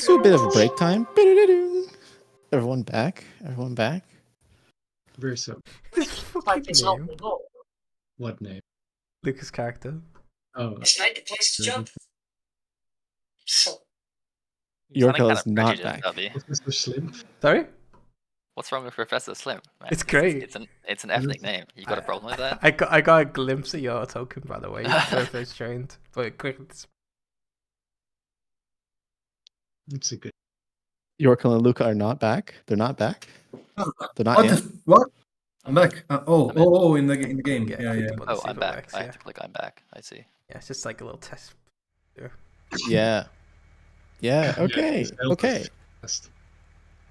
do a bit of a break time. Everyone back. Everyone back. Very simple. His fucking name. What name? Lucas' character. Oh, It's not the place to jump. So Yorkel is not back. Mr. Slim. Sorry? What's wrong with Professor Slim? Man, It's great. It's an ethnic name. You got a problem with that? I got a glimpse of your token, by the way. Very first joined. But quick. It's a good. Yorkel and Luca are not back. They're not back. They're not What? yet. What? I'm back. In the game. Yeah. Oh, I'm back. I have to click I'm back. I see. Yeah, it's just like a little test. Yeah. Yeah. Okay. Okay.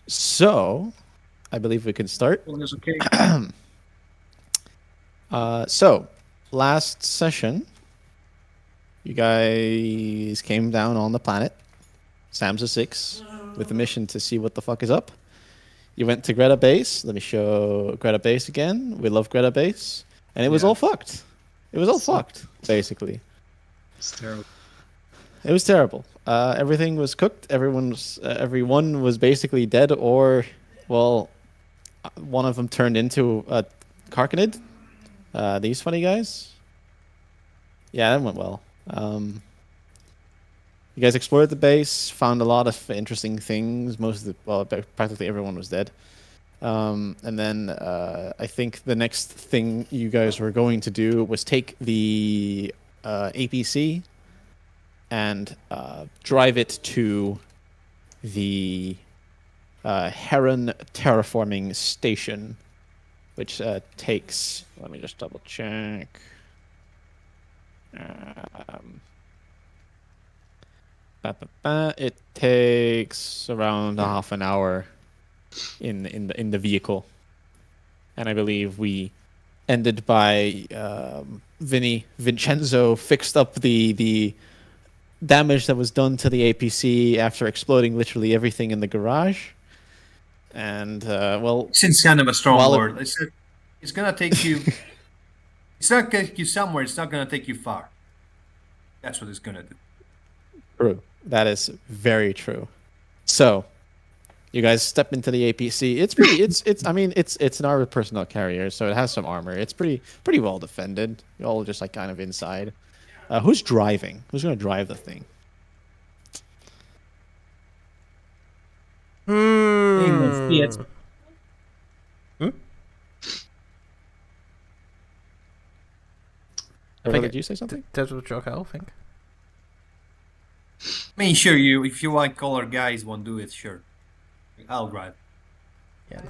So, I believe we can start. Okay. So, last session, you guys came down on the planet, Samsa 6, with the mission to see what the fuck is up. You went to Greta Base. Let me show Greta Base again. We love Greta Base. And it was all fucked. It was all fucked, basically. It's terrible. It was terrible. Everything was cooked. Everyone was basically dead, or, well, one of them turned into a Karkanid. These funny guys. Yeah, that went well. You guys explored the base, found a lot of interesting things. Practically everyone was dead. And then I think the next thing you guys were going to do was take the APC and drive it to the Heron terraforming station, which takes, let me just double check. It takes around half an hour in the vehicle, and I believe we ended by Vincenzo fixed up the damage that was done to the APC after exploding literally everything in the garage. And well, Since kind of a strong word. It's gonna take you. It's not gonna take you somewhere. It's not gonna take you far. That's what it's gonna do. True. That is very true. So, you guys step into the APC. It's pretty. I mean, it's an armored personnel carrier, so it has some armor. It's pretty well defended. You're all just like kind of inside. Who's driving? Who's gonna drive the thing? Did you say something? That's what Joker, I think. I mean, sure, if you white collar guys won't do it, sure. I'll drive. Yeah.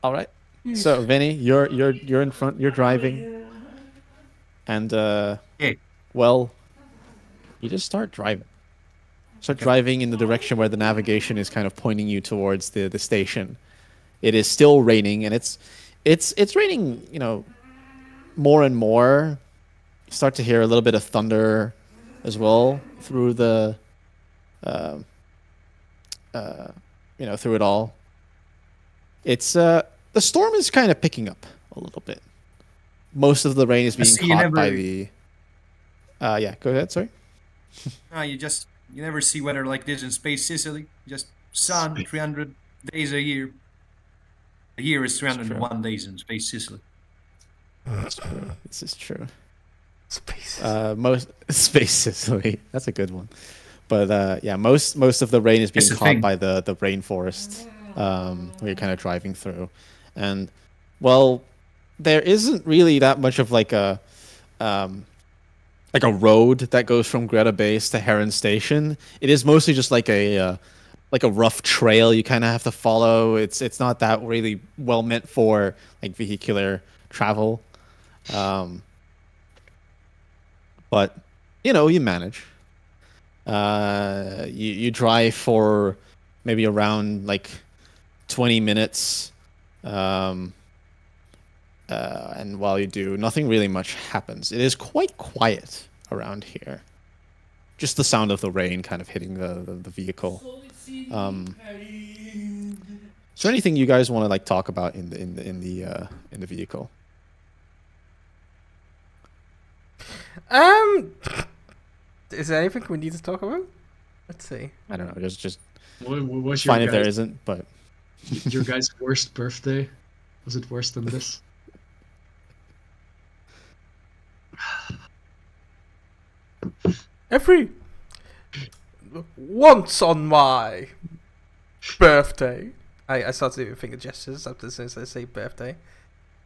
All right. So, Vinny, you're in front. You're driving, and well, you just start driving. Start driving in the direction where the navigation is kind of pointing you towards the station. It is still raining, and it's raining. You know, more and more. You start to hear a little bit of thunder as well through the through it all. It's the storm is kind of picking up a little bit. Most of the rain is being caught by the yeah, go ahead, sorry. You never see weather like this in Space Sicily. Just sun 300 days a year. A year is 301 days in Space Sicily. That's true. This is true. Space. Most Space Sicily. That's a good one. But yeah, most of the rain is being caught by the rainforest where you're kind of driving through, and well, there isn't really that much of like a road that goes from Greta Base to Heron Station. It is mostly just like a rough trail you kind of have to follow. It's not that really well meant for like vehicular travel. But, you know, you manage. You drive for maybe around like 20 minutes. And while you do, nothing really much happens. It is quite quiet around here. Just the sound of the rain kind of hitting the vehicle. Is there anything you guys want to like talk about in the vehicle? Is there anything we need to talk about? Let's see. I don't know. Just What's your fine if there guys', isn't, but your guys' worst birthday? Was it worse than this? Every once on my birthday, I start to do finger gestures after as soon as I say birthday.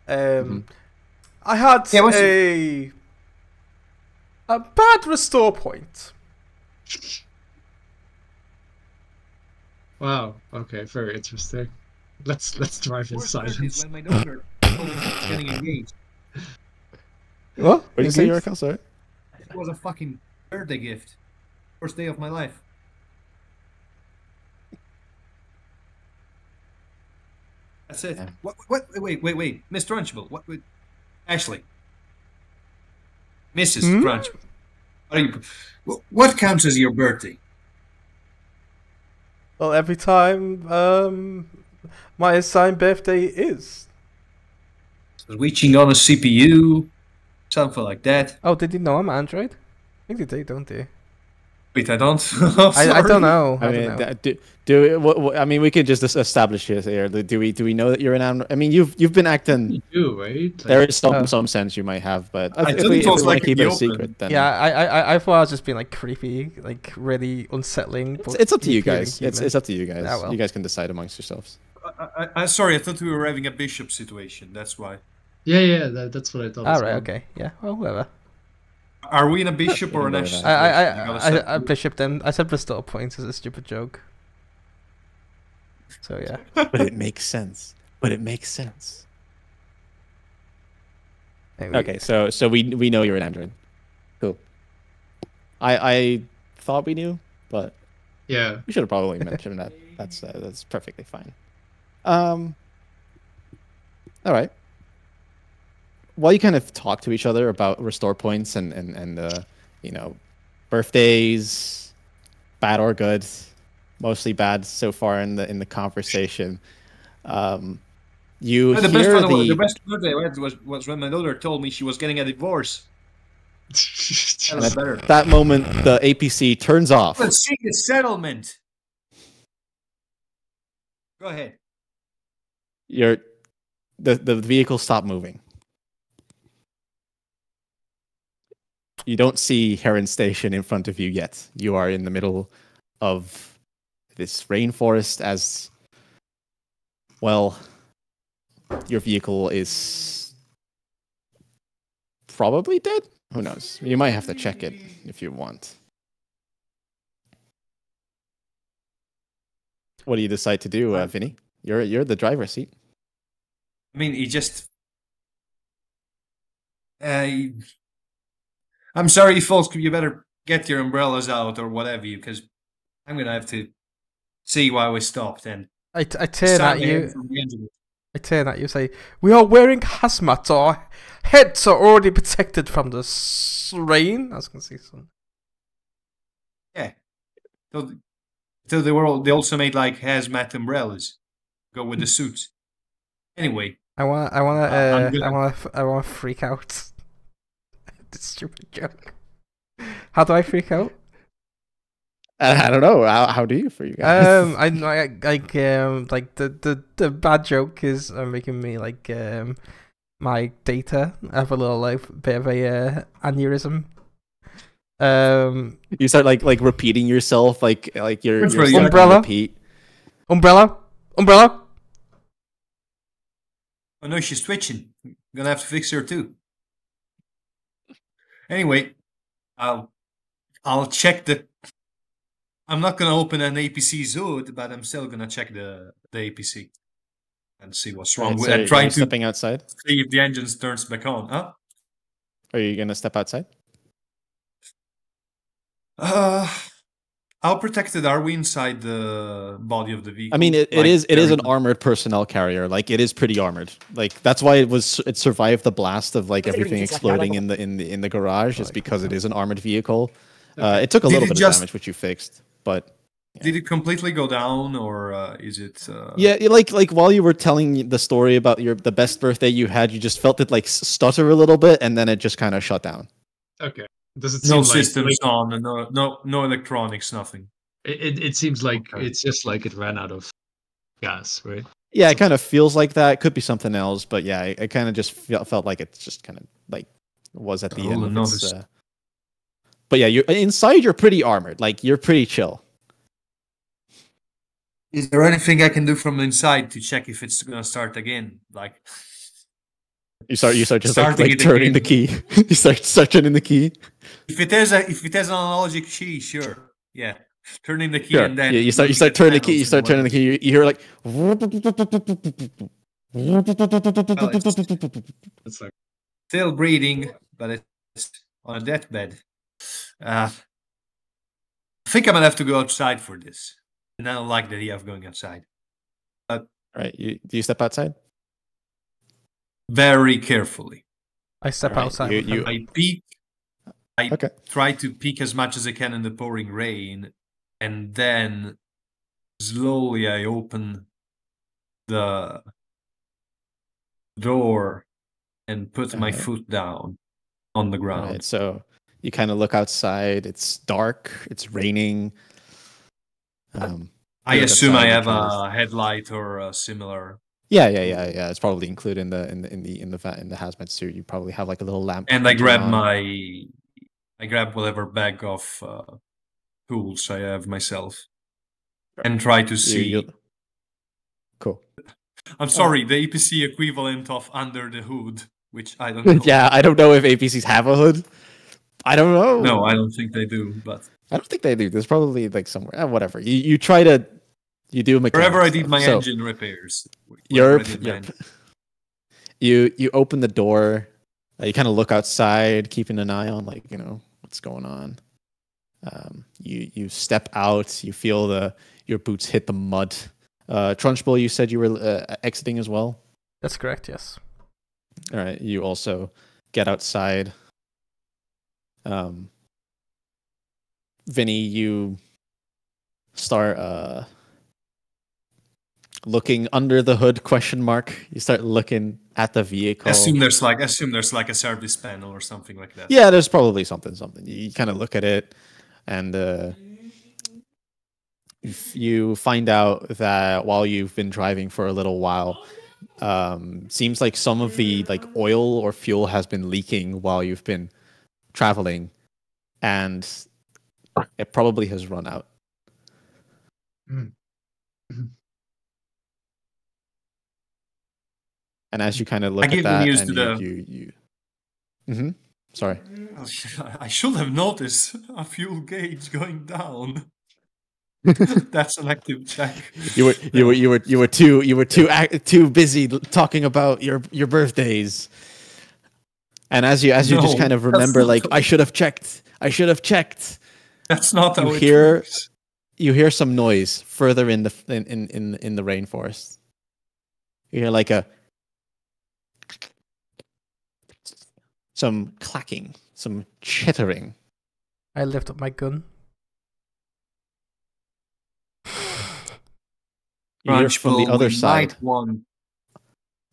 I had a bad restore point. Wow. Okay. Very interesting. Let's drive in Worst part is silence. when my daughter told me she was getting engaged. What? what did you say, Yuriko? Sorry. It was a fucking birthday gift. First day of my life. That's it. Yeah. What? Wait. Mr. Trunchbull. What? Ashley. Mrs. Trunchbull. What are you? What counts as your birthday? Well, every time my assigned birthday is. Reaching on a CPU, something like that. Oh, did you know I'm Android? I think they do, don't they? Wait, I don't. I don't know. I mean, I mean, we could just establish it here. Do we know that you're an Android? I mean, you've been acting. You do, right? Like, There is some sense you might have, but I if thought we, it if we was want like to keep in it a the secret, open. then Yeah, I thought I was just being like creepy, like really unsettling. it's up to you feeling guys. human. It's up to you guys. Ah, well. You guys can decide amongst yourselves. I sorry, I thought we were having a bishop situation. That's why. yeah. That's what I thought. All as right, well. okay, yeah, well, whatever. Are we in a bishop or an Ignore Ashley that. situation? You gotta set- I bishop them. I said restore points as a stupid joke. So yeah. But it makes sense. Anyway, Okay, so we know you're an Android. Cool. I thought we knew, but Yeah. we should have probably mentioned that. That's perfectly fine. All right. While you kind of talk to each other about restore points and you know, birthdays, bad or good, mostly bad so far in the conversation. You the hear the best birthday I had was when my daughter told me she was getting a divorce. That was better. that moment the APC turns off. Let's see the settlement. Go ahead. The vehicle stopped moving. You don't see Heron Station in front of you yet. You are in the middle of this rainforest as well. Your vehicle is probably dead. Who knows? You might have to check it if you want. What do you decide to do, Vinny? You're the driver's seat. I mean, he just. I'm sorry, folks. You better get your umbrellas out or whatever, because I'm gonna have to see why we stopped and. I turn start at again you. from the end of it. I turn at you. Say, we are wearing hazmat. Our heads are already protected from the rain. I was gonna say something. Yeah. So they also made like hazmat umbrellas, go with the suits. Anyway, I want to freak out. This stupid joke. How do I freak out? I don't know. How do you for you guys? I like the bad joke is making me like my data have a little like bit of a aneurysm. You start like repeating yourself like you're Umbrella. repeat. Umbrella. oh no, she's twitching. I'm gonna have to fix her too. Anyway, I'll check the. I'm not gonna open an APC Zood, but I'm still gonna check the APC and see what's wrong with So it. Trying to stepping outside. see if the engine turns back on. Huh? Are you gonna step outside? How protected are we inside the body of the vehicle? I mean, it Like, is very- an armored personnel carrier. Like it is pretty armored. Like that's why it survived the blast of like everything exploding in the garage. Is because it is an armored vehicle. It took a Did little it bit just- of damage, which you fixed, but Did it completely go down, or is it? yeah, like while you were telling the story about the best birthday you had, you just felt it like stutter a little bit, and then it just kind of shut down. Okay. Does it No seem systems like on, and no electronics, nothing. It seems like Okay. it's just like it ran out of gas, right? Yeah, it kind of feels like that. Could be something else, but yeah, it kind of just felt like it's just kind of like was at the Oh, end of its. notice. But yeah, you inside. You're pretty armored. Like you're pretty chill. Is there anything I can do from inside to check if it's gonna start again? Like You start just Starting like it turning the again. key. You start turning the key. if it has an analogic key, sure. Yeah. Turning the key Sure. and then Yeah, you start looking at turning the key. panels You and start turning the whatever. key. You hear like. It's like Still breathing, but it's on a deathbed. I think I'm gonna have to go outside for this. And I don't like the idea of going outside. Right. Do you step outside? Very carefully. I step Alright, outside. you- with him. you- I peek. I Okay. try to peek as much as I can in the pouring rain, and then slowly I open the door and put my Alright. foot down on the All ground. right. So you kind of look outside. It's dark. It's raining. I you look assume I outside, you have kinda- a headlight or a similar, Yeah. It's probably included in the hazmat suit. You probably have like a little lamp. and I you turn grab on. I grab whatever bag of tools I have myself, and try to see. Cool. I'm sorry, the APC equivalent of under the hood, which I don't know. Yeah, I don't know if APCs have a hood. I don't know. No, I don't think they do, but I don't think they do. There's probably like somewhere. Whatever. You try to. You do mechanical wherever I did stuff. my So, engine repairs. wherever I did my engine- You open the door. You kind of look outside, keeping an eye on like what's going on. You step out. You feel your boots hit the mud. Trunchbull, you said you were exiting as well. That's correct. Yes. All right. You also get outside. Vinny, you start looking under the hood ? You start looking at the vehicle. Assume there's like a service panel or something like that. Yeah, there's probably something. You kind of look at it, and you find out that while you've been driving for a little while, seems like some of the like oil or fuel has been leaking while you've been traveling, and it probably has run out. Mm. And as you kind of look I at give the that, news and to the- you sorry. I should have noticed a fuel gauge going down. That's an active check. You were too busy talking about your birthdays. And as you just No, kind of that's remember, not like, how- I should have checked. That's not how You it hear- works. You hear some noise further in the rainforest. You hear like some clacking, some chittering. I lift up my gun. You hear from the Trunchbull, other we side might want-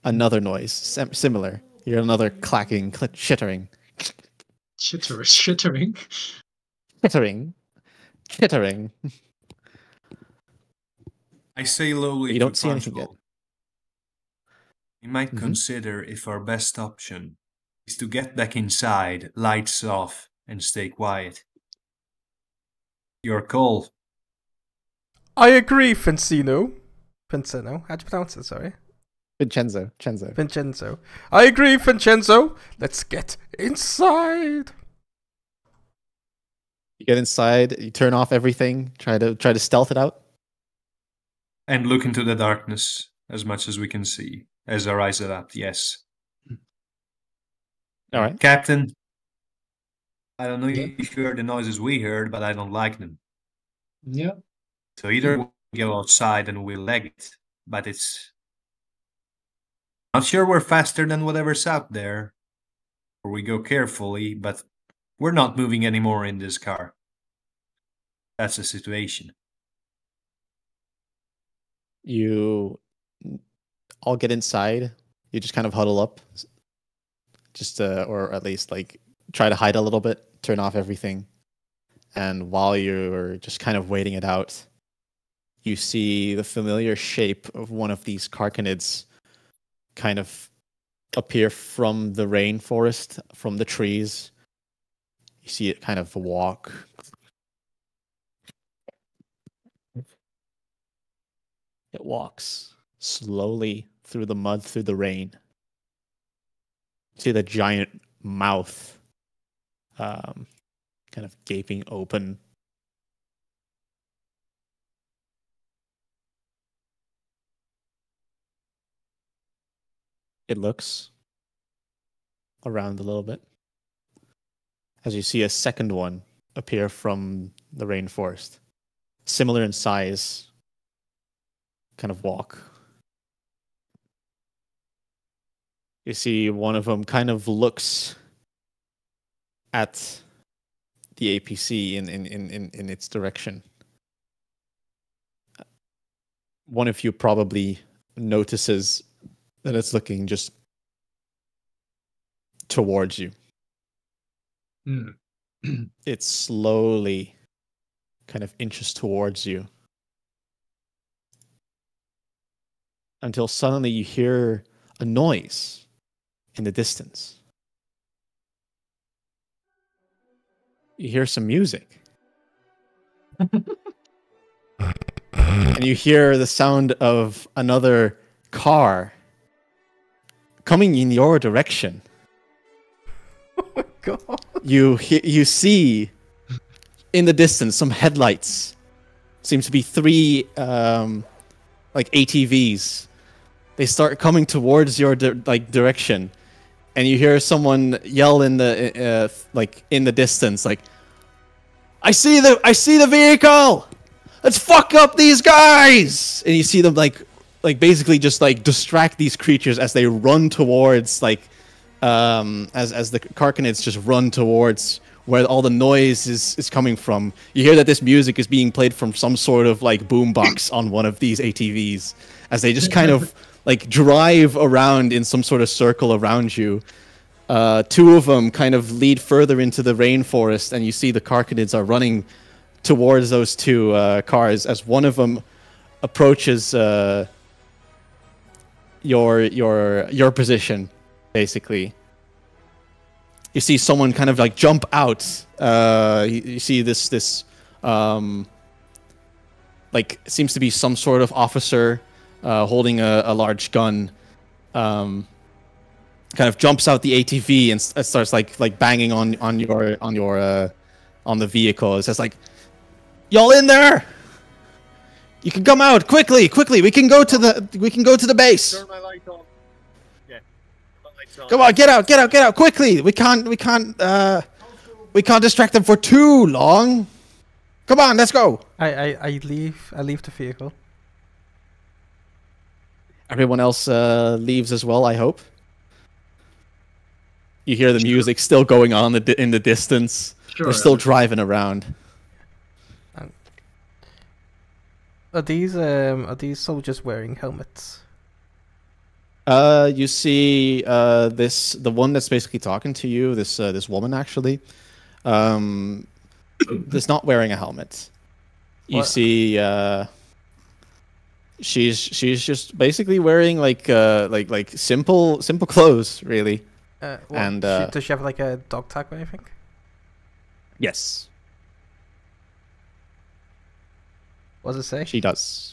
another noise, similar. You hear another clacking, chittering, Chittering. chittering. I say lowly. You to don't see anything yet. Trunchbull, we might Mhm. consider if our best option is to get back inside, lights off, and stay quiet. Your call. I agree, Vincino. How'd you pronounce it? Sorry. Vincenzo. Vincenzo. I agree, Vincenzo. Let's get inside. You get inside. You turn off everything. Try to stealth it out. And look into the darkness as much as we can see as our eyes adapt, yes. All right. Captain, I don't know Yeah. if you heard the noises we heard, but I don't like them. Yeah. So either we go outside and we'll leg it, but it's not sure we're faster than whatever's out there, or we go carefully, but we're not moving anymore in this car. That's the situation. You all get inside. You just kind of huddle up, just or at least like try to hide a little bit. Turn off everything. And while you're just kind of waiting it out, you see the familiar shape of one of these carcanids kind of appear from the rainforest, from the trees. You see it kind of walk. It walks slowly through the mud, through the rain. You see the giant mouth kind of gaping open. It looks around a little bit as you see a second one appear from the rainforest, similar in size, kind of walk. You see one of them kind of looks at the APC in its direction. One of you probably notices that it's looking just towards you. It slowly kind of inches towards you until suddenly you hear a noise in the distance. You hear some music. And you hear the sound of another car coming in your direction. Oh my god. You see in the distance some headlights. Seems to be 3 like ATVs. They start coming towards your direction, and you hear someone yell in the in the distance, like, I see the vehicle. Let's fuck up these guys. And you see them like basically just like distract these creatures as they run towards as the carcanids just run towards where all the noise is coming from. You hear that this music is being played from some sort of like boombox on one of these ATVs as they just kind of like drive around in some sort of circle around you. 2 of them kind of lead further into the rainforest, and you see the carcanids are running towards those 2 cars as one of them approaches your position, basically. You see someone kind of like jump out. You see this like seems to be some sort of officer holding a large gun. Kind of jumps out the ATV and starts like banging on the vehicle. It says like, "Y'all in there? You can come out quickly! We can go to the base. Turn my light on. Yeah. My light's on. Come on, get out quickly! We can't distract them for too long. Come on, let's go." I leave the vehicle. Everyone else leaves as well, I hope. You hear the music still going on in the distance. Sure, They're still driving around. Are these soldiers wearing helmets? You see the one that's basically talking to you, this woman actually, is not wearing a helmet. You see she's just basically wearing like simple clothes, really. And does she have like a dog tag or anything? Yes. What does it say? She does.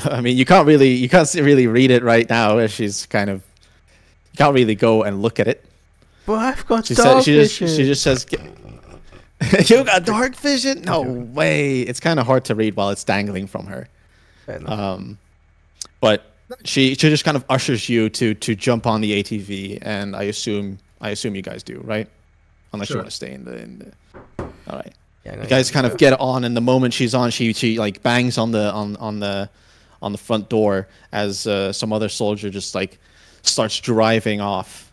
I mean, you can't really read it right now, as she's kind of, you can't really go and look at it. But I've got She dog just vision. says, "You got dark vision? No way!" It's kind of hard to read while it's dangling from her. Fair enough. But she just kind of ushers you to jump on the ATV, and I assume you guys do, right? Unless you Sure. want to stay in the. All right. Yeah, You guys kind of get on, and the moment she's on, she like bangs on the front door as some other soldier just like starts driving off.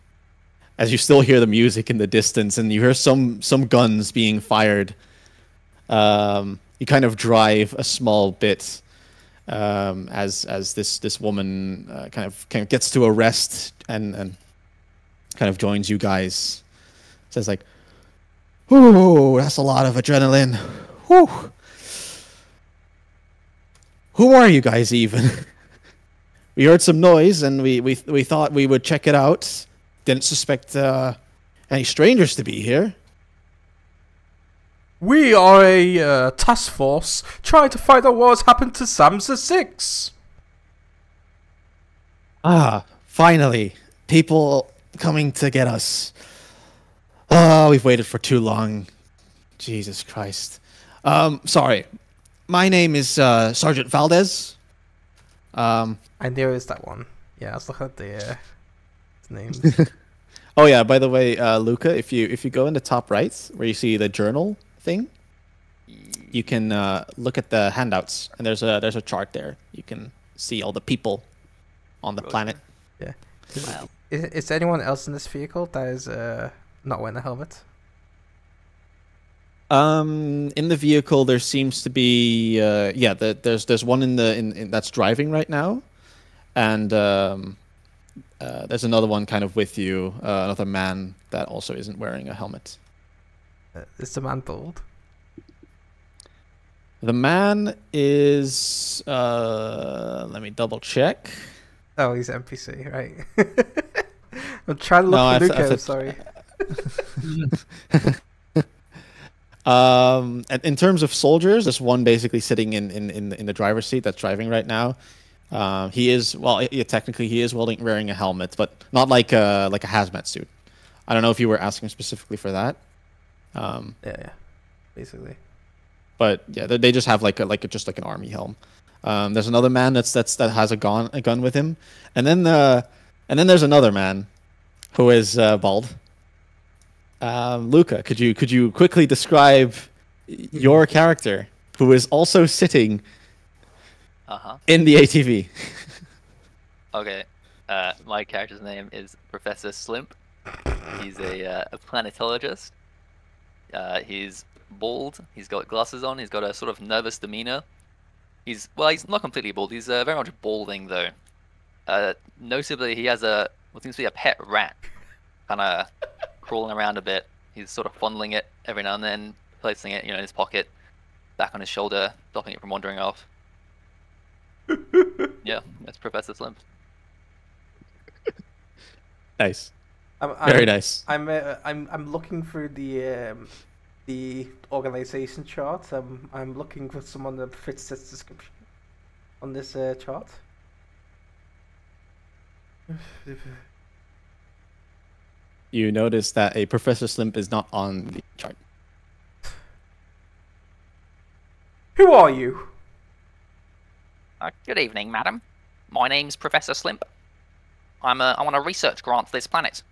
As you still hear the music in the distance, and you hear some guns being fired. You kind of drive a small bit as this woman kind of gets to a rest and kind of joins you guys. Says like, Ooh, that's a lot of adrenaline. Whew. Who are you guys even? We heard some noise and we thought we would check it out. Didn't suspect any strangers to be here. We are a task force trying to find out what's happened to Sam's 6. Ah, finally. People coming to get us. Oh, we've waited for too long. Jesus Christ. Sorry. My name is Sergeant Valdez. I knew it was that one. Yeah, I was looking at the name. Oh yeah, by the way, Luca, if you go in the top right where you see the journal thing, you can look at the handouts and there's a chart there. You can see all the people on the planet. Yeah. Wow. Is there anyone else in this vehicle that is not wearing a helmet? In the vehicle there seems to be there's one in that's driving right now, and there's another one kind of with you, another man that also isn't wearing a helmet. Is the man bald? The man is let me double check. Oh, he's NPC, right? I'm trying to look for Luca, sorry. And in terms of soldiers, there's one basically sitting in the driver's seat that's driving right now. He is technically he is wearing a helmet, but not like a hazmat suit. I don't know if you were asking specifically for that. Yeah, basically. But yeah, they just have like an army helm. There's another man that has a gun with him, and then there's another man who is bald. Luca, could you quickly describe your character who is also sitting in the ATV? Okay. My character's name is Professor Slimp. He's a planetologist. He's bald. He's got glasses on. He's got a sort of nervous demeanor. He's not completely bald. He's very much balding though. Notably, he has what seems to be a pet rat, kind of crawling around a bit. He's sort of fondling it every now and then, placing it, in his pocket, back on his shoulder, stopping it from wandering off. Yeah, that's Professor Slimp. Nice. Very nice. I'm looking through the organization chart. I'm looking for someone that fits this description on this chart. You notice that a Professor Slimp is not on the chart. Who are you? Good evening, madam. My name's Professor Slimp. I'm on a research grant for this planet.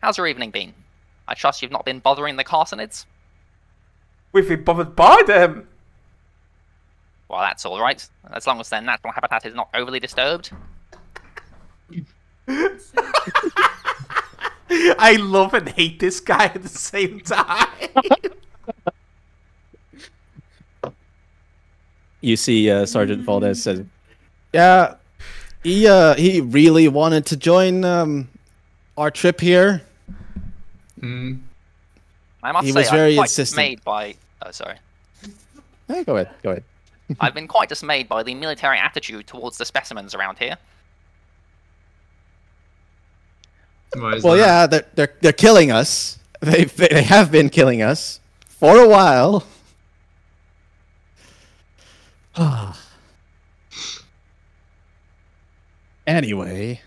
How's your evening been? I trust you've not been bothering the Carsonids? We've been bothered by them. Well, that's all right, as long as their natural habitat is not overly disturbed. I love and hate this guy at the same time. You see, Sergeant Valdez says, "Yeah, he really wanted to join our trip here. I must He say, was very I'm quite insistent." dismayed by. Oh, sorry. Hey, go ahead. I've been quite dismayed by the military attitude towards the specimens around here. Well, yeah, they're killing us. They have been killing us for a while. Anyway,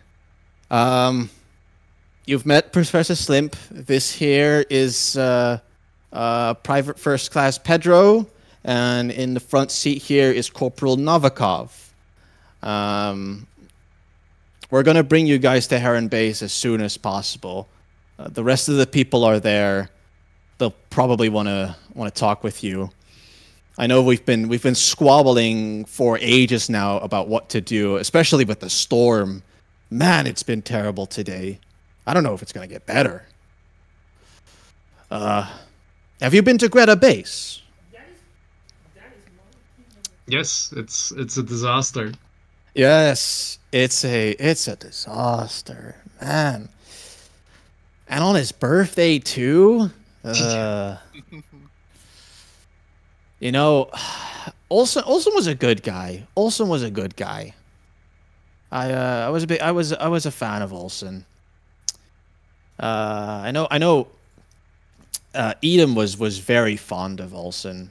you've met Professor Slimp. This here is Private First Class Pedro, and in the front seat here is Corporal Novikov. We're gonna bring you guys to Heron Base as soon as possible. The rest of the people are there. They'll probably wanna talk with you. I know we've been squabbling for ages now about what to do, especially with the storm. Man, it's been terrible today. I don't know if it's gonna get better. Have you been to Greta Base? Yes, it's a disaster. Yes, it's a disaster, man. And on his birthday too? You know, Olsen was a good guy. Olsen was a good guy. I was a fan of Olsen. I know. Edom was very fond of Olsen.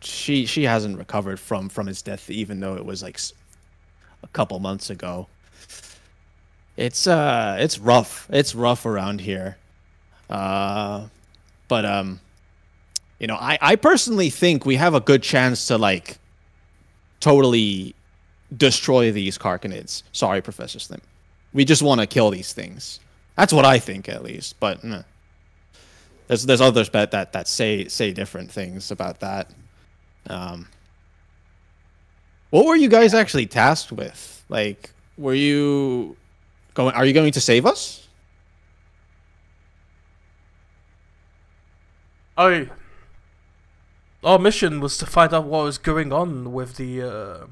She hasn't recovered from his death, even though it was like a couple months ago. It's rough. It's rough around here. But you know, I personally think we have a good chance to like totally destroy these Karkanids. Sorry, Professor Slim. We just want to kill these things. That's what I think, at least. But there's others that say different things about that. What were you guys actually tasked with? Like, were you going? Are you going to save us? Our mission was to find out what was going on with the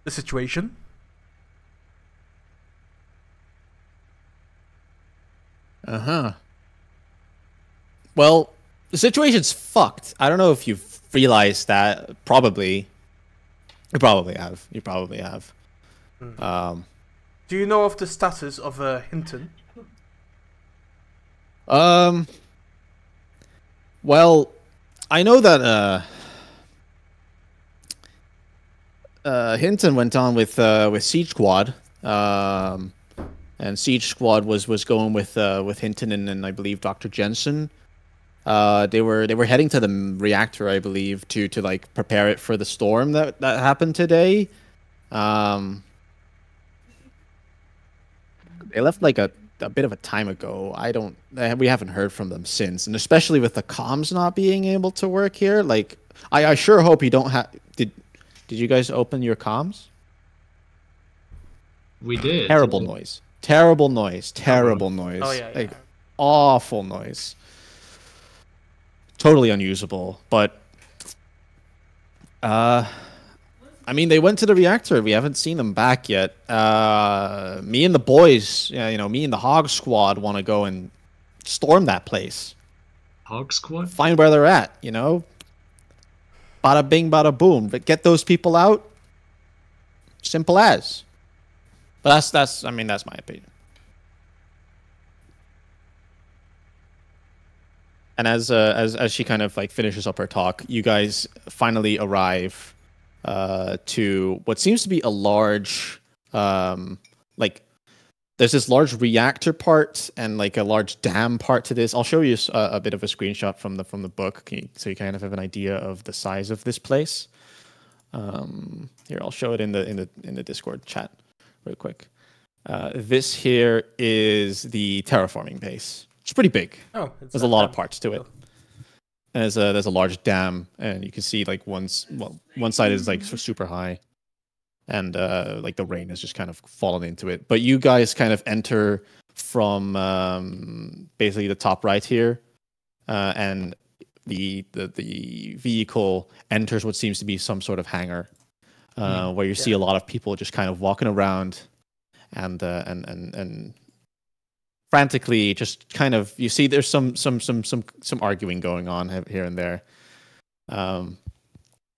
situation. Uh-huh. Well, the situation's fucked. I don't know if you've realized that. Probably. You probably have. You probably have. Do you know of the status of Hinton? Well, I know that Hinton went on with Siege Squad. And Siege Squad was going with Hinton and I believe Dr. Jensen. They were heading to the reactor, I believe, to like prepare it for the storm that happened today. They left like a bit of a time ago. We haven't heard from them since, and especially with the comms not being able to work here. Like, I sure hope you don't have. Did you guys open your comms? We did. Terrible noise. Terrible noise. Terrible noise. Oh yeah. Like, awful noise. Totally unusable. But I mean, they went to the reactor. We haven't seen them back yet. Me and the boys, you know, me and the Hog Squad want to go and storm that place. Hog Squad? Find where they're at, you know? Bada bing, bada boom. But get those people out. Simple as. But that's I mean, that's my opinion. And as she kind of like finishes up her talk, you guys finally arrive to what seems to be a large, like, there's this large reactor part and like a large dam part to this. I'll show you a bit of a screenshot from the book, so you kind of have an idea of the size of this place. Here, I'll show it in the Discord chat real quick. This here is the terraforming base. It's pretty big. Oh, there's a lot of parts to it. There's a large dam, and you can see like one side is like super high, and like the rain has just kind of fallen into it. But you guys kind of enter from basically the top right here, and the vehicle enters what seems to be some sort of hangar, where you see a lot of people just kind of walking around, and frantically just kind of, you see there's some arguing going on here and there.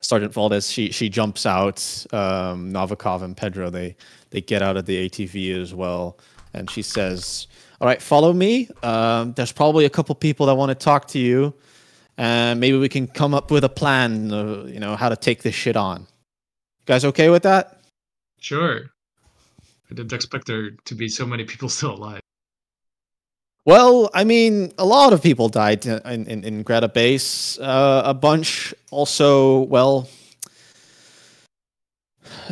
Sergeant Valdez, she jumps out. Novikov and Pedro, they get out of the ATV as well, and she says, all right, follow me. There's probably a couple people that want to talk to you, and maybe we can come up with a plan, you know, how to take this shit on. You guys okay with that? Sure. I didn't expect there to be so many people still alive. Well, I mean, a lot of people died in Greta Base. A bunch also, well,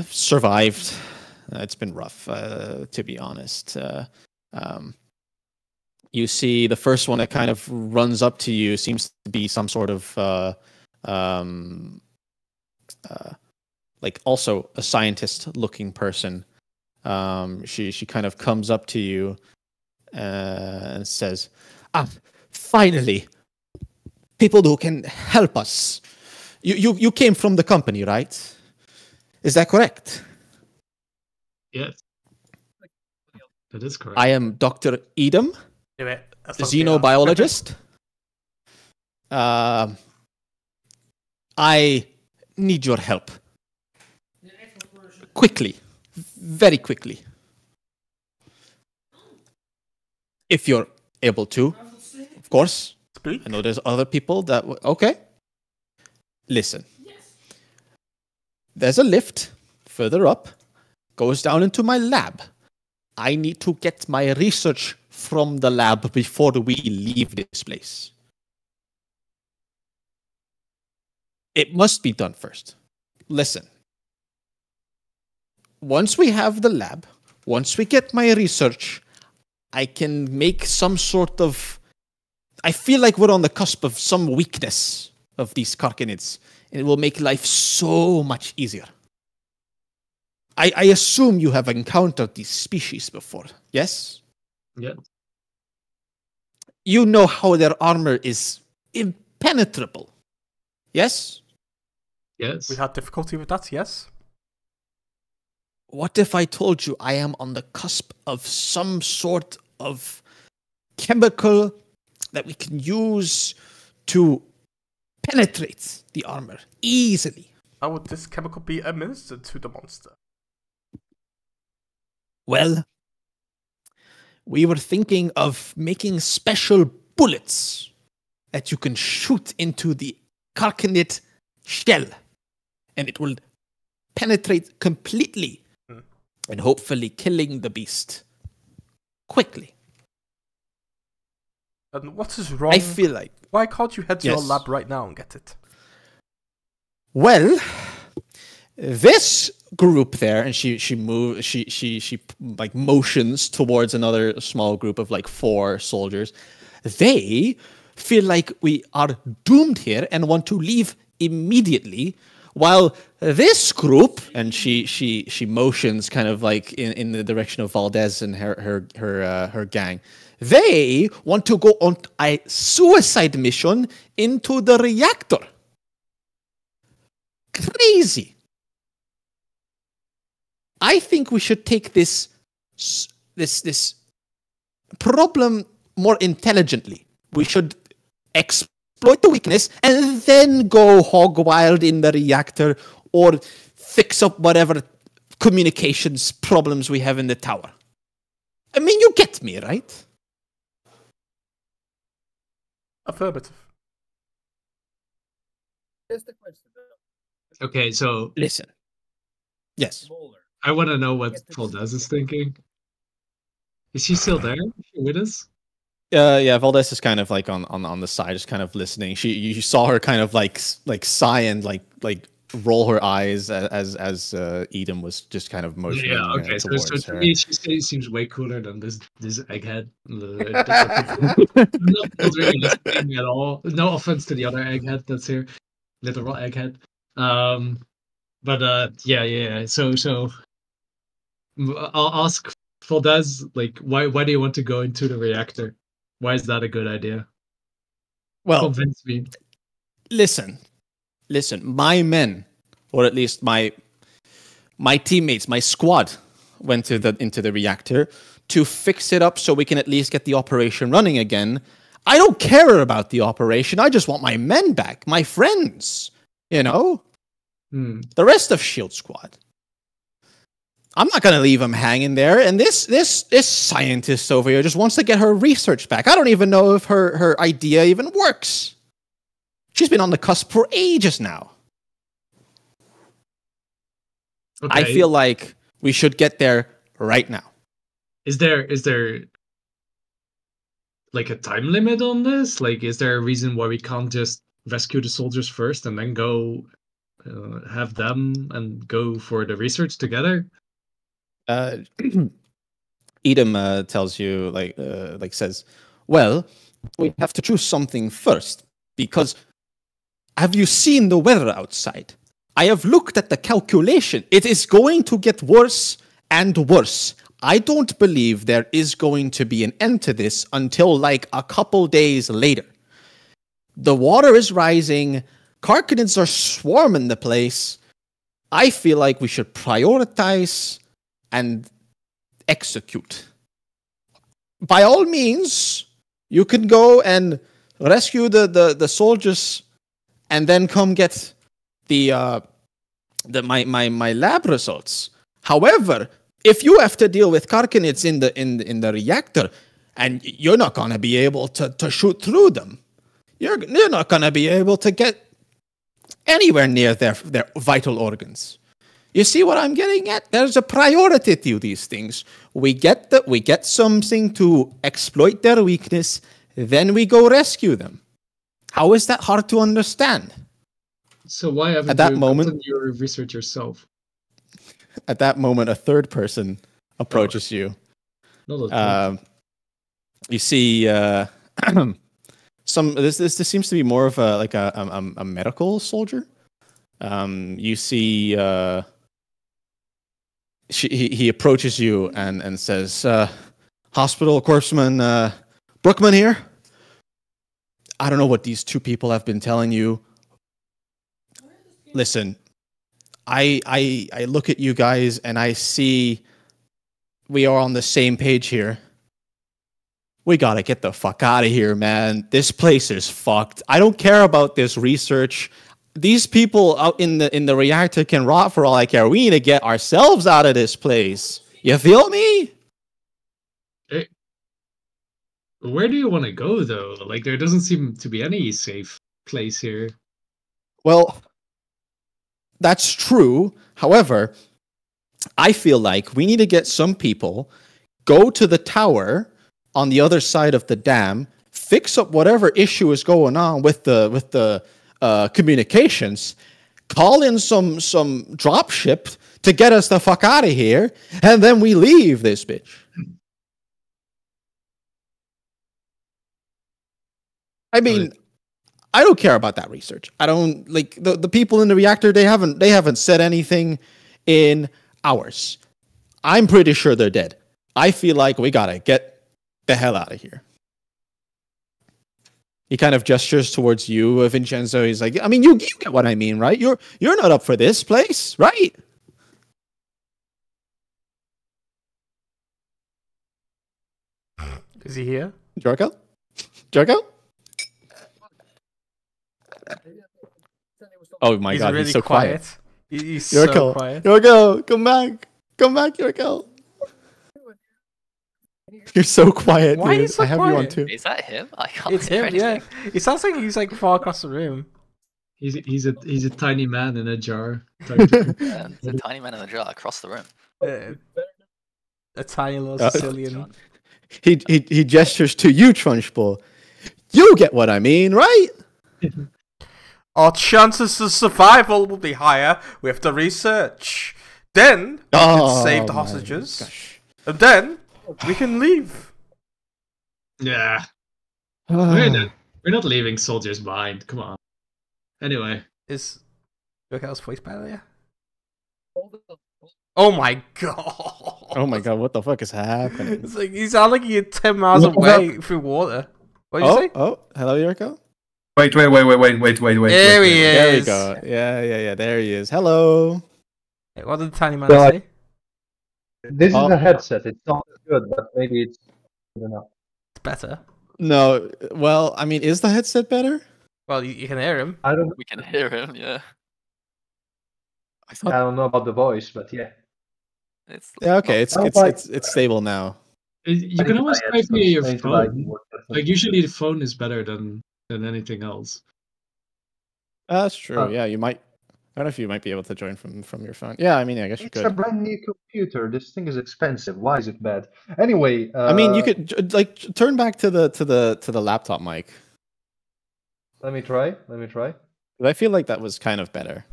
survived. It's been rough, to be honest. You see the first one that kind of runs up to you seems to be some sort of, like also a scientist-looking person. She kind of comes up to you and says, finally, people who can help us. You came from the company, right? Is that correct? Yes. That is correct. I am Dr. Edom, Do it. xenobiologist. I need your help. Quickly. Very quickly. If you're able to, of course. Speak. I know there's other people that... Okay. Listen. There's a lift further up. Goes down into my lab. I need to get my research from the lab before we leave this place. It must be done first. Listen. Once we have the lab, once we get my research, I can make some sort of... I feel like we're on the cusp of some weakness of these Karkinids. And it will make life so much easier. I assume you have encountered these species before, yes? Yeah. You know how their armor is impenetrable, yes? Yes. We had difficulty with that, yes. What if I told you I am on the cusp of some sort of chemical that we can use to penetrate the armor easily? How would this chemical be administered to the monster? Well, we were thinking of making special bullets that you can shoot into the Karkanid shell, and it will penetrate completely, and hopefully killing the beast quickly. And what is wrong? I feel like... Why can't you head to your Yes. lab right now and get it? Well, this group there, and she like motions towards another small group of like 4 soldiers. They feel like we are doomed here and want to leave immediately, while this group, and she motions kind of like in the direction of Valdez and her gang. They want to go on a suicide mission into the reactor. Crazy. I think we should take this problem more intelligently. We should exploit the weakness and then go hog wild in the reactor or fix up whatever communications problems we have in the tower. I mean, you get me, right? Affirmative. Here's the question. Okay, so Listen. Yes. Smaller. I want to know what Valdez is thinking. Is she still there? Is she with us? Yeah, Valdez is kind of like on the side, just kind of listening. You saw her kind of like sigh and like roll her eyes as Edom was just kind of motioning Yeah, okay. So towards to her. me, she seems way cooler than this egghead. Not really listening at all. No offense to the other egghead that's here, literal egghead. But yeah. So I'll ask Valdez, like, why do you want to go into the reactor? Why is that a good idea? Well, Convince me. listen, my men, or at least my teammates, my squad, went into the reactor to fix it up so we can at least get the operation running again. I don't care about the operation. I just want my men back, my friends, you know? The rest of SHIELD Squad. I'm not going to leave them hanging there. And this scientist over here just wants to get her research back. I don't even know if her idea even works. She's been on the cusp for ages now. Okay. I feel like we should get there right now. Is there like a time limit on this? Like, is there a reason why we can't just rescue the soldiers first and then go have them and go for the research together? Edom tells you, like says, well, we have to choose something first, because have you seen the weather outside? I have looked at the calculation. It is going to get worse and worse. I don't believe there is going to be an end to this until like a couple days later. The water is rising. Karkanids are swarming the place. I feel like we should prioritize and execute. By all means, you can go and rescue the soldiers, and then come get my lab results. However, if you have to deal with Karkanids in the reactor, and you're not gonna be able to shoot through them, you're not gonna be able to get anywhere near their vital organs. You see what I'm getting at? There's a priority to these things. We get something to exploit their weakness, then we go rescue them. How is that hard to understand? So why haven't At that you moment- done your research yourself? At that moment, a third person approaches you. Not at all. You see, this seems to be more of a medical soldier. You see, he approaches you and says, "Hospital corpsman Brookman here. I don't know what these two people have been telling you. Listen, I look at you guys and I see we are on the same page here. We gotta get the fuck out of here, man. This place is fucked. I don't care about this research. These people out in the reactor can rot for all I care. We need to get ourselves out of this place. You feel me?" Where do you want to go, though? Like, there doesn't seem to be any safe place here. Well, that's true. However, I feel like we need to get some people, go to the tower on the other side of the dam, fix up whatever issue is going on with the communications, call in some drop ship to get us the fuck out of here, and then we leave this bitch. I mean, I don't care about that research. I don't like the people in the reactor. They haven't said anything in hours. I'm pretty sure they're dead. I feel like we gotta get the hell out of here. He kind of gestures towards you, Vincenzo. He's like, I mean, you get what I mean, right? You're not up for this place, right? Is he here? Jorko? Jorko? Oh my god, really he's so quiet. He's so Jorko, quiet. Jorko, come back. Come back, Jorko. You're so quiet, Why are dude. you so I have you on quiet? too. Is that him? I can't It's hear him, yeah. anything. It sounds like he's like far across the room. He's a tiny man in a jar. Yeah, it's a tiny man in a jar across the room. A tiny little Uh, Sicilian. He gestures to you, Trunchbull. You get what I mean, right? Our chances of survival will be higher with the research. Then we can save the my hostages, gosh. and then we can leave. Yeah, Ah. we're not leaving soldiers behind. Come on. Anyway, Is Jokel's voice better? Yeah. Oh my god! Oh my god, what the fuck is happening? It's like you sound like you're 10 miles away through water. What did you say? Oh, hello, Yurko. Wait. There he is. There we go. Yeah. There he is. Hello. Hey, what did the tiny man So I- say? This Oh. is a headset. It's not good, but maybe it's good enough. It's better. No, well, I mean, is the headset better? Well, you can hear him. I don't. We can hear him, yeah. I don't know about the voice, but yeah. It's Yeah, okay, it's Oh, it's but- it's it's stable now. you can always My try via your headphones change like phone. what- Like usually, the phone is better than anything else. That's true. Uh, Yeah, you might. I don't know if you might be able to join from your phone. Yeah, I mean, I guess you It's a could. brand new computer. This thing is expensive. Why is it bad? Anyway, I mean, you could like turn back to the laptop mic. Let me try. 'Cause I feel like that was kind of better.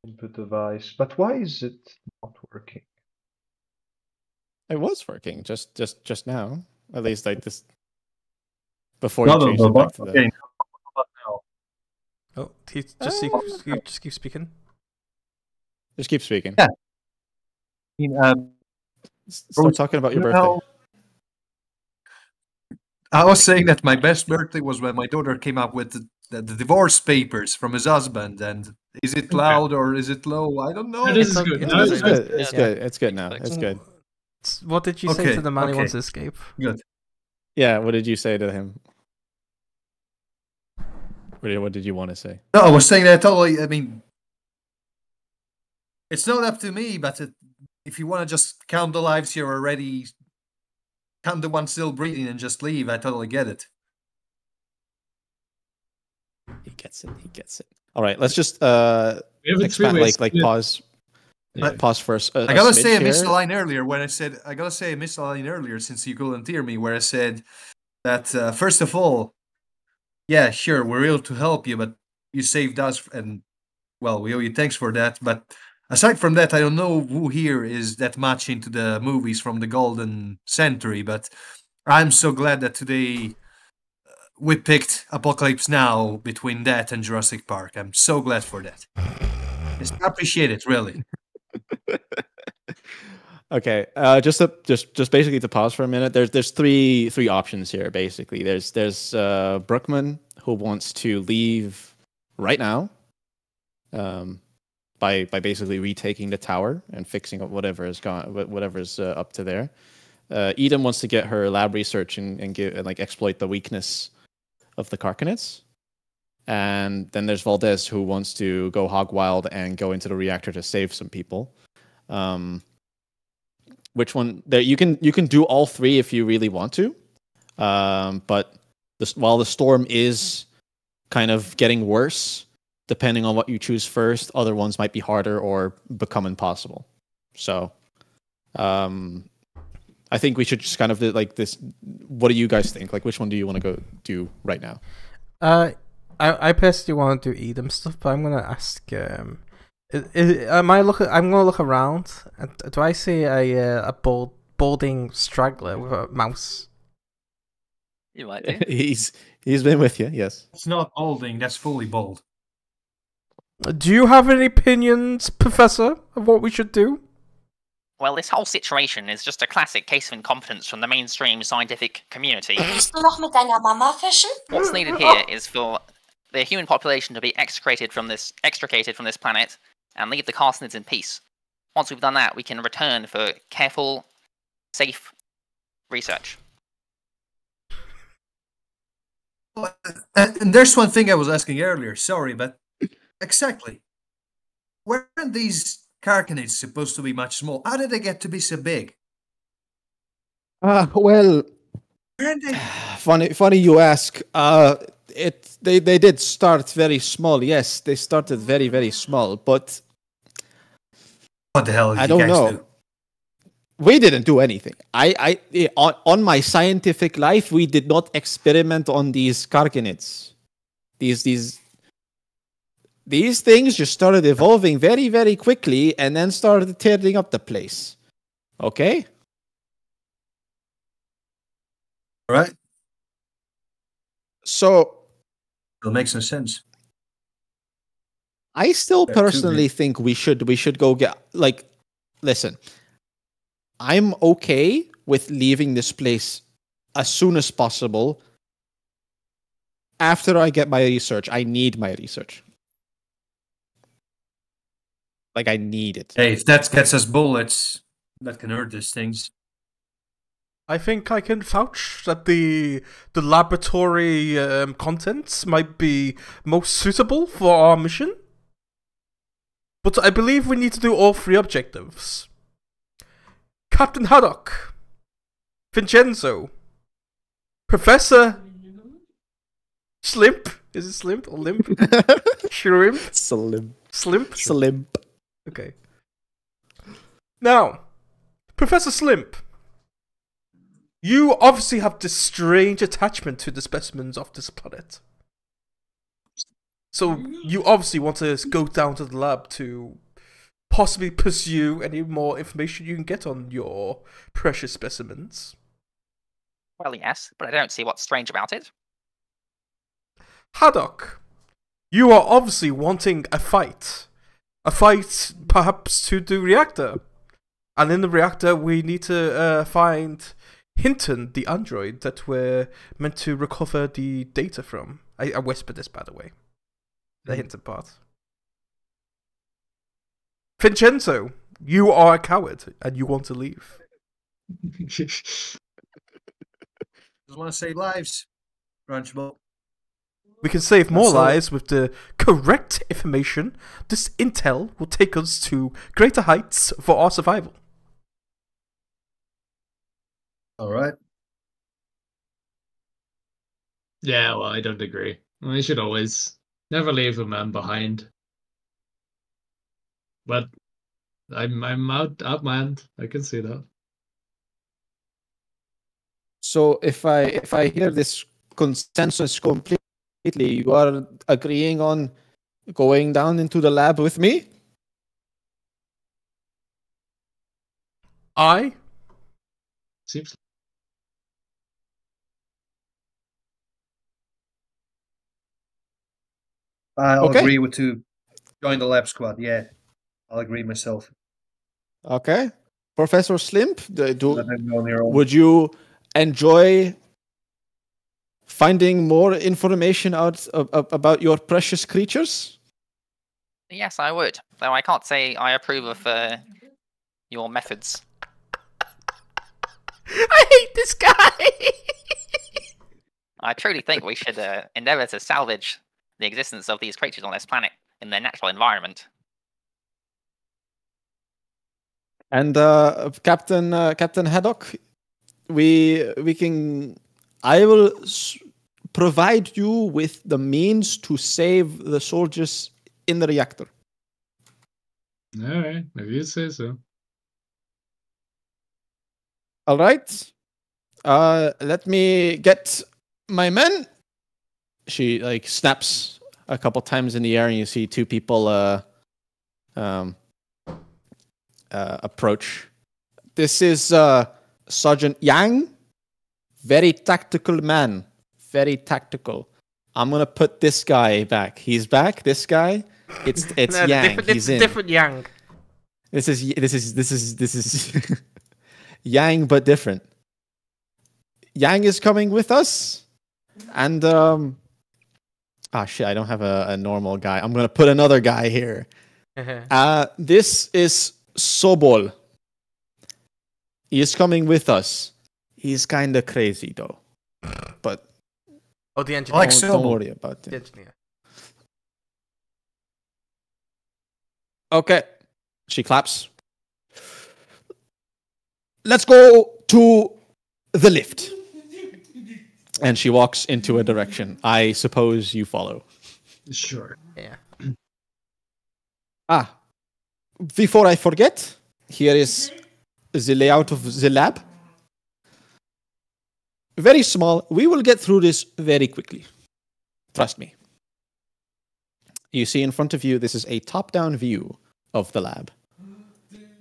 Input device. But why is it not working? It was working just now. At least like this before No, you no, changed no, it back to okay. the. But now. Oh, he just keep speaking. Just keep speaking. Yeah. I mean, Start talking about your you birthday. know, I was saying that my best birthday was when my daughter came up with the divorce papers from his husband. And is it loud or is it low? I don't know. No, this is It's good. okay. No, It's it's good. good. It's Yeah. good. It's good now. It's good. What did you say Okay, to the man who okay. wants to escape? Good. Yeah, what did you say to him? What did you want to say? No, I was saying that totally. I mean, it's not up to me, but if you want to just count the lives here already, count the one still breathing and just leave, I totally get it. He gets it. He gets it. All right, let's just We have a expand, three-way like split. pause. Yeah. Pause first. I gotta say, I smidge missed a here. line earlier when I said I gotta say I missed a line earlier since you couldn't hear me, where I said that first of all, yeah, sure, we're able to help you, but you saved us, and well, we owe you thanks for that. But aside from that, I don't know who here is that much into the movies from the golden century, but I'm so glad that today we picked Apocalypse Now between that and Jurassic Park. I'm so glad for that. I appreciate it, really. Okay, just basically to pause for a minute. There's three options here. Basically, there's Brookman, who wants to leave right now, by basically retaking the tower and fixing up whatever's up to there. Eden wants to get her lab research and exploit the weakness of the Karkanids. And then there's Valdez, who wants to go hog wild and go into the reactor to save some people. Which one? There you can do all three if you really want to. But while the storm is kind of getting worse, depending on what you choose first, other ones might be harder or become impossible. So, I think we should just kind of do like this. What do you guys think? Like, which one do you want to go do right now? I personally want to do Edom stuff, but I'm gonna ask. I'm gonna look around. Do I see a balding straggler with a mouse? You might do. He's been with you, yes. It's not balding, that's fully bald. Do you have any opinions, Professor, of what we should do? Well, this whole situation is just a classic case of incompetence from the mainstream scientific community. Willst du noch mit deiner Mama fischen? What's needed here is for the human population to be extricated from this planet and leave the Carcinids in peace. Once we've done that, we can return for careful, safe research. And there's one thing I was asking earlier, sorry, but exactly. Weren't these Karkanids supposed to be much small? How did they get to be so big? Well, Weren't they? funny you ask. They did start very small. Yes, they started very, very small, but What the hell did I you don't guys know. do? We didn't do anything. On my scientific life, we did not experiment on these Karkanids. These things just started evolving very, very quickly and then started tearing up the place. Okay? All right, So that makes no sense. I still They're too personally big. think we should go get listen. I'm okay with leaving this place as soon as possible. After I get my research, I need my research. Like, I need it. Hey, if that gets us bullets, that can hurt these things. I think I can vouch that the laboratory contents might be most suitable for our mission. But I believe we need to do all three objectives. Captain Haddock, Vincenzo, Professor Slimp. Is it Slimp or Limp? Shrimp? Slim. Slimp? Slim. Okay. Now, Professor Slimp, you obviously have this strange attachment to the specimens of this planet. So you obviously want to go down to the lab to possibly pursue any more information you can get on your precious specimens. Well, yes, but I don't see what's strange about it. Haddock, you are obviously wanting a fight. A fight, perhaps, to the reactor. And in the reactor, we need to find Hinton, the android that we're meant to recover the data from. I whispered this, by the way. The Hinton part. Vincenzo, you are a coward, and you want to leave. Just want to save lives. Crunchball. We can save more So- lives with the correct information. This intel will take us to greater heights for our survival. All right. Yeah, well, I don't agree. We should always never leave a man behind. But I'm outmanned. I can see that. So if I hear this consensus completely, you are agreeing on going down into the lab with me? Seems I'll Okay. agree with to join the lab squad. Yeah, I'll agree myself. Okay. Professor Slimp, Let them go on their own. would you enjoy finding more information out about your precious creatures? Yes, I would. Though I can't say I approve of your methods. I hate this guy! I truly think we should endeavor to salvage the existence of these creatures on this planet in their natural environment. And Captain Haddock, we can. I will provide you with the means to save the soldiers in the reactor. all right. If you say so. All right. Let me get my men. She like snaps a couple times in the air, and you see two people approach. This is Sergeant Yang. Very tactical man. Very tactical. I'm gonna put this guy back. He's back. This guy. It's No, Yang. It's He's in. different Yang. This is Yang, but different. Yang is coming with us, and shit, I don't have a normal guy. I'm gonna put another guy here. This is Sobol. He is coming with us. He's kind of crazy though, but Oh, the engineer. Like don't Sobol. worry about The it. engineer. Okay, she claps. Let's go to the lift. And she walks into a direction. I suppose you follow. Sure. Yeah. Before I forget, here is the layout of the lab. Very small. We will get through this very quickly. Trust me. You see in front of you, this is a top-down view of the lab.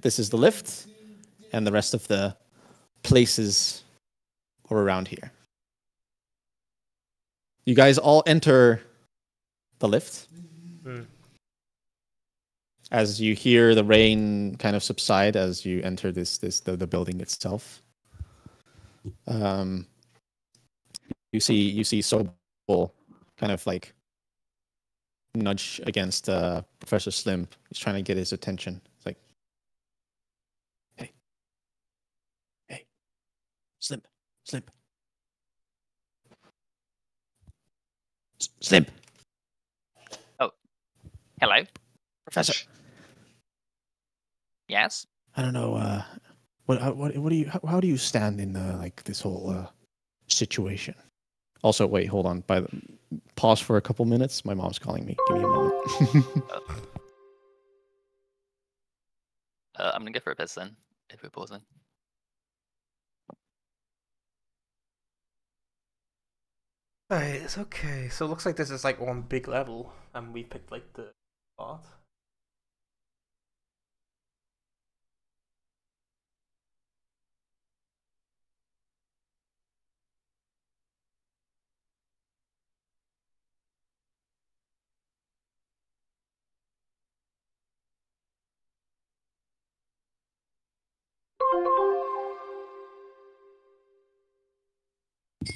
This is the lift, and the rest of the places are around here. You guys all enter the lift. As you hear the rain kind of subside as you enter the building itself. You see Sobol kind of like nudge against Professor Slim. He's trying to get his attention. It's like, hey, Slim. Slim, Hello? Professor. Yes? I don't know. What do you? How do you stand in like this whole situation? Also, wait, hold on. Pause for a couple minutes. My mom's calling me. Give me a moment. I'm gonna go for a piss then, if we're pausing. Right, it's okay. So it looks like this is like one big level, and we picked like the part.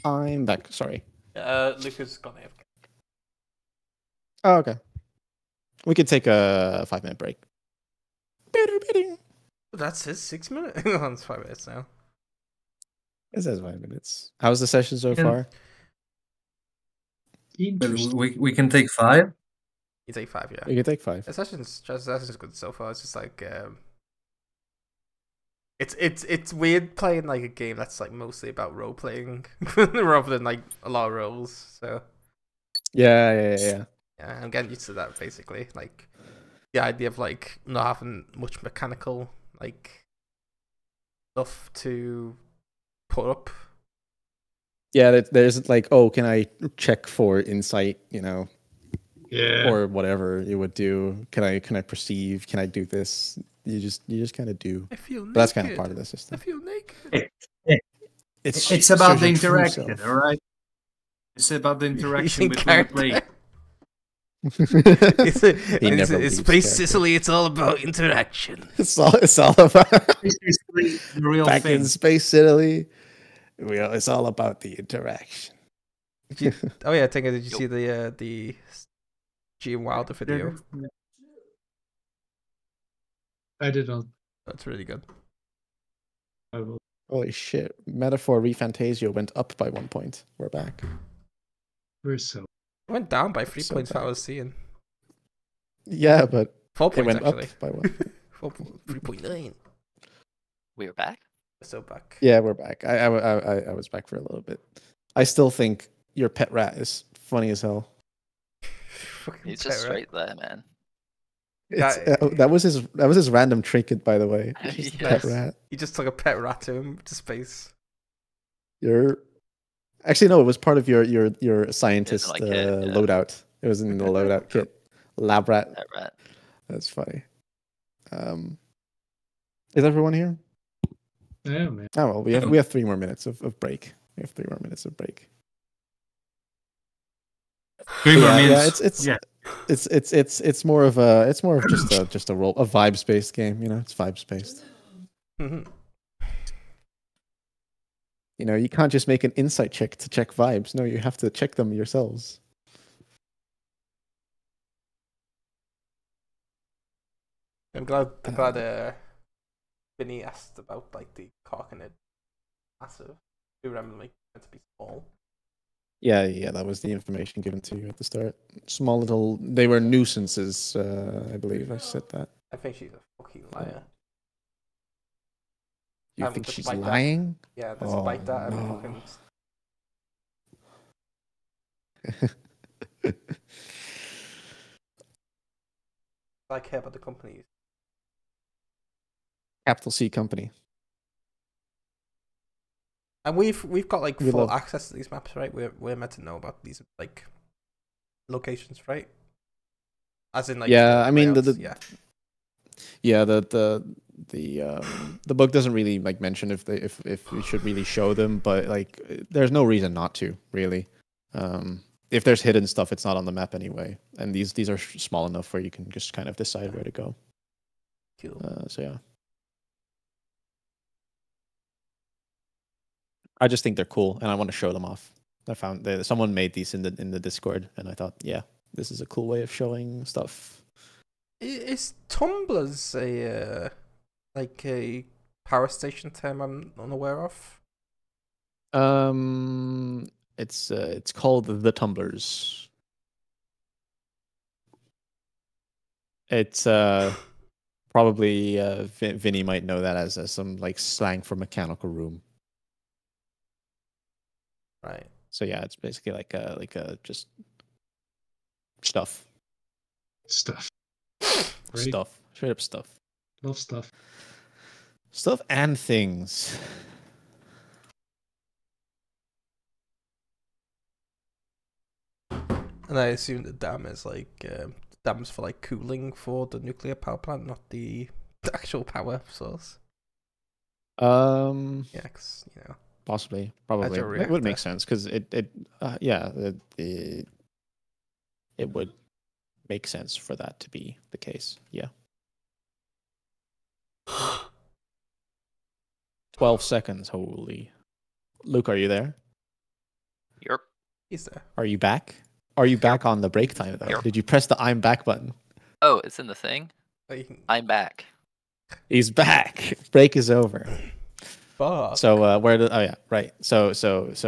I'm back. Sorry. Lucas got AFK. Oh, okay. We could take a 5-minute break. That's his 6 minutes. It's 5 minutes now. It says 5 minutes. How's the session so Yeah. far? But Interesting. we can take 5. You take 5, yeah. You can take 5. The session's good so far. It's just like it's weird playing like a game that's like mostly about role playing rather than like a lot of roles. So Yeah. yeah, I'm getting used to that basically. Like the idea of like not having much mechanical like stuff to put up. Yeah, there's like, oh, can I check for insight, you know, Yeah. or whatever you would do? Can I perceive? Can I do this? You just kind of do. I feel naked. But that's kind of part of the I system. feel naked. It's about the searching through interaction, self. all right? It's about the interaction In between the character. player. He never It's leaves Space character. Sicily. It's all about interaction. It's all about It's basically the real back thing. in Space Italy. It's all about the interaction. Oh yeah, Tinker, did you see the Gene Wilder video? I did not. That's really good. I will. Holy shit! Metaphor Refantasio went up by 1 point. We're back. We're so. It went down by 3 So points. That I bad. was seeing. Yeah, but 4 it points went actually. up by 1 point. 3.9. We are back. So back. Yeah, we're back. I was back for a little bit. I still think your pet rat is funny as hell. Fucking He's just terror. straight there, man. That was his random trinket, by the way. It's just a pet Yes. rat. He just took a pet rat to him to space. Actually no, it was part of your scientist like kit, yeah. loadout. It was in the loadout kit. Lab rat. That rat. That's funny. Is everyone here? Yeah, man. Oh well, we have 3 more minutes of break. We have 3 more minutes of break. 3 more minutes. It's more of just a vibes based game. You know, it's vibes based. Mhm. You know, you can't just make an insight check to check vibes. No, you have to check them yourselves. I'm glad Vinny asked about like the Carcanet massive. Who randomly meant to be small. Yeah, that was the information given to you at the start. Small little, they were nuisances, I believe I said that. I think she's a fucking liar. You think she's despite that- lying? Yeah, despite that, I'm no. fucking. I care about the companies. Capital C company. And we've got like We full love- access to these maps, right? We're meant to know about these like locations, right? As in like Yeah, I mean, layouts, yeah, the book doesn't really like mention if we should really show them, but like there's no reason not to really. If there's hidden stuff, it's not on the map anyway, and these are small enough where you can just kind of decide where to go. Cool. So yeah, I just think they're cool, and I want to show them off. I found someone made these in the Discord, and I thought, yeah, this is a cool way of showing stuff. Is tumblers a like a power station term I'm unaware of? It's called the Tumblers. It's probably Vinny might know that as some like slang for mechanical room. Right. So yeah, it's basically like a just stuff, Stuff. Right? stuff, straight up stuff, Love stuff. stuff and things. And I assume the dam is like dams for like cooling for the nuclear power plant, not the actual power source. Yeah, 'cause, you know. Possibly, probably. a It would make reactor. sense because it would make sense for that to be the case. Yeah. 12 seconds. Holy. Luke, are you there? Yerp. He's there. Are you back? Are you back on the break time though? Yep. Did you press the I'm back button? Oh, it's in the thing. Oh, you can... I'm back. He's back. Break is over. Fuck. So where did? Oh yeah, right. So what's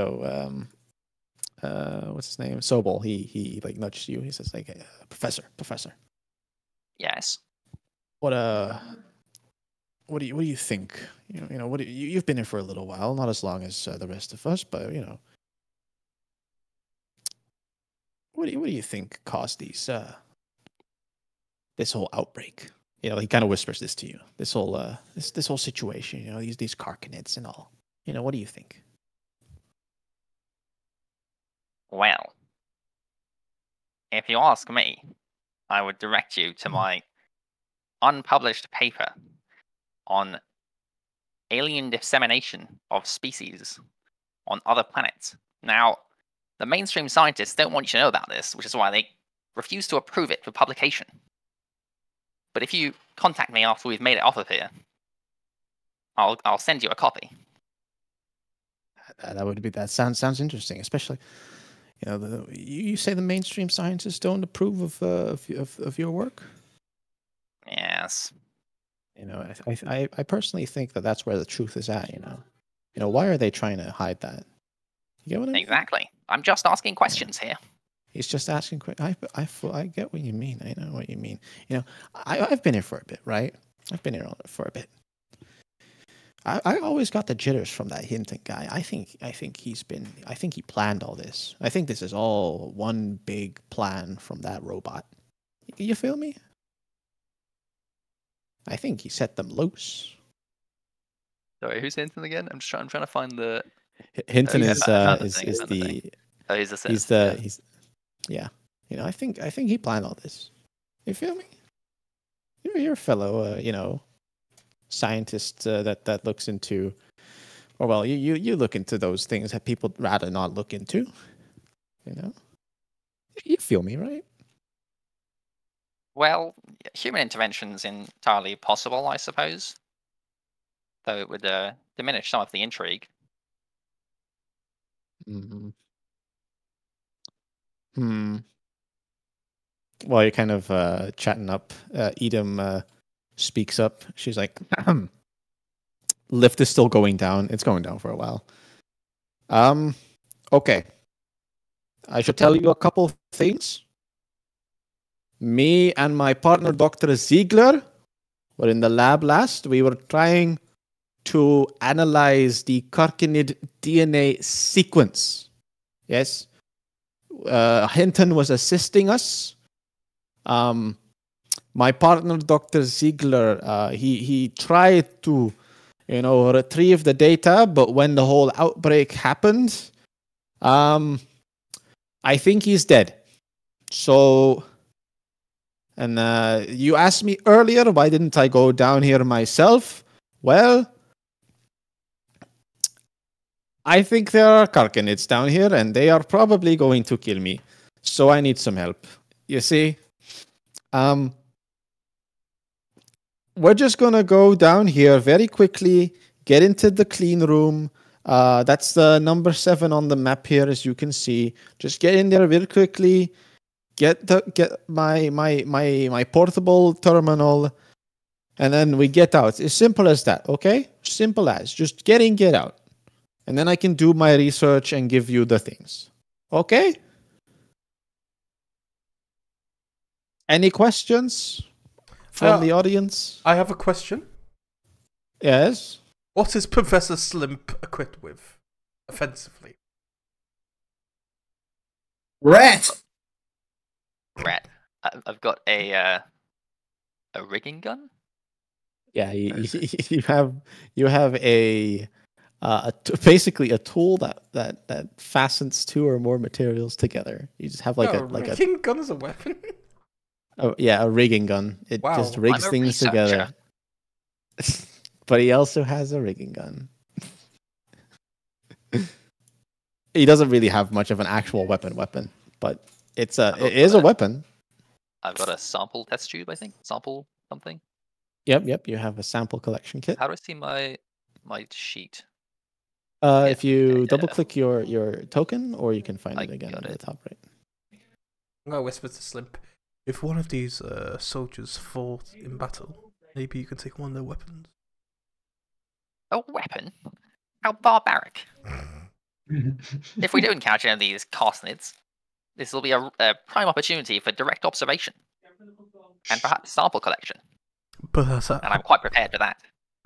his name? Sobol. He like nudged you. He says like, Professor. Yes. What do you think? What you've been here for a little while, not as long as the rest of us, but what do you think caused this whole outbreak? He kind of whispers this to you. This whole this whole situation. These carcanids and all. What do you think? Well, if you ask me, I would direct you to my unpublished paper on alien dissemination of species on other planets. Now, the mainstream scientists don't want you to know about this, which is why they refuse to approve it for publication. But if you contact me after we've made it off of here, I'll send you a copy. That sounds interesting, especially you say the mainstream scientists don't approve of your work. Yes. I personally think that's where the truth is at. Why are they trying to hide that? You get what I mean? Exactly. I'm just asking questions here. He's just asking. I get what you mean. I know what you mean. I've been here for a bit, right? I've been here for a bit. I always got the jitters from that Hinton guy. I think he planned all this. I think this is all one big plan from that robot. You feel me? I think he set them loose. Sorry, who's Hinton again? I'm trying to find the. Hinton yeah, is I found the is thing, is I found the the thing. Oh, he's the he's census, the he's yeah. I think he planned all this. You feel me? You're a fellow scientist that looks into, or well, you look into those things that people rather not look into. You feel me, right? Well, human intervention's entirely possible, I suppose. Though it would diminish some of the intrigue. While you're kind of chatting up, Edom speaks up. She's like, lift is still going down. It's going down for a while. Okay. I should tell you a couple of things. Me and my partner, Dr. Ziegler, were in the lab last. We were trying to analyze the carcinid DNA sequence. Yes. Hinton was assisting us. My partner, Dr. Ziegler, he tried to, retrieve the data, but when the whole outbreak happened, I think he's dead. So, and you asked me earlier, why didn't I go down here myself? Well, I think there are carcanids down here, and they are probably going to kill me. So I need some help. You see? We're just gonna go down here very quickly, get into the clean room. That's the number 7 on the map here, as you can see. Just get in there very quickly. Get my portable terminal, and then we get out. It's simple as that, okay? Simple as. Just get in, get out. And then I can do my research and give you the things. Okay? Any questions from the audience? I have a question. Yes? What is Professor Slimp equipped with, offensively? Rat! Rat. I've got a rigging gun. Yeah, you have basically a tool that fastens 2 or more materials together. You just have like a rigging gun as a weapon. Oh yeah, a rigging gun. It just rigs I'm a things together. But he also has a rigging gun. He doesn't really have much of an actual weapon, but it is a weapon. I've got a sample test tube, I think. Sample something. Yep. You have a sample collection kit. How do I see my sheet? If you double click your token, or you can find it again at the top right. I'm gonna whisper to Slimp. If one of these soldiers fought in battle, maybe you can take one of their weapons. A weapon? How barbaric. If we do encounter any of these carcinids, this will be a prime opportunity for direct observation. And perhaps sample collection. But And I'm quite prepared for that.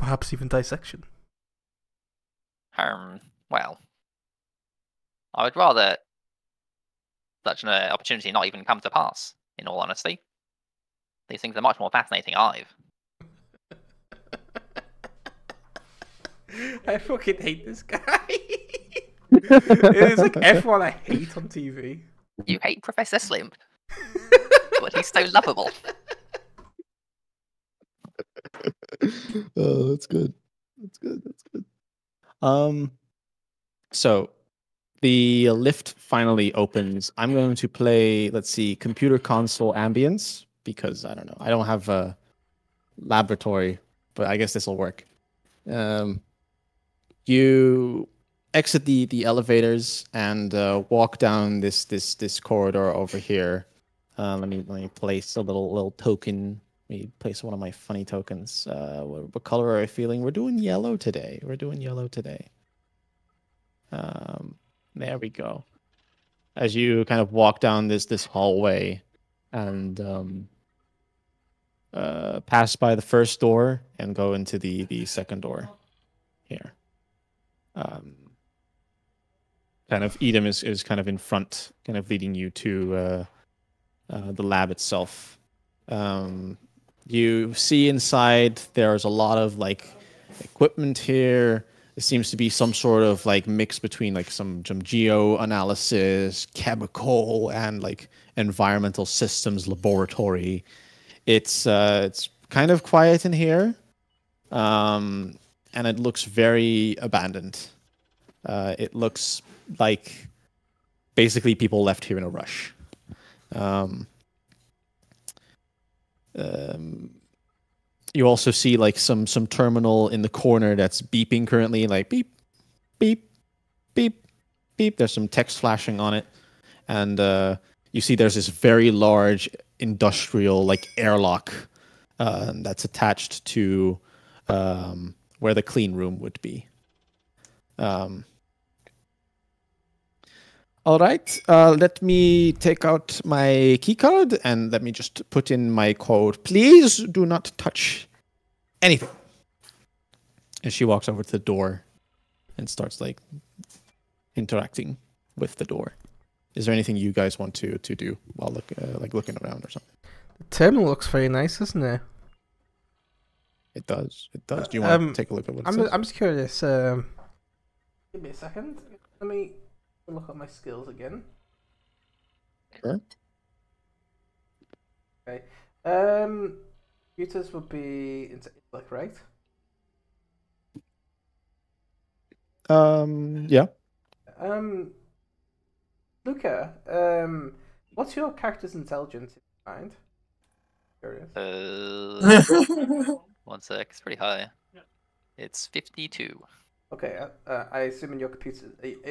perhaps even dissection. Well, I would rather such an opportunity not even come to pass, in all honesty. These things are much more fascinating alive. I fucking hate this guy. It's like everyone I hate on TV. You hate Professor Slim, but he's so lovable. Oh, that's good. That's good. That's good. So the lift finally opens. I'm going to play, let's see, computer console ambience because I don't know. I don't have a laboratory, but I guess this will work. You exit the elevators and walk down this corridor over here. Let me place a little token. Let me place one of my funny tokens. What color are I feeling? We're doing yellow today. There we go. As you kind of walk down this hallway and pass by the first door and go into the second door here. Kind of Edom is kind of in front, kind of leading you to the lab itself. You see inside there's a lot of like equipment here. It seems to be some sort of like mix between like some geo analysis, chemical, and like environmental systems laboratory. It's kind of quiet in here, and it looks very abandoned. It looks like basically people left here in a rush. You also see like some terminal in the corner that's beeping currently, like beep, beep, beep, beep. There's some text flashing on it, and you see there's this very large industrial like airlock that's attached to where the clean room would be. All right, let me take out my keycard and let me just put in my code. Please do not touch anything. And she walks over to the door and starts like interacting with the door. Is there anything you guys want to do while looking around or something? The terminal looks very nice, doesn't it? It does. It does. Do you want to take a look at what it says? I'm just curious. Give me a second. Let me look at my skills again. Sure. Okay. Computers would be intellect, right? Yeah. Luca, what's your character's intelligence in mind? Curious. 1 sec. It's pretty high. It's 52. Okay, I assume in your computer.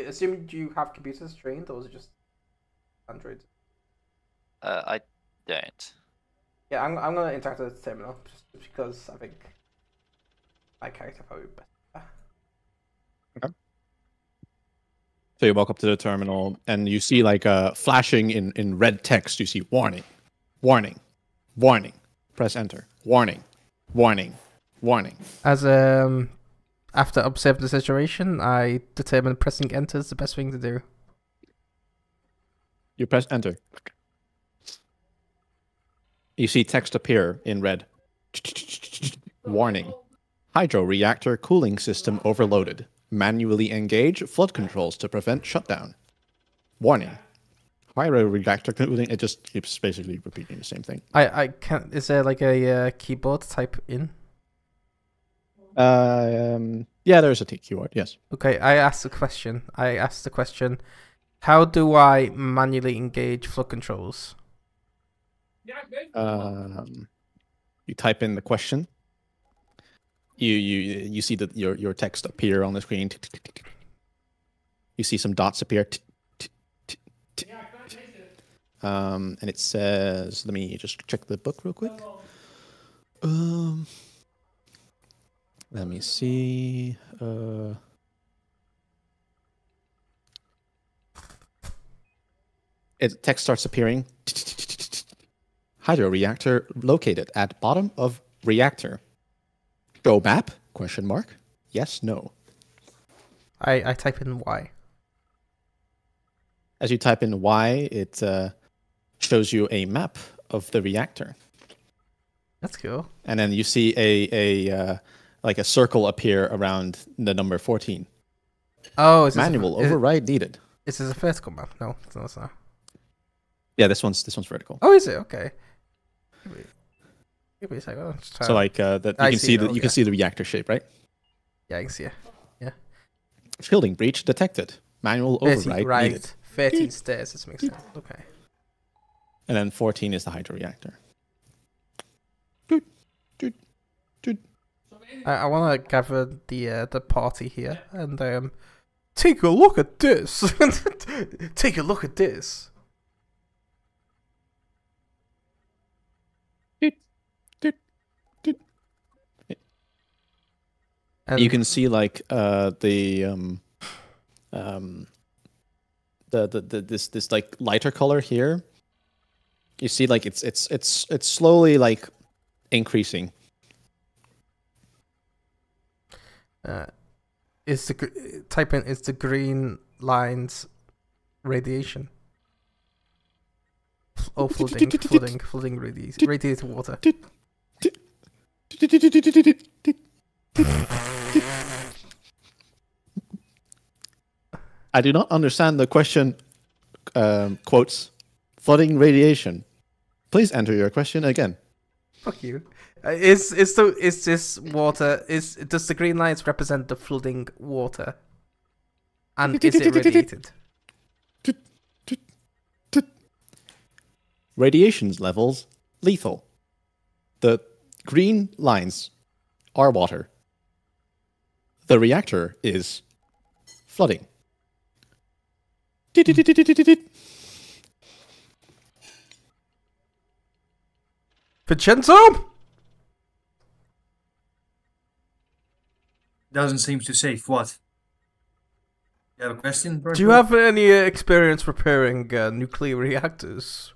Assuming you have computers trained, or is it just Android? I don't. Yeah, I'm gonna interact with the terminal just because I think my character probably better. Okay. So you walk up to the terminal and you see like flashing in red text. You see warning, warning, warning. Press enter. Warning, warning, warning. As after observing the situation, I determine pressing enter is the best thing to do. You press enter. You see text appear in red. Warning. Hydro reactor cooling system overloaded. Manually engage flood controls to prevent shutdown. Warning. Hydro reactor cooling. It just keeps basically repeating the same thing. I can't. Is there like a keyboard type in? Yeah, there's a keyword. Yes. Okay, I asked the question. How do I manually engage flood controls? You type in the question. You see that your text appear on the screen. You see some dots appear. And it says, let me just check the book real quick. Let me see. Text starts appearing. Hydro reactor located at bottom of reactor. Show map? Question mark. Yes, no. I type in Y. As you type in Y, it shows you a map of the reactor. That's cool. And then you see a like a circle appear around the number 14. Oh, is Manual override needed. Is this a vertical map? No, it's not. Yeah, this one's vertical. Oh, is it? Okay. Give me a second. Let's try. So like that you can see you can see the reactor shape, right? Yeah, I can see it. Yeah. Shielding breach detected. Manual override needed. 13 stairs. This makes sense. Okay. And then 14 is the hydro reactor. I want to gather the party here and take a look at this. Take a look at this. And you can see like this like lighter color here. You see like it's slowly like increasing. Is the green lines radiation? Oh, flooding radiated water. I do not understand the question. Quotes, flooding radiation. Please enter your question again. Fuck you. Does the green lines represent the flooding water? And is it radiated? Radiations levels lethal. The green lines are water. The reactor is flooding. Vincenzo? Doesn't seem to safe. What? You have a question? Do you have any experience repairing nuclear reactors?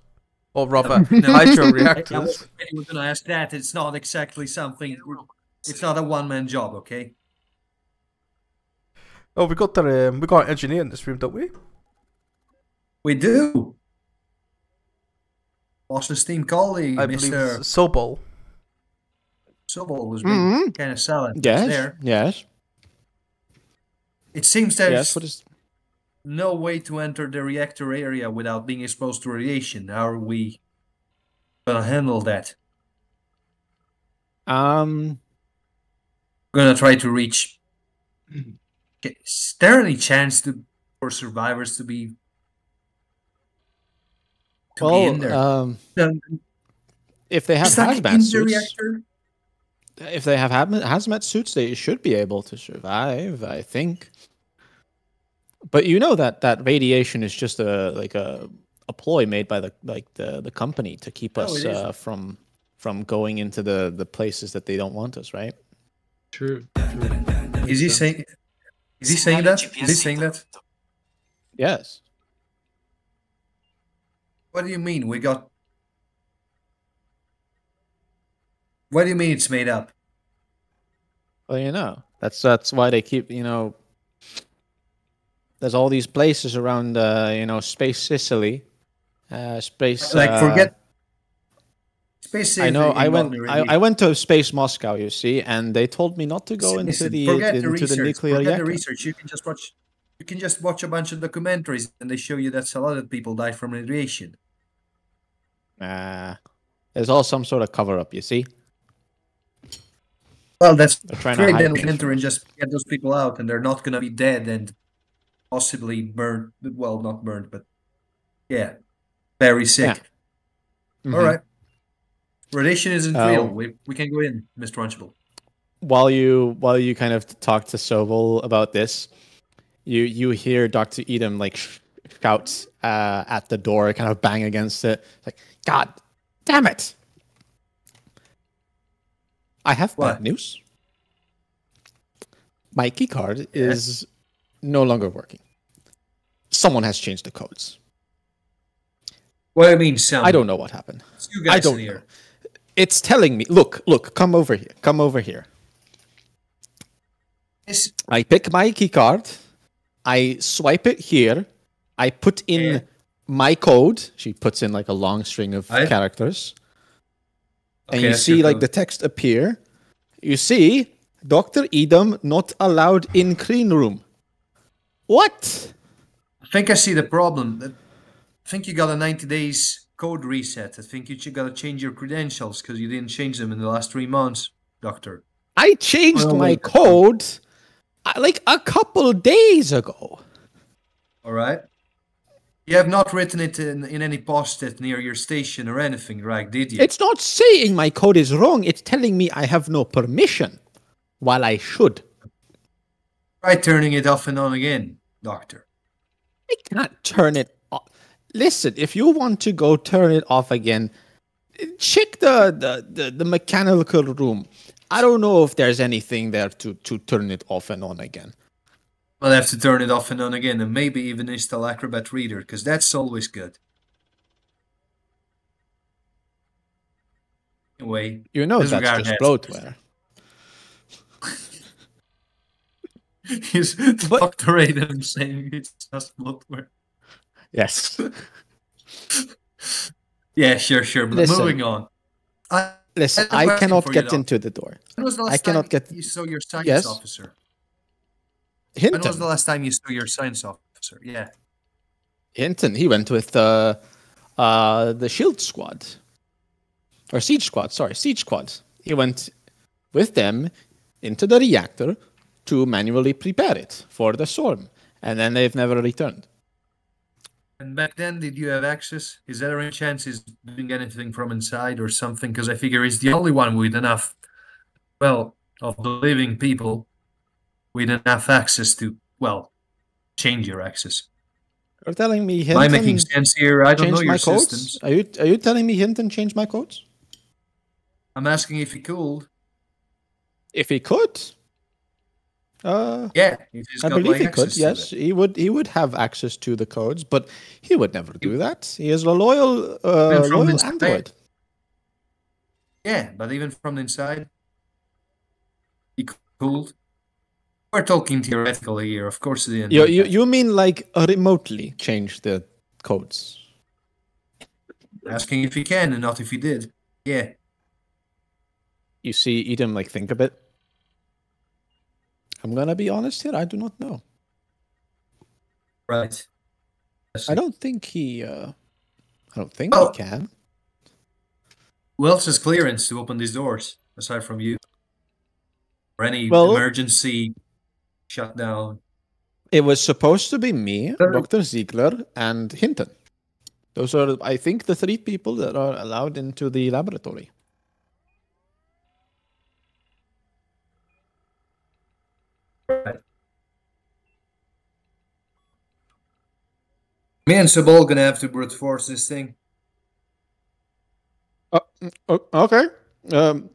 Or rather, hydro reactors? I was going to ask that. It's not exactly something. It's not a one-man job, okay? Oh, we got an engineer in this room, don't we? We do. Boss esteemed colleague, I Mr. believe Sobol. Sobol was being kind of silent Yes. there. Yes. It seems there's Yes. What is? no way to enter the reactor area without being exposed to radiation. How are we gonna handle that? Gonna try to reach. Is there any chance for survivors to be in there? If they have Is that hazmat in the suits, reactor? if they have hazmat suits, they should be able to survive, I think. But you know that radiation is just a ploy made by the company to keep us from going into the places that they don't want us, right? True. Is he saying? Is he saying that? Is he saying that? Yes. What do you mean? What do you mean it's made up? Well, you know, that's why they keep, there's all these places around, Space Sicily, space. Forget. Space Sicily. I know. I went to Space Moscow, you see, and they told me not to go into the nuclear reactor. The research. You can just watch. You can just watch a bunch of documentaries, and they show you that a lot of people die from radiation. There's all some sort of cover up, you see. Well, that's great. Then we enter and just get those people out, and they're not going to be dead and possibly burned. Well, not burned, but yeah, very sick. Yeah. Mm-hmm. All right. Radiation isn't real. We can go in, Mr. Lunchable. While you kind of talk to Sobel about this, you hear Dr. Edom like shout at the door, kind of bang against it. It's like, God damn it! I have bad news. My keycard is no longer working. Someone has changed the codes. What do you mean, someone? I don't know what happened. It's you guys I don't in know. here. It's telling me, look, come over here. Come over here. Yes. I pick my keycard. I swipe it here. I put in my code. She puts in like a long string of characters. And you see like the text appear. You see, Dr. Edom not allowed in clean room. What? I think I see the problem. I think you got a 90 days code reset. I think you got to change your credentials because you didn't change them in the last 3 months, Doctor. I changed my code like a couple days ago. All right. You have not written it in any post-it near your station or anything, right? Did you? It's not saying my code is wrong. It's telling me I have no permission, while I should. Try turning it off and on again, Doctor. I can't turn it off. Listen, if you want to go turn it off again, check the mechanical room. I don't know if there's anything there to turn it off and on again. I'll have to turn it off and on again, and maybe even install Acrobat Reader, because that's always good. Anyway, you know that's just bloatware. Is Dr. Adam saying it's just bloatware? Yes. Yeah, sure. But moving on. I cannot get into the door. When was the last time you saw your science officer? Hinton. When was the last time you saw your science officer? Yeah. Hinton. He went with the shield squad. Or siege squad, sorry. Siege squad. He went with them into the reactor to manually prepare it for the storm. And then they've never returned. And back then, did you have access? Is there any chance he's doing anything from inside or something? Because I figure he's the only one with enough, well, of the living people with enough access to, well, change your access. You're telling me Hinton... Am I making sense here? I don't know your systems. Are you telling me Hinton changed my codes? I'm asking if he could. If he could? Yeah, I believe he could. Yes, he would have access to the codes, but he would never do that. He is a loyal android. Yeah, but even from the inside, he could. We're talking theoretically here, of course. You mean like remotely change the codes? Asking if he can and not if he did. Yeah. You see Edom like think a bit. I'm gonna be honest here. I do not know. Right. I don't think he. I don't think he can. Who else has clearance to open these doors aside from you? Or any emergency shutdown? It was supposed to be me, Dr. Ziegler, and Hinton. Those are, I think, the 3 people that are allowed into the laboratory. Right. Me and Sabal gonna have to brute force this thing. Okay.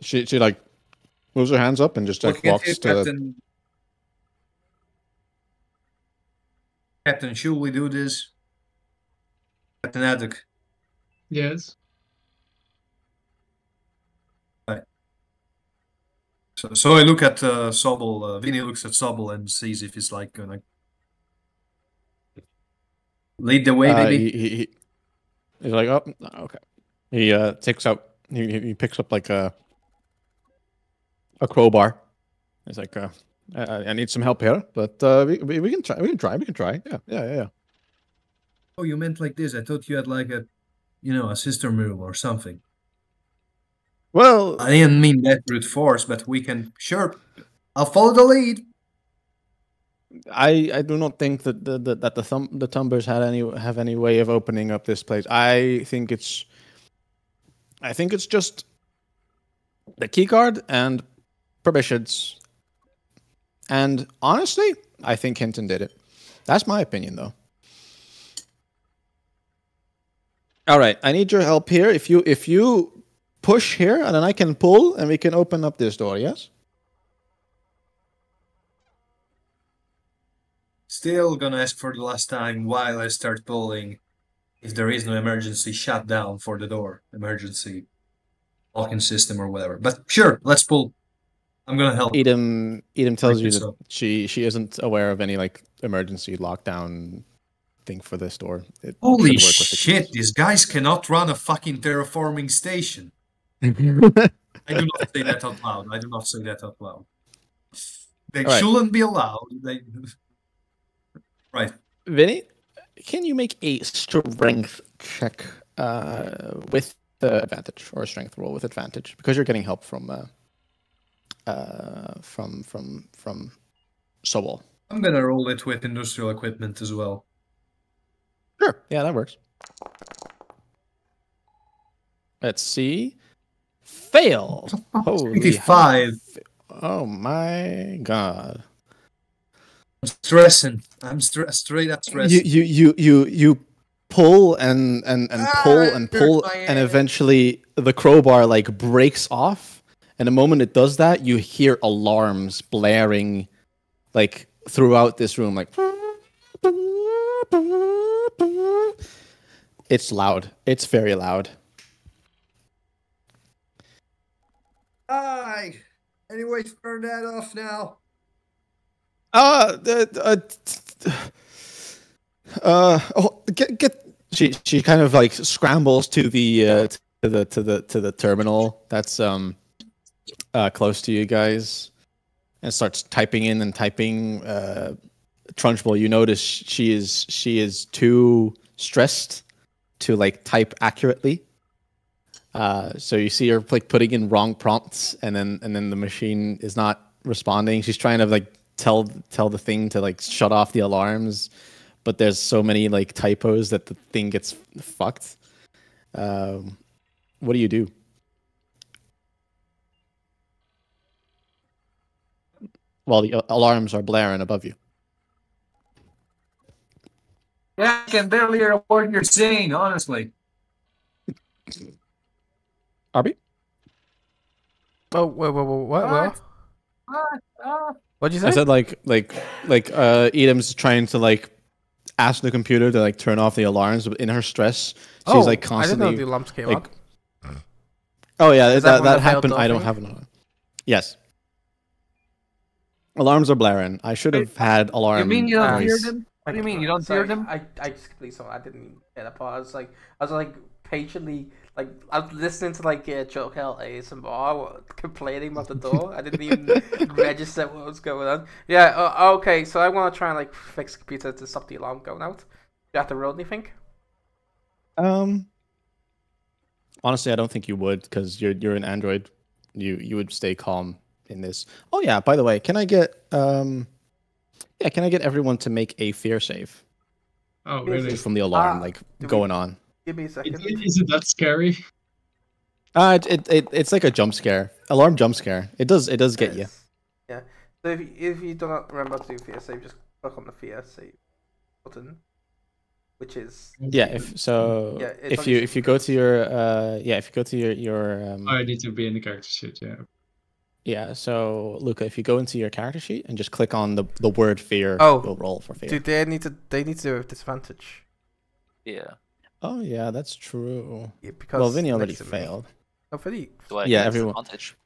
She like moves her hands up and just like walks to Captain, should we do this? Captain Addock. Yes. Right. So I look at Sobel. Vinny looks at Sobel and sees if he's like gonna lead the way. Maybe he's like, oh, okay. He takes out. He picks up like a crowbar. He's like, I need some help here, but we can try. We can try. Yeah. Oh, you meant like this? I thought you had like a sister move or something. Well, I didn't mean that brute force, but we can. Sure, I'll follow the lead. I do not think that the Tumbers have any way of opening up this place. I think it's just the keycard and permissions. And honestly, I think Hinton did it. That's my opinion, though. All right, I need your help here. If you push here, and then I can pull, and we can open up this door. Yes. Still gonna ask for the last time while I start pulling. If there is no emergency shutdown for the door, emergency locking system or whatever. But sure, let's pull. I'm gonna help. Edom tells you this that up. she isn't aware of any like emergency lockdown thing for this door. It Holy should work with the shit, keys. these guys cannot run a fucking terraforming station. I do not say that out loud. I do not say that out loud. They All right. shouldn't be allowed. They... Right. Vinny, can you make a strength check with the advantage, or a strength roll with advantage, because you're getting help from Sobol. I'm gonna roll it with industrial equipment as well. Sure. Yeah, that works. Let's see. Fail. Holy 85. Oh my god. I'm stressing. I'm straight up stressing. You pull and pull and pull, and eventually the crowbar like breaks off. And the moment it does that, you hear alarms blaring like throughout this room, like it's loud. It's very loud. Hi. Anyway, turn that off now. Get. She kind of like scrambles to the terminal that's close to you guys, and starts typing in and typing. Trunchbull, you notice she is too stressed to like type accurately. So you see her like putting in wrong prompts, and then the machine is not responding. She's trying to like tell the thing to like shut off the alarms, but there's so many like typos that the thing gets fucked. What do you do? While the alarms are blaring above you. Yeah, I can barely hear a word you're saying, honestly. Arby? Oh, what? What'd you say? I said like Edom's trying to like ask the computer to like turn off the alarms, but in her stress, she's like constantly. I didn't know the alarms came like, on. Oh yeah, Is that one that that failed happened. I don't thing? have an alarm. Yes. Alarms are blaring. I should have had alarm. You mean you don't hear noise. them? What do you mean you don't hear them? I just completely saw. I didn't even get that part. I was like patiently like I was listening to like Joe Hell ASMR complaining about the door. I didn't even register what was going on. Yeah. Okay. So I want to try and like fix the computer to stop the alarm going out. Do you have to roll anything? Honestly, I don't think you would, because you're an Android. You would stay calm in this. Oh yeah. By the way, can I get can I get everyone to make a fear save? Oh, really? Just from the alarm going we- on. Give me a second. Is it that scary? It's like a jump scare. Alarm jump scare. It does get you. Yes. Yeah. So if you do not remember to do fear save, just click on the fear save button, which is Yeah. If you go to your if you go to your I need to be in the character sheet, yeah. yeah. So Luca, if you go into your character sheet and just click on the word fear, Oh, you'll roll for fear. do they need to do it with disadvantage? Yeah. Oh yeah, that's true. Yeah, because Well, Vinny already next to me. failed. Oh, Vinny. Do I Yeah, get everyone- disadvantage?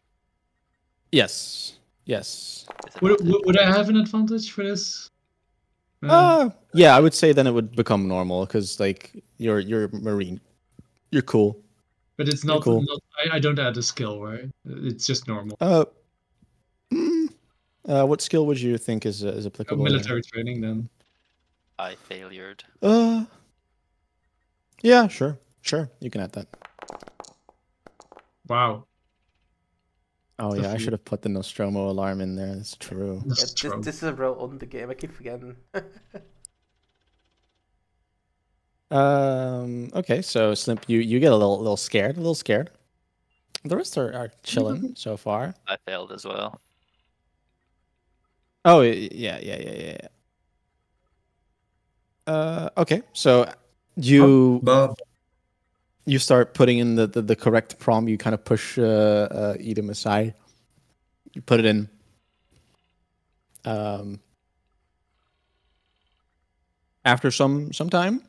Yes. Would I have an advantage for this? Yeah, I would say then it would become normal, because like you're Marine, you're cool. But it's You're not. cool. I don't add a skill, right? It's just normal. What skill would you think is applicable? Military training, then. I failured. Yeah, sure, you can add that. Wow. Oh yeah, I Definitely. should have put the Nostromo alarm in there. That's true. That's Yeah, true. this is a real under game. I keep forgetting. Okay, so Slimp, you get a little scared, The rest are chilling so far. I failed as well. Oh yeah. Okay, so Bob. you start putting in the correct prompt. You kind of push Edom aside. You put it in. After some time,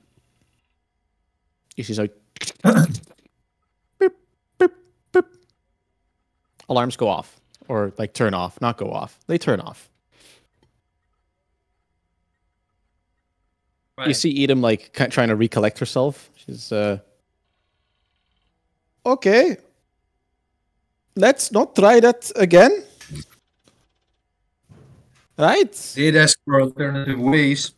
you see like beep, beep, beep. Alarms go off, or like turn off, not go off. They turn off. You see Edom like trying to recollect herself. She's okay. Let's not try that again. Right? Did ask for alternative ways.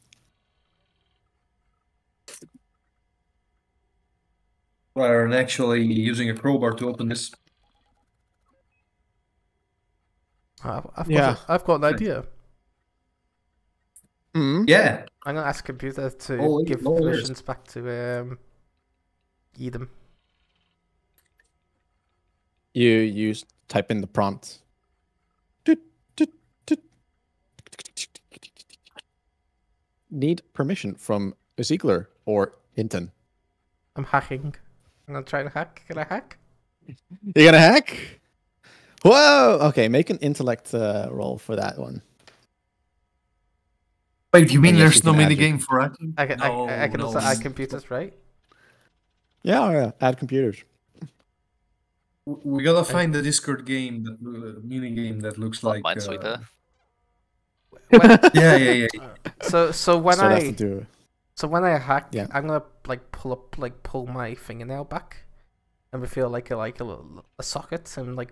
Rather than actually using a crowbar to open this. I've got an idea. Yeah. I'm gonna ask computer to Oh, give no, there's- permissions back to Edom. You type in the prompt. Need permission from Ziegler or Hinton. I'm hacking. I'm gonna try to hack. Can I hack? You're gonna hack? Whoa! Okay, make an intellect roll for that one. Wait, you mean And yes, there's you no can add minigame for hacking? I can also add computers, right? Yeah, add computers. We gotta find the Discord game, that minigame that looks like. Minesweeper. Yeah. So when So that's to do. So when I hack, Yeah. I'm gonna pull my fingernail back, and we feel like a socket, and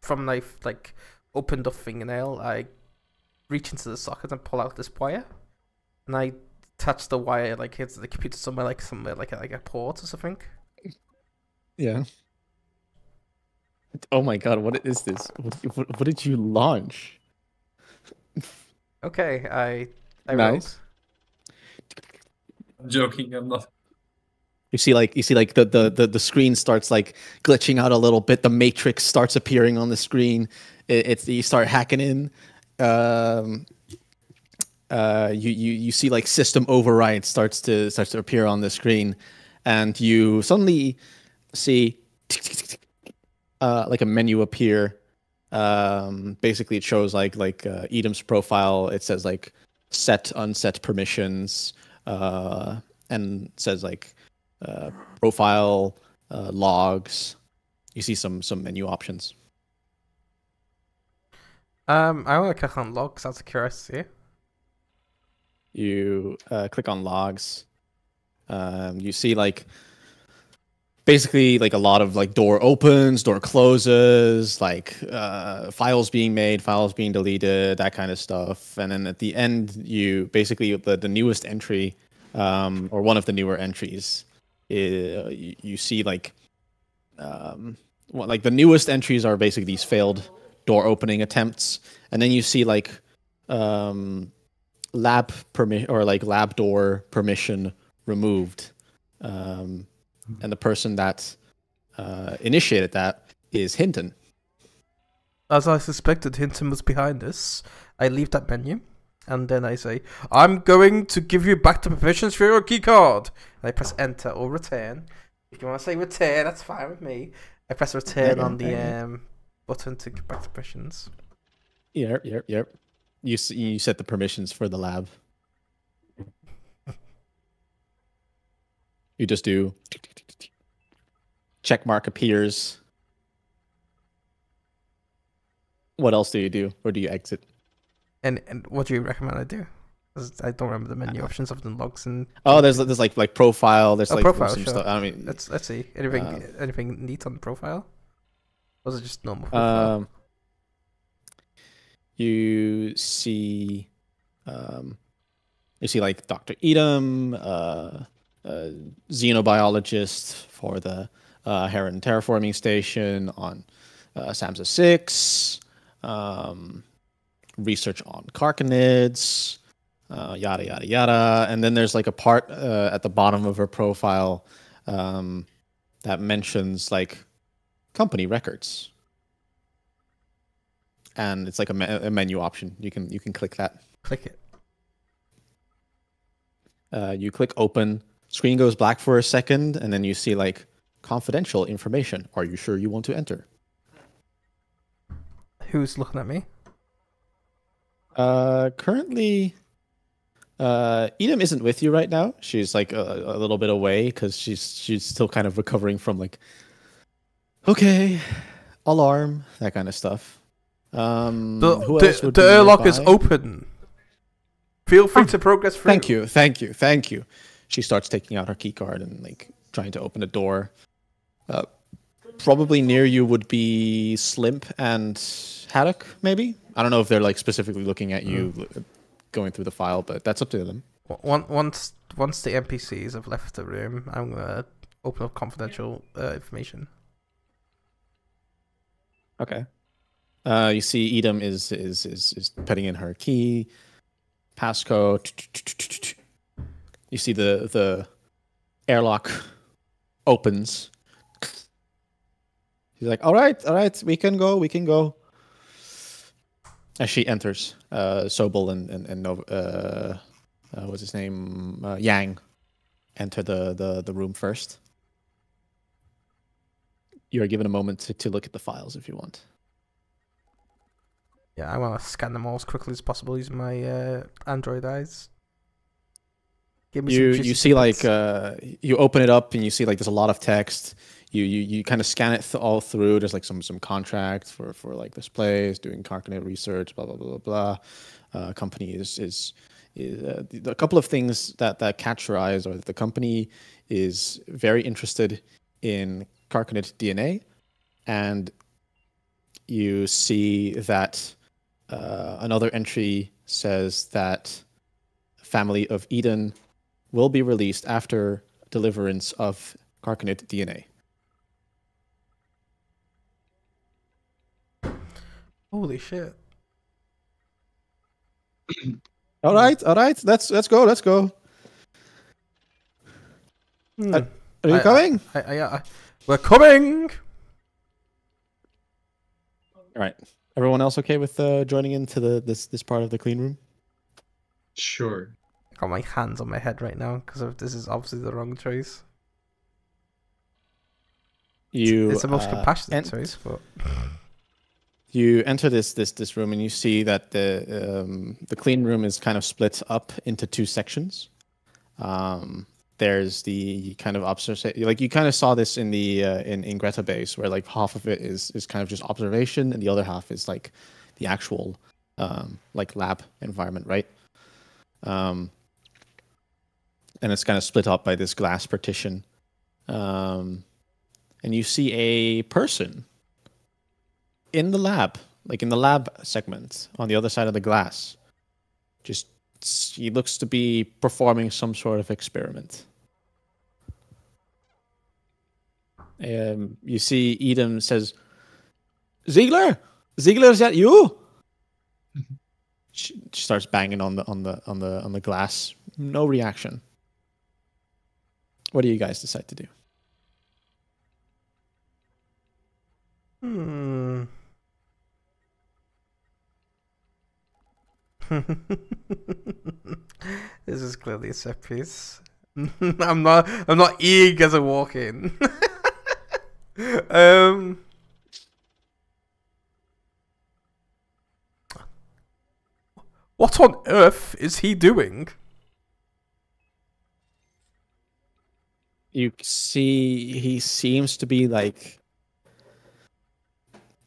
from my opened up fingernail, I reach into the socket and pull out this wire, and I attach the wire into the computer somewhere like a port or something. Yeah. Oh my god, what is this? What did you launch? Okay, I Nice. I'm joking, I'm not. You see the screen starts like glitching out a little bit. The matrix starts appearing on the screen. You start hacking in. You see like system override starts to appear on the screen, and you suddenly see like a menu appear. Basically, it shows like Edom's profile. It says like set unset permissions, and says like profile logs. You see some menu options. I want to click on logs out of curiosity. You click on logs. You see like basically like a lot of like door opens, door closes, like files being made, files being deleted, that kind of stuff. And then at the end, you basically the newest entry, or one of the newer entries, you see like the newest entries are basically these failed door opening attempts, and then you see like lab permission or like lab door permission removed. And the person that initiated that is Hinton. As I suspected, Hinton was behind this. I leave that menu, and then I say, "I'm going to give you back the permissions for your keycard." And I press enter or return. If you want to say return, that's fine with me. I press return on the button to give back the permissions. Yep. You set the permissions for the lab. You just do check mark appears. What else do you do, or do you exit? And what do you recommend I do? 'Cause I don't remember the menu options of the logs and. Oh, there's like profile. There's like profile, some sure. stuff. I mean, Let's see anything neat on the profile. Or is it just normal profile? You see like Dr. Edom, xenobiologist for the Heron terraforming station on SAMSA 6, research on carcinids, yada yada yada. And then there's like a part at the bottom of her profile that mentions like company records. And it's like a menu option. You can click that. Click it. You click open. Screen goes black for a second, and then you see like confidential information. Are you sure you want to enter? Who's looking at me? Currently, Edom isn't with you right now. She's like a little bit away because she's still kind of recovering from like, okay, alarm, that kind of stuff. Who else would The be airlock is nearby? open. Feel free to progress through. Thank you. She starts taking out her key card and like trying to open a door. Probably near you would be Slimp and Haddock, maybe. I don't know if they're like specifically looking at you, going through the file, but that's up to them. Once the NPCs have left the room, I'm gonna open up confidential information. Okay. You see, Edom is putting in her key, passcode. You see the airlock opens. She's like, all right, we can go. As she enters, Sobel and what's his name, Yang, enter the room first. You are given a moment to look at the files if you want. Yeah, I want to scan them all as quickly as possible using my Android eyes. Give me some You juicy see like tidbits. you open it up and you see like there's a lot of text. You kind of scan it all through. There's like some contracts for like this place, doing Carcanet research, blah blah blah blah blah. Company is a couple of things that catch your eyes, or that the company is very interested in Carcanet DNA, and you see that another entry says that family of Eden will be released after deliverance of Carcanet DNA. Holy shit! All right. Let's go. Are you coming? We're coming. All right. Everyone else okay with joining into this part of the clean room? Sure. I got my hands on my head right now because this is obviously the wrong choice. It's the most compassionate choice, but you enter this room and you see that the clean room is kind of split up into two sections. There's the kind of observation, like you kind of saw this in the in Greta Base, where like half of it is kind of just observation and the other half is like the actual like lab environment, right? And it's kind of split up by this glass partition. And you see a person in the lab, like in the lab segment on the other side of the glass. He looks to be performing some sort of experiment. You see Edom says, Ziegler, is that you? She starts banging on the glass. No reaction. What do you guys decide to do? This is clearly a set piece. I'm not eager to walk in. What on earth is he doing? You see he seems to be like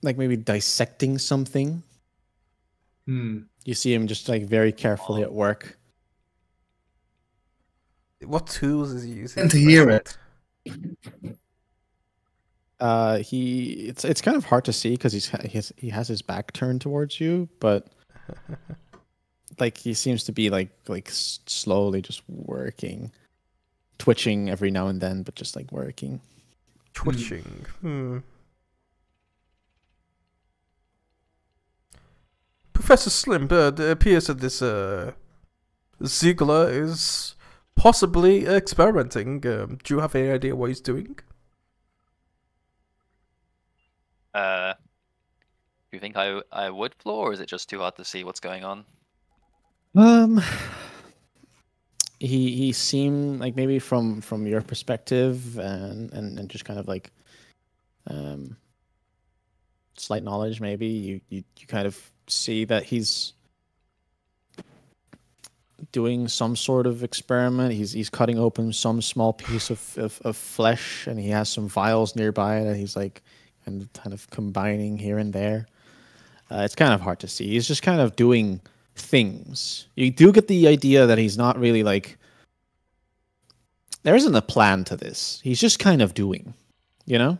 maybe dissecting something. You see him just like very carefully at work. What tools is he using? And to hear it. It's kind of hard to see because he has his back turned towards you, but like he seems to be like slowly just working, twitching every now and then, but just like working. Twitching. Professor Slim, it appears that this Ziegler is possibly experimenting. Do you have any idea what he's doing? Do you think I would, Flore, or is it just too hard to see what's going on? He seemed like maybe from your perspective and just kind of like slight knowledge, maybe you kind of see that he's doing some sort of experiment. He's cutting open some small piece of flesh, and he has some vials nearby that he's like kind of combining here and there. It's kind of hard to see. He's just kind of doing things. You do get the idea that he's not really like. There isn't a plan to this. He's just kind of doing, you know.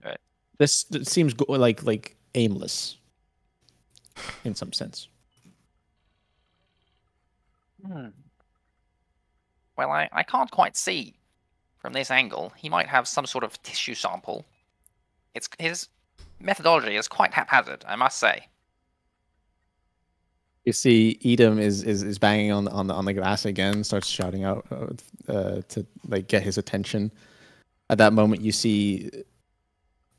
Right. This seems like aimless, in some sense. Well, I can't quite see from this angle. He might have some sort of tissue sample. His methodology is quite haphazard, I must say. You see, Edom is banging on the glass again, starts shouting out to like get his attention. At that moment, you see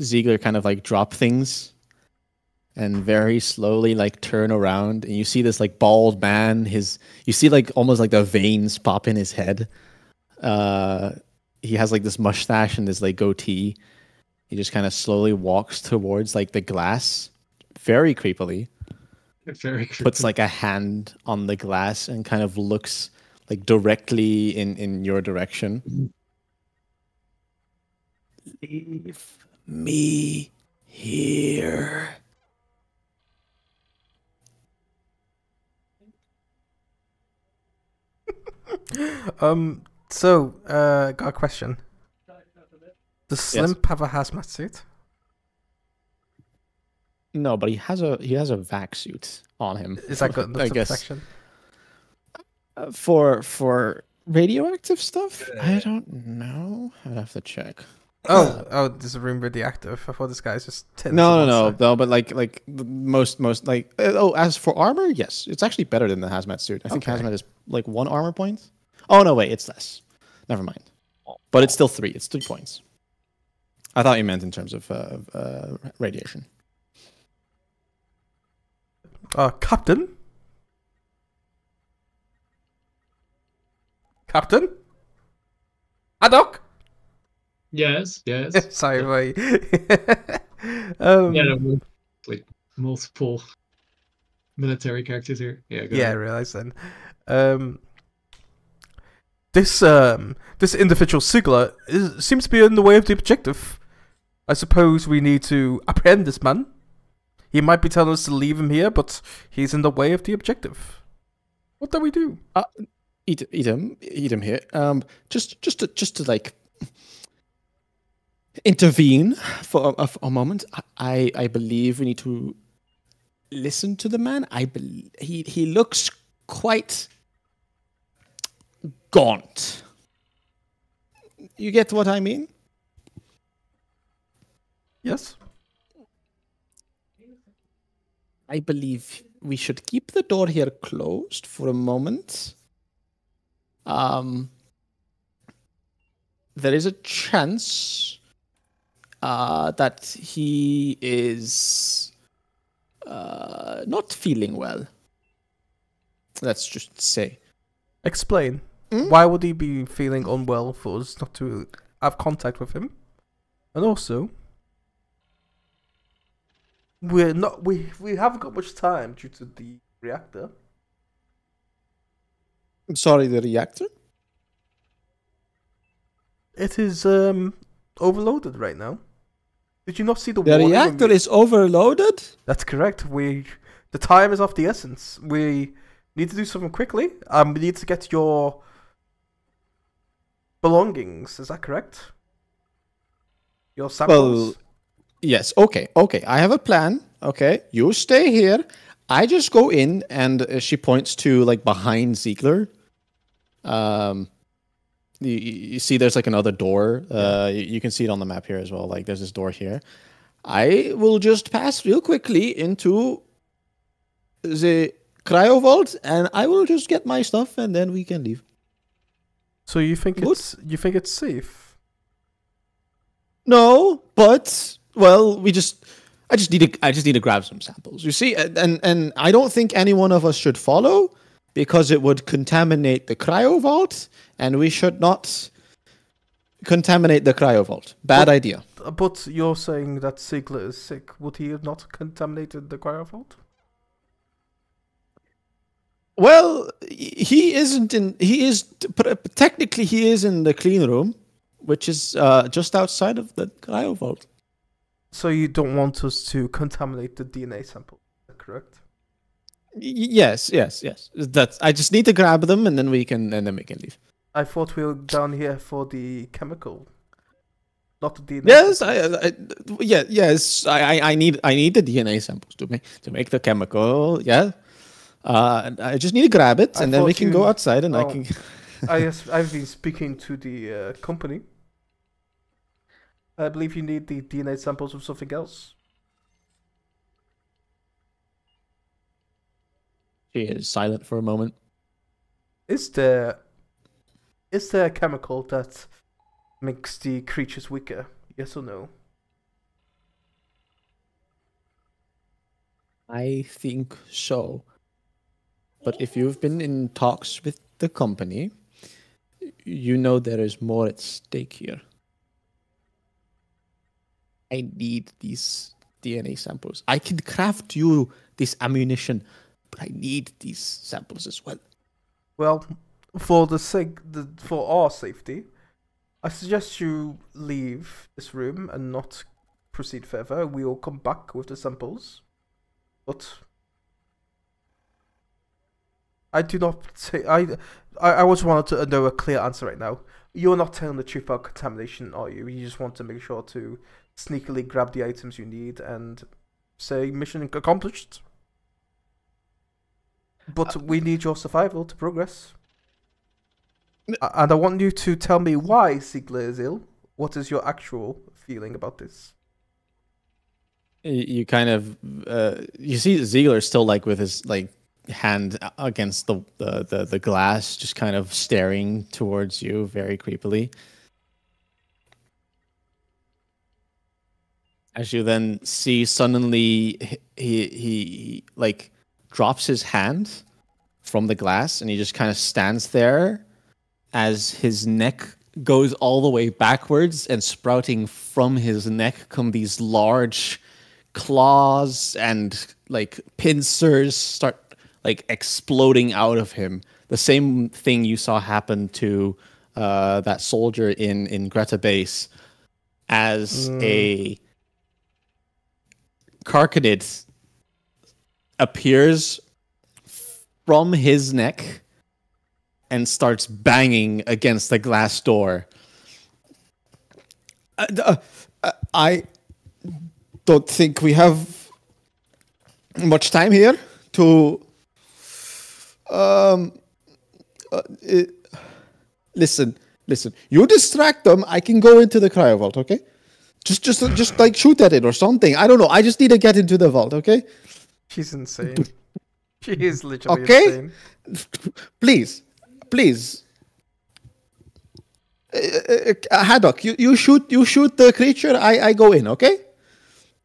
Ziegler kind of like drop things and very slowly like turn around, and you see this like bald man. You see like almost like the veins pop in his head. He has like this mustache and this like goatee. He just kind of slowly walks towards like the glass, very creepily. Very creepy. Puts like a hand on the glass and kind of looks like directly in your direction. Leave me here. Got a question. Does Slimp have a hazmat suit? No, but he has a vac suit on him. Is that good enough I for guess protection? For radioactive stuff, I don't know. I'd have to check. Oh, there's a room radioactive. I thought this guy's just tin. No. But like the most like as for armor, yes, it's actually better than the hazmat suit. I think hazmat is like 1 armor point. Oh no, wait, it's less. Never mind. But it's still 3. It's 3 points. I thought you meant in terms of radiation. Captain? Captain? Haddock? Yes. Sorry, wait. Yeah, no, like multiple military characters here. Yeah, go I ahead. realised then. This individual Sigler seems to be in the way of the objective. I suppose we need to apprehend this man. He might be telling us to leave him here, but he's in the way of the objective. What do we do? Edom here. Just to like intervene for a moment. I believe we need to listen to the man. I believe he looks quite gaunt. You get what I mean? Yes. I believe we should keep the door here closed for a moment. There is a chance that he is not feeling well. Let's just say. Explain. Why would he be feeling unwell for us not to have contact with him? And also, we haven't got much time due to the reactor. I'm sorry, the reactor? It is overloaded right now. Did you not see the The warning reactor is overloaded? That's correct. The time is of the essence. We need to do something quickly. We need to get your belongings. Is that correct? Your samples? Well, yes. Okay. I have a plan. Okay. You stay here. I just go in, and she points to like behind Ziegler. You see there's like another door. You can see it on the map here as well. Like there's this door here. I will just pass real quickly into the cryo vault, and I will just get my stuff, and then we can leave. So you think it's safe? No, but well, I just need to grab some samples. You see, and I don't think any one of us should follow because it would contaminate the cryo vault, and we should not contaminate the cryo vault. Bad idea. But you're saying that Ziegler is sick. Would he have not contaminated the cryo vault? Well, he isn't in. He is technically he is in the clean room, which is just outside of the cryo vault. So you don't want us to contaminate the DNA sample, correct? Yes. That's. I just need to grab them, and then we can leave. I thought we were down here for the chemical, not the DNA. Yes, samples. yes. I need the DNA samples to make the chemical. Yeah. I just need to grab it, and then we can go outside, and I can. I've been speaking to the company. I believe you need the DNA samples of something else. She is silent for a moment. Is there a chemical that makes the creatures weaker? Yes or no? I think so. But if you've been in talks with the company, you know there is more at stake here. I need these DNA samples. I can craft you this ammunition, but I need these samples as well. Well, for our safety, I suggest you leave this room and not proceed further. We will come back with the samples, but I do not say I just wanted to know a clear answer right now. You're not telling the truth about contamination, are you? You just want to make sure to sneakily grab the items you need and say mission accomplished. But we need your survival to progress. And I want you to tell me why Ziegler is ill. What is your actual feeling about this? You kind of you see Ziegler still like with his like hand against the glass, just kind of staring towards you very creepily. As you then see suddenly he like drops his hand from the glass, and he just kind of stands there as his neck goes all the way backwards, and sprouting from his neck come these large claws, and like pincers start like exploding out of him. The same thing you saw happen to that soldier in Greta Base, as a carcanid appears from his neck and starts banging against the glass door. I don't think we have much time here to listen. You distract them, I can go into the cryo vault, okay? Just like shoot at it or something. I don't know. I just need to get into the vault, okay? She's insane. She is literally okay? insane. Please. Haddock, you shoot the creature. I go in, okay?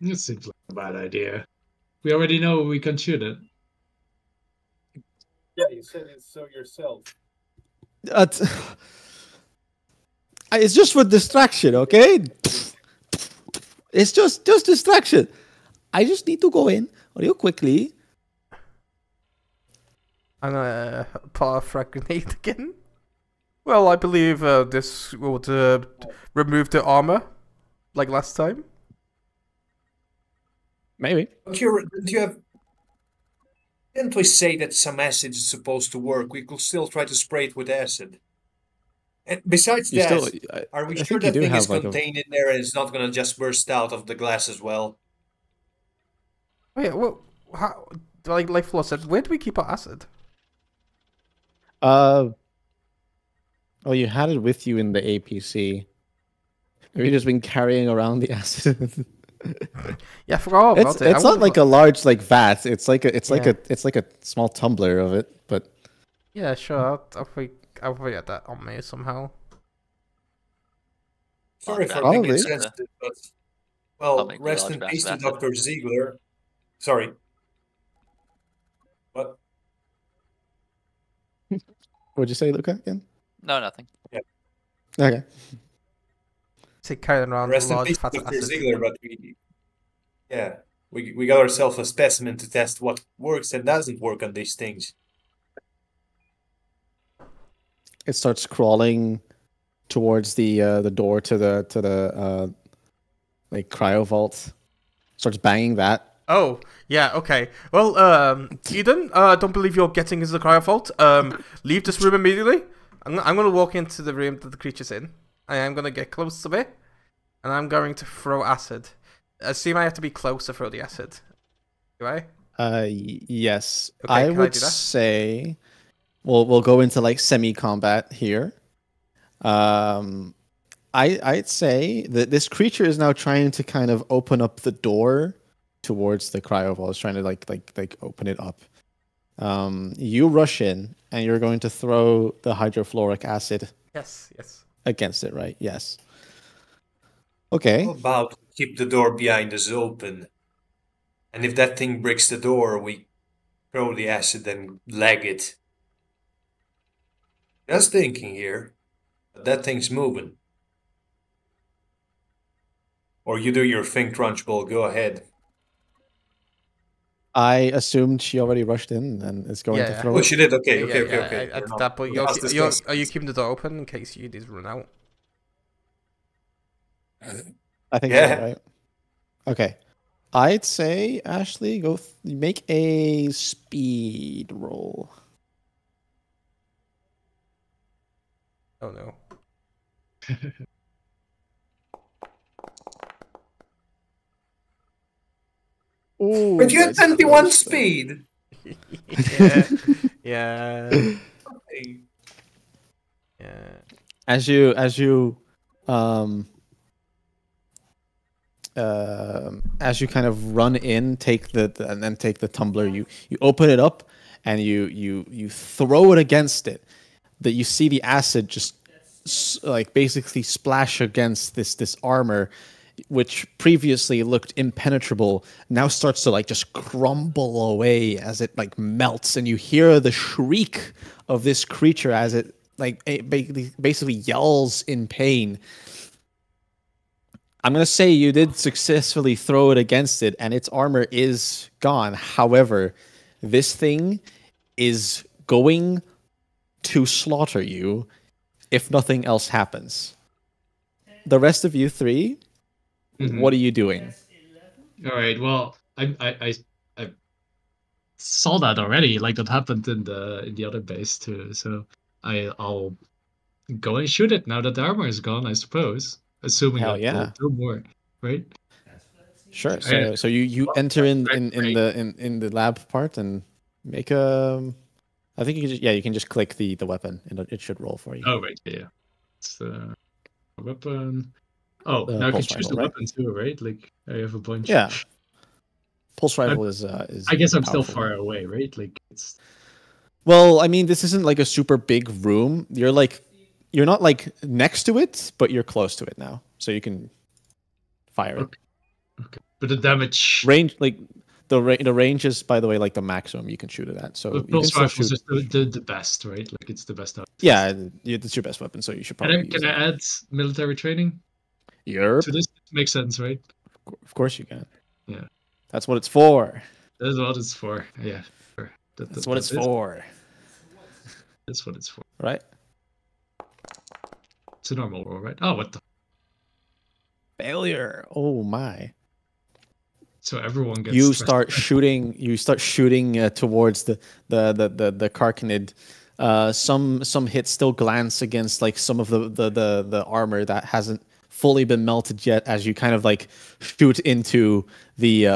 It seems like a bad idea. We already know we can shoot it. Yeah, you said it so yourself. It's just for distraction, okay? It's just distraction. I just need to go in real quickly. I'm gonna pull a frag grenade again. Well, I believe this would remove the armor, like last time. Maybe. Didn't we say that some acid is supposed to work? We could still try to spray it with acid. And besides that, are we sure that thing is contained in there and it's not going to just burst out of the glass as well? Wait, well, how? Like Flore said, where do we keep our acid? Well, you had it with you in the APC. Have you just been carrying around the acid? Yeah, I forgot about it. It's not like a large like vat. It's like a small tumbler of it, but yeah, sure. I'll forget that on me somehow. Sorry for being insensitive, but well, rest in peace to Dr. Ziegler. Sorry. What? What'd you say, Luca? Again? No, nothing. Yeah. Okay. Say carrying around rest a in large peace, fat Dr. acid. Ziegler, but we got ourselves a specimen to test what works and doesn't work on these things. it starts crawling towards the door to the like cryo vault. Starts banging that. Oh, yeah, okay. Well, Eden, don't believe you're getting into the cryovault. Leave this room immediately. I'm going to walk into the room that the creature's in. I am going to get close to it. And I'm going to throw acid. Assume I have to be close to throw the acid. Do I? Yes. Okay, I can I would do that? say we'll go into like semi-combat here. I'd say that this creature is now trying to kind of open up the door towards the cryovault. It's trying to like open it up. You rush in and you're going to throw the hydrofluoric acid Yes, yes. against it, right? Yes. Okay. How about keep the door behind us open? And if that thing breaks the door, we throw the acid and leg it. Just thinking here. That thing's moving. Or you do your thing, Crunchball. Go ahead. I assumed she already rushed in and is going to throw Oh, it. she did. Okay, Yeah, okay, yeah, okay, yeah, okay. I did that, but we're not discussing are you this. keeping the door open in case you did run out? I think Yeah. so, right? Okay. I'd say, Ashley, go make a speed roll. Oh no. Ooh, But you had that's 21 close, though. speed. Yeah. Yeah. Yeah. As you as you kind of run in, take and then take the tumbler, you open it up and you throw it against it. That you see the acid just like basically splash against this armor, which previously looked impenetrable, now starts to like just crumble away as it like melts, and you hear the shriek of this creature as it like it basically yells in pain. I'm gonna say you did successfully throw it against it, and its armor is gone. However, this thing is going to slaughter you if nothing else happens. The rest of you three, what are you doing? All right. Well, I saw that already. Like that happened in the other base too. So I'll go and shoot it now that the armor is gone. I suppose, assuming Hell that we'll yeah. do more, right? Sure. So you enter in the lab part and make a. I think you can just click the weapon and it should roll for you. Oh right, yeah. It's the weapon. Oh, now I can pulse choose rifle, the right? weapon too, right? Like I have a bunch. Yeah. Pulse rifle is. I guess I'm still powerful. far away, right? Like it's. Well, I mean, this isn't like a super big room. You're not like next to it, but you're close to it now, so you can fire it. Okay. But the damage range, like the range is, by the way, like the maximum you can shoot it at. So the you can pulse still rifle is shoot. just the best, right? Like it's the best out. Yeah, it's your best weapon, so you should probably. Can I add military training? Yep. So this makes sense, right? Of course you can. Yeah. That's what it's for. That's what it's for. Yeah. Sure. That's what it's for. That's what it's for. Right. It's a normal roll, right? Oh, what the? Failure. Oh my. So everyone gets. You start shooting towards the carcanid. Some hits still glance against like some of the armor that hasn't fully been melted yet, as you kind of like shoot into the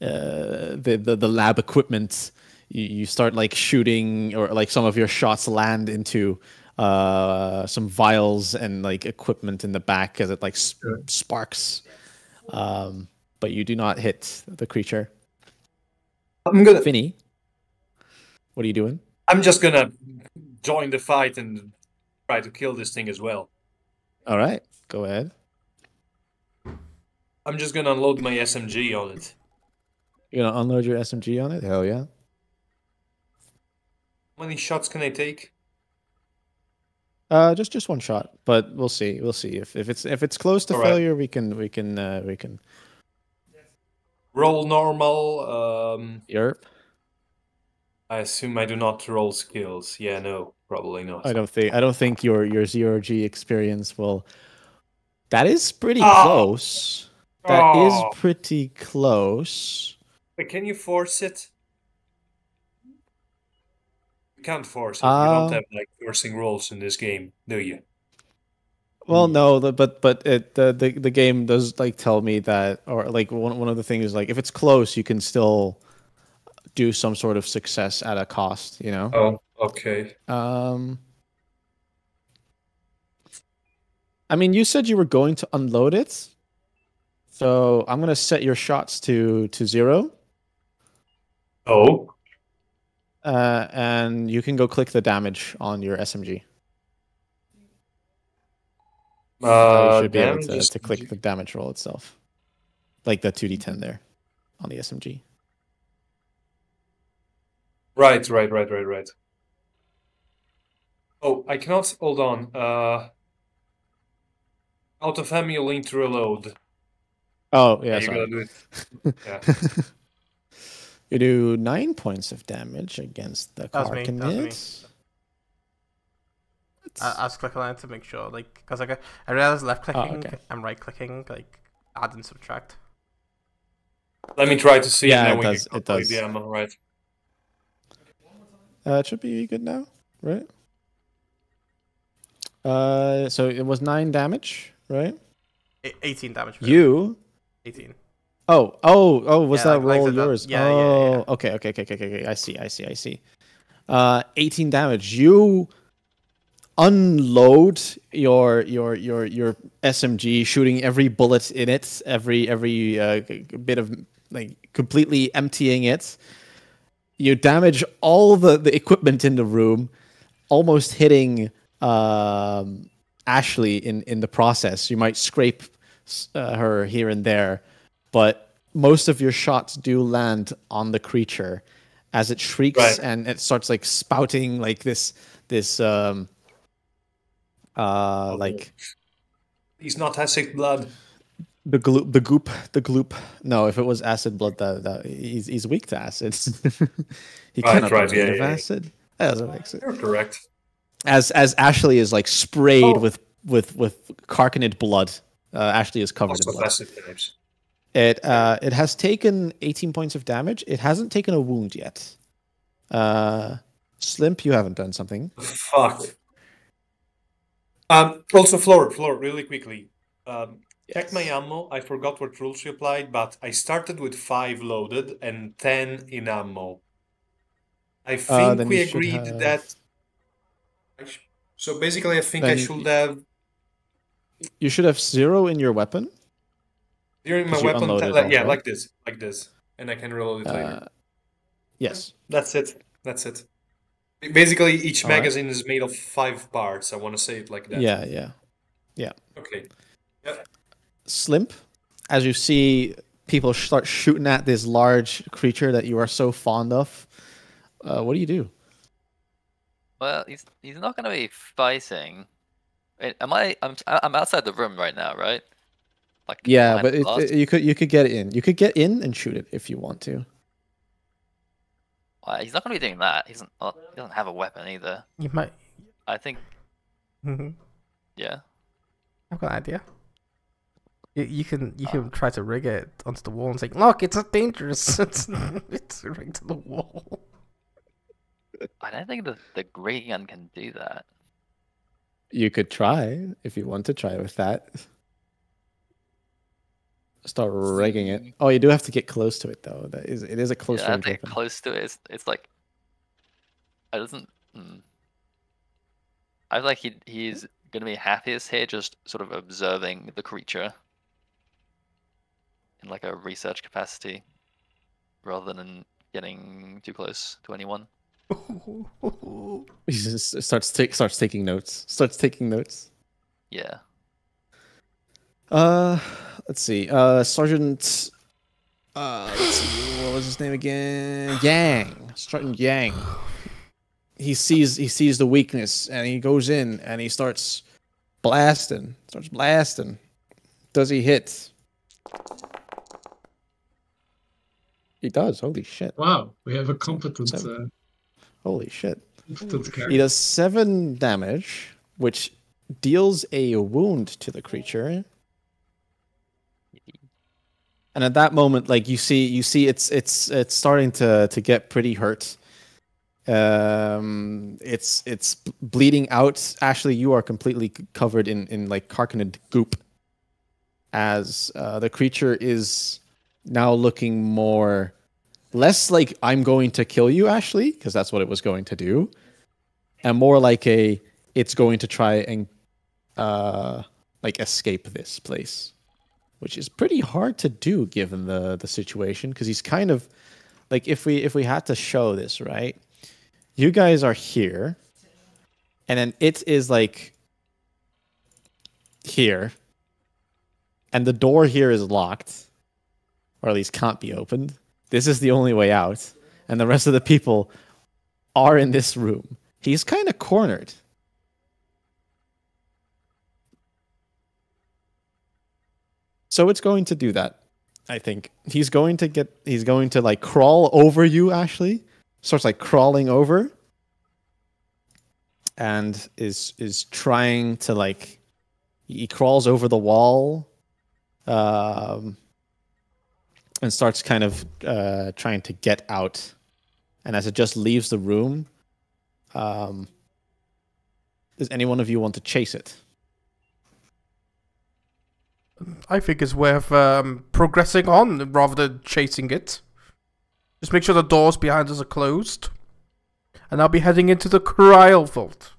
lab equipment. You start like shooting, or like some of your shots land into some vials and like equipment in the back as it like sparks. But you do not hit the creature. I'm gonna. Finny, what are you doing? I'm just gonna join the fight and try to kill this thing as well. All right, go ahead. I'm just gonna unload my SMG on it. You're gonna unload your SMG on it? Hell yeah. How many shots can I take? Just one shot, but we'll see. We'll see if it's close to All right. failure. We can roll normal. Yerp. I assume I do not roll skills. Yeah, no, probably not. I don't think your 0G experience will. That is pretty Oh! close. That is Oh! pretty close. But can you force it? You can't force it. You don't have like forcing rolls in this game, do you? Well, no, but the game does like tell me that, or like one of the things is like if it's close, you can still do some sort of success at a cost, you know. Oh, okay. I mean, you said you were going to unload it, so I'm gonna set your shots to 0. Oh. And you can go click the damage on your SMG. You should be able to click the damage roll itself, like the 2d10 there on the SMG. Right. Oh, I cannot. Hold on. Out of ammo, you'll need to reload. Oh, yeah, you sorry. gotta do it. Yeah. You do 9 points of damage against the Karkanid. I was clicking on it to make sure, like, because I realized left clicking and right clicking, like, add and subtract. Let me try to see. Yeah, and then it does. The ammo, right? It should be good now, right? So it was 9 damage, right? 18 damage. You 18. Oh, was that roll yours? Yeah. Okay. I see. 18 damage. You unload your SMG, shooting every bullet in it, every bit of, like, completely emptying it. You damage all the equipment in the room, almost hitting Ashley in the process. You might scrape her here and there, but most of your shots do land on the creature as it shrieks and it starts like spouting like this like, he's not acid blood. The gloop. No, if it was acid blood, that he's weak to acid. He cannot be made of acid. That doesn't make sense. You're correct. As Ashley is like sprayed with Karkanid blood. Ashley is covered in blood. It has taken 18 points of damage. It hasn't taken a wound yet. Slimp, you haven't done something. Fuck. Also, Flore, really quickly. Check my ammo. I forgot what rules you applied, but I started with 5 loaded and 10 in ammo. I think we agreed that. So basically, I think I should have. You should have 0 in your weapon. During my weapon, like this, and I can reload it later. Yes, that's it. Basically, each magazine is made of 5 parts. I want to say it like that. Yeah. Okay. Yeah. Slimp, as you see people start shooting at this large creature that you are so fond of, what do you do? Well, he's not going to be fighting. I'm outside the room right now, right? Like, yeah, but you could get in. You could get in and shoot it if you want to. He's not going to be doing that. He doesn't have a weapon either. You might. I think. Yeah. I've got an idea. You can try to rig it onto the wall and say, "Look, it's not dangerous. it's rigged to the wall." I don't think the gray gun can do that. You could try if you want to try with that. Start rigging it. Oh, you do have to get close to it though. It is a close range weapon. Close to it. It's like I doesn't. I feel like he's gonna be happiest here, just sort of observing the creature in like a research capacity, rather than getting too close to anyone. He just starts taking notes. Yeah. Let's see. Sergeant. Let's see. What was his name again? Yang. Sergeant Yang. He sees the weakness and he goes in and he starts blasting. Does he hit? He does. Holy shit! Wow, we have a competent Holy shit. That's scary. He does 7 damage, which deals a wound to the creature. And at that moment, like you see it's starting to get pretty hurt. It's bleeding out. Ashley, you are completely covered in like carcanid goop, as the creature is now looking less like I'm going to kill you, Ashley, because that's what it was going to do, and more like it's going to try and like escape this place, which is pretty hard to do given the situation, because he's kind of like, if we had to show this, right? You guys are here, and then it is like here, and the door here is locked, or at least can't be opened. This is the only way out, and the rest of the people are in this room. He's kind of cornered. So it's going to do that, I think. He's going to like crawl over you, Ashley. Starts like crawling over, and is trying to like, he crawls over the wall, and starts kind of trying to get out. And as it just leaves the room, does any one of you want to chase it? I think it's worth progressing on rather than chasing it. Just make sure the doors behind us are closed. And I'll be heading into the cryo vault.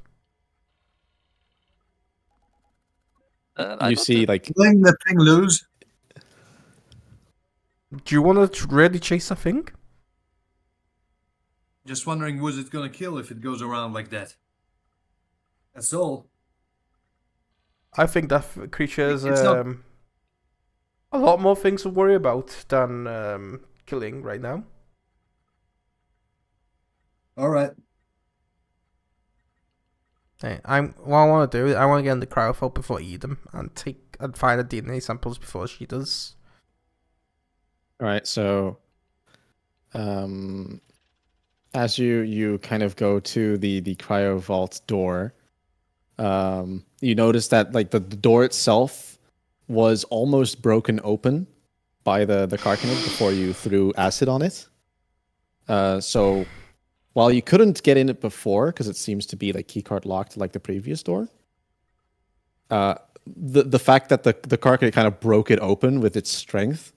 You see, like, Letting the thing loose. Do you want to really chase that thing? Just wondering, who's it gonna kill if it goes around like that? That's all. I think that creature has It's not- a lot more things to worry about than killing right now. All right. Hey, what I want to do is I want to get in the cryo vault before Eden and find the DNA samples before she does. all right, so as you kind of go to the cryo vault door, you notice that like the door itself was almost broken open by the carcanid before you threw acid on it. So while you couldn't get in it before because it seems to be like keycard locked like the previous door, the fact that the carcanid kind of broke it open with its strength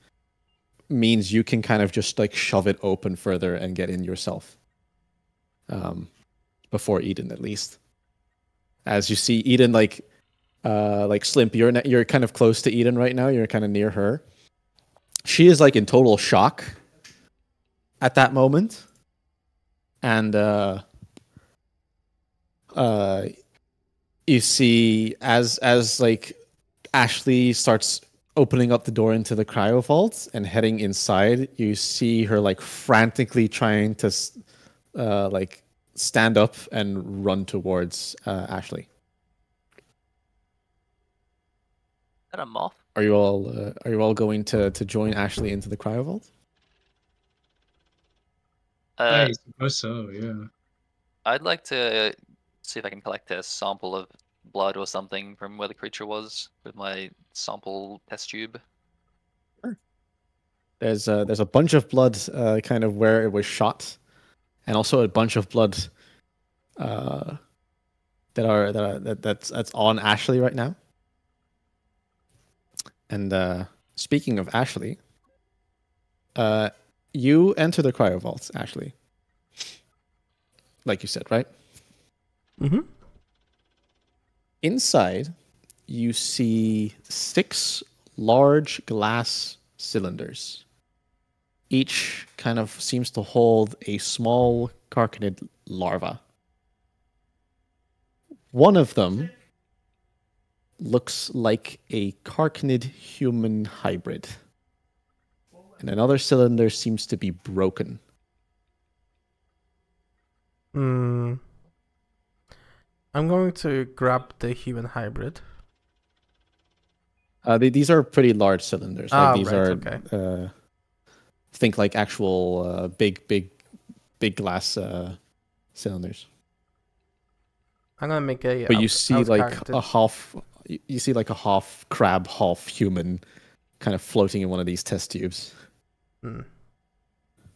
means you can kind of just like shove it open further and get in yourself. Before Eden, at least. As you see Eden, like Slimp, you're kind of close to Eden right now. You're kind of near her. She is like in total shock at that moment, and you see as like Ashley starts opening up the door into the cryo vault and heading inside, you see her like frantically trying to like stand up and run towards Ashley. Is that a moth? Are you all going to join Ashley into the cryo vault? I suppose so, yeah. I'd like to see if I can collect a sample of blood or something from where the creature was with my sample test tube. Sure. There's a bunch of blood kind of where it was shot, and also a bunch of blood that's on Ashley right now. And speaking of Ashley, you enter the cryo vault, Ashley. Like you said, right? Mm-hmm. Inside, you see 6 large glass cylinders. Each kind of seems to hold a small carcanid larva. One of them looks like a carcanid human hybrid. And another cylinder seems to be broken. I'm going to grab the human hybrid. These are pretty large cylinders. Like these right, are, okay. think like actual big glass cylinders. I'm gonna make a. But you see like out-character. a half. You see like a half crab, half human, kind of floating in one of these test tubes. I'm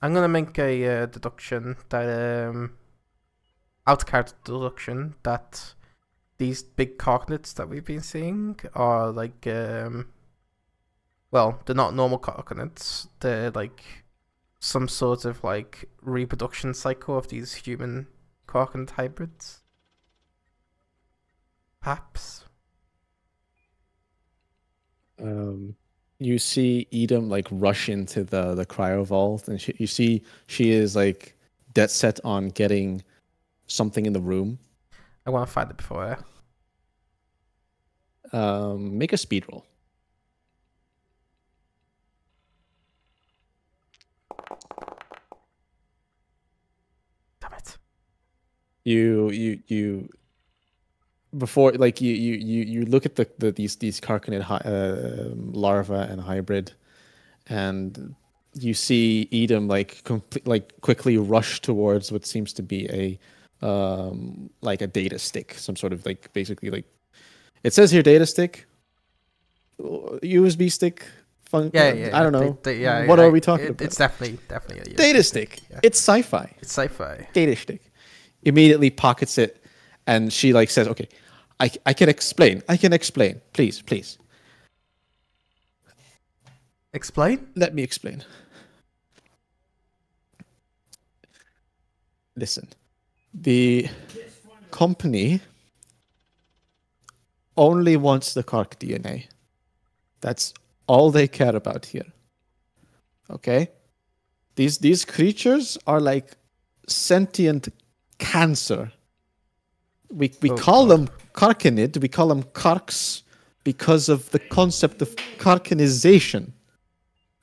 gonna make a deduction that out-character deduction that these big carcanids that we've been seeing are like well, they're not normal carcanids. They're like some sort of like reproduction cycle of these human carcanid hybrids. Perhaps. You see Edom like rush into the cryo vault, and you see she is like dead set on getting something in the room. I want to find it before. Make a speed roll. Damn it. You before like you look at these carcanid larvae and hybrid, and you see Edom like quickly rush towards what seems to be a like a data stick, some sort of like basically like it says here data stick, USB stick. Yeah. I don't know. Yeah, what are we talking about? It's definitely a data stick. Yeah. It's sci-fi. It's sci-fi. Data stick. Immediately pockets it, and she like says, "Okay, I can explain. Please. Explain? Let me explain. Listen, the company only wants the Kark DNA. That's all they care about here. Okay? These creatures are like sentient cancer. We call them Karkanid, we call them Karks because of the concept of Karkanization.